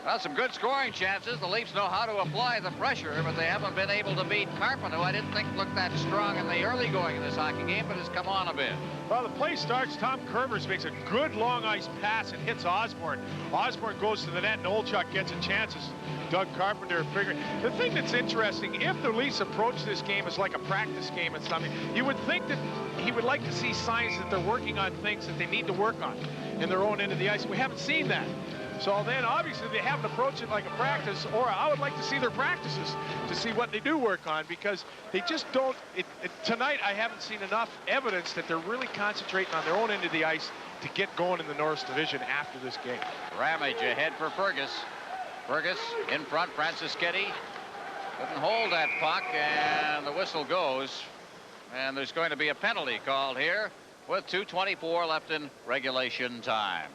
Speaker 2: Well, some good scoring chances. The Leafs know how to apply the pressure, but they haven't been able to beat Carpenter, who I didn't think looked that strong in the early going of this hockey game, but has come on a bit.
Speaker 3: Well, the play starts. Tom Kervers makes a good long ice pass and hits Osborne. Osborne goes to the net, and Olczyk gets a chance as Doug Carpenter figuring. The thing that's interesting, if the Leafs approach this game as like a practice game and something, you would think that he would like to see signs that they're working on things that they need to work on in their own end of the ice. We haven't seen that. So then, obviously, they haven't approached it like a practice, or I would like to see their practices to see what they do work on, because they just don't. Tonight, I haven't seen enough evidence that they're really concentrating on their own end of the ice to get going in the Norris Division after this game.
Speaker 2: Ramage ahead for Fergus. Fergus in front, Francischetti couldn't hold that puck, and the whistle goes. And there's going to be a penalty called here with 2:24 left in regulation time.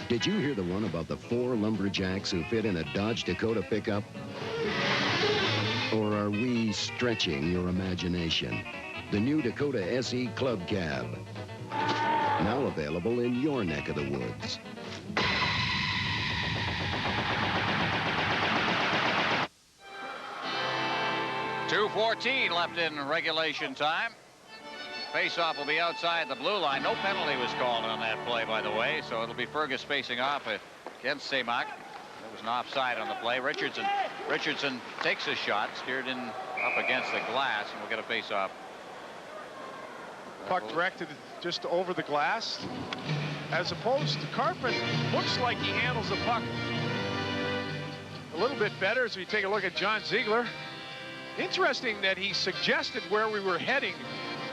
Speaker 16: Did you hear the one about the 4 lumberjacks who fit in a Dodge Dakota pickup? Or are we stretching your imagination? The new Dakota SE Club Cab. Now available in your neck of the woods.
Speaker 2: .214 left in regulation time. Faceoff will be outside the blue line. No penalty was called on that play, by the way, so it'll be Fergus facing off against Semak. There was an offside on the play. Richardson takes a shot, steered in up against the glass, and we'll get a faceoff.
Speaker 3: Puck directed just over the glass, as opposed to Carpenter. Looks like he handles the puck a little bit better as we take a look at John Ziegler. Interesting that he suggested where we were heading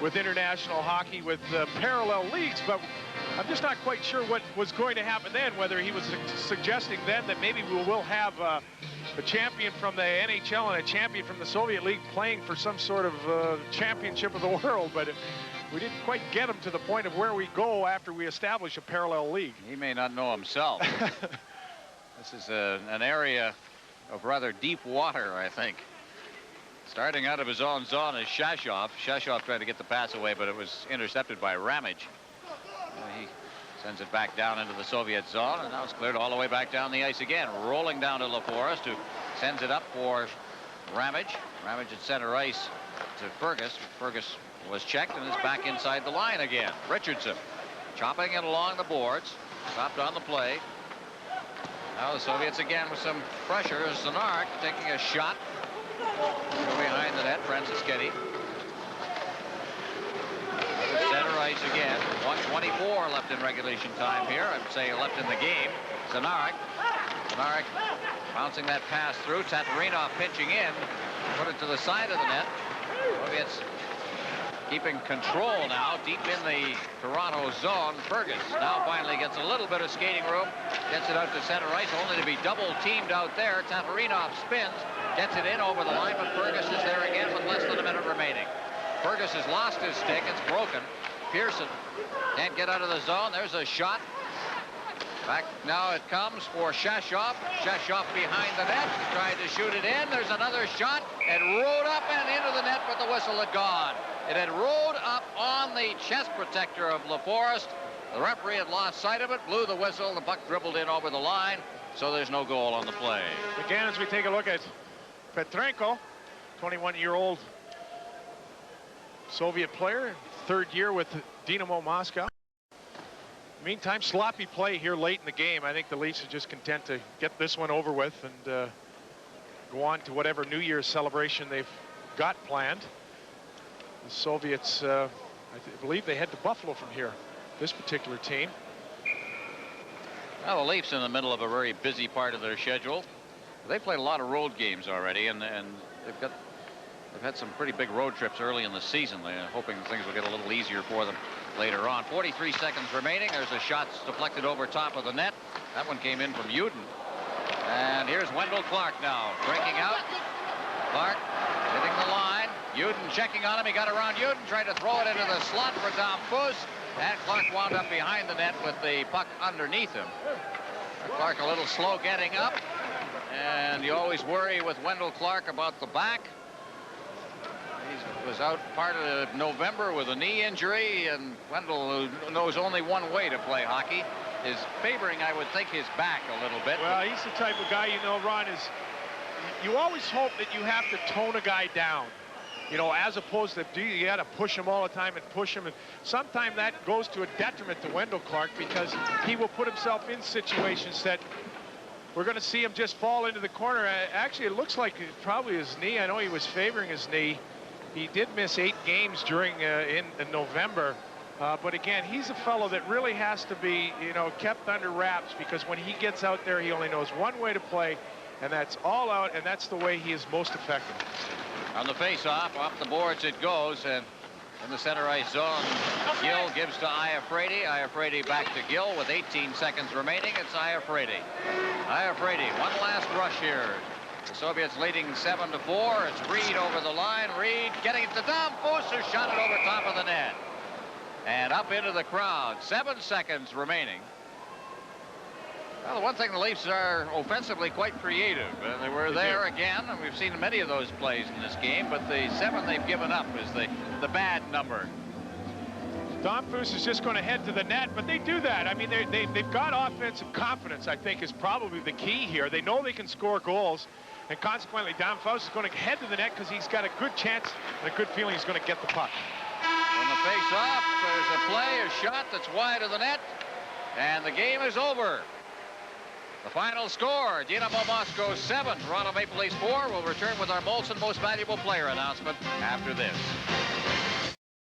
Speaker 3: with international hockey with parallel leagues, but I'm just not quite sure what was going to happen then, whether he was suggesting then that maybe we will have a champion from the NHL and a champion from the Soviet League playing for some sort of championship of the world, but we didn't quite get him to the point of where we go after we establish a parallel league.
Speaker 2: He may not know himself. This is an area of rather deep water, I think. Starting out of his own zone is Shashov. Shashov tried to get the pass away, but it was intercepted by Ramage. He sends it back down into the Soviet zone, and now it's cleared all the way back down the ice again. Rolling down to LaForest, who sends it up for Ramage. Ramage at center ice to Fergus. Fergus was checked and is back inside the line again. Richardson chopping it along the boards. Stopped on the play. Now the Soviets again with some pressure. Zanark taking a shot. Behind the net, Francischetti. Center ice again. 1:24 left in regulation time here. I'd say left in the game. Zanark bouncing that pass through. Tatarinov pinching in. Put it to the side of the net. Soviets keeping control now deep in the Toronto zone. Fergus now finally gets a little bit of skating room. Gets it out to center ice, only to be double teamed out there. Tatarinov spins. Gets it in over the line, but Fergus is there again with less than a minute remaining. Fergus has lost his stick. It's broken. Pearson can't get out of the zone. There's a shot. Back now it comes for Shashov. Shashov behind the net. Tried to shoot it in. There's another shot. It rode up and into the net, but the whistle had gone. It had rode up on the chest protector of LaForest. The referee had lost sight of it, blew the whistle. The puck dribbled in over the line, so there's no goal on the play.
Speaker 3: Again, as we take a look at Petrenko, 21-year-old Soviet player, third year with Dinámo Moscow. Meantime, sloppy play here late in the game. I think the Leafs are just content to get this one over with and go on to whatever New Year's celebration they've got planned. The Soviets, I believe they head to Buffalo from here, this particular team.
Speaker 2: Well, the Leafs in the middle of a very busy part of their schedule. They played a lot of road games already, and they've had some pretty big road trips early in the season. They're hoping things will get a little easier for them later on. 43 seconds remaining. There's a shot deflected over top of the net. That one came in from Uden. And here's Wendell Clark now breaking out. Clark hitting the line. Uden checking on him. He got around Uden, tried to throw it into the slot for Tom Foose. And Clark wound up behind the net with the puck underneath him. Clark a little slow getting up. And you always worry with Wendell Clark about the back. He was out part of November with a knee injury, and Wendell, who knows only one way to play hockey, is favoring, I would think, his back a little bit.
Speaker 3: Well, he's the type of guy, you know, Ron, is you always hope that you have to tone a guy down, you know, as opposed to you got to push him all the time and push him. And sometimes that goes to a detriment to Wendell Clark, because he will put himself in situations that we're going to see him just fall into the corner. Actually, it looks like probably his knee. I know he was favoring his knee. He did miss 8 games during in November. But again, he's a fellow that really has to be, you know, kept under wraps, because when he gets out there, he only knows one way to play, and that's all out, and that's the way he is most effective.
Speaker 2: On the face-off, off the boards it goes, and in the center ice zone, Gill gives to Iafrate. Iafrate back to Gill with 18 seconds remaining. It's Iafrate. Iafrate, one last rush here. The Soviets leading 7-4. It's Reed over the line. Reed getting it to Tom Foose, who shot it over top of the net. And up into the crowd. 7 seconds remaining. Well, the one thing, the Leafs are offensively quite creative. They were there again, and we've seen many of those plays in this game, but the 7 they've given up is the bad number.
Speaker 3: Tom Foose is just going to head to the net, but they do that. I mean, they've got offensive confidence, I think, is probably the key here. They know they can score goals, and consequently, Tom Foose is going to head to the net because he's got a good chance and a good feeling he's going to get the puck.
Speaker 2: On the face-off, there's a play, a shot that's wide of the net, and the game is over. The final score, Dinamo Moscow 7, Toronto Maple Leafs 4. We'll return with our Molson Most Valuable Player announcement after this.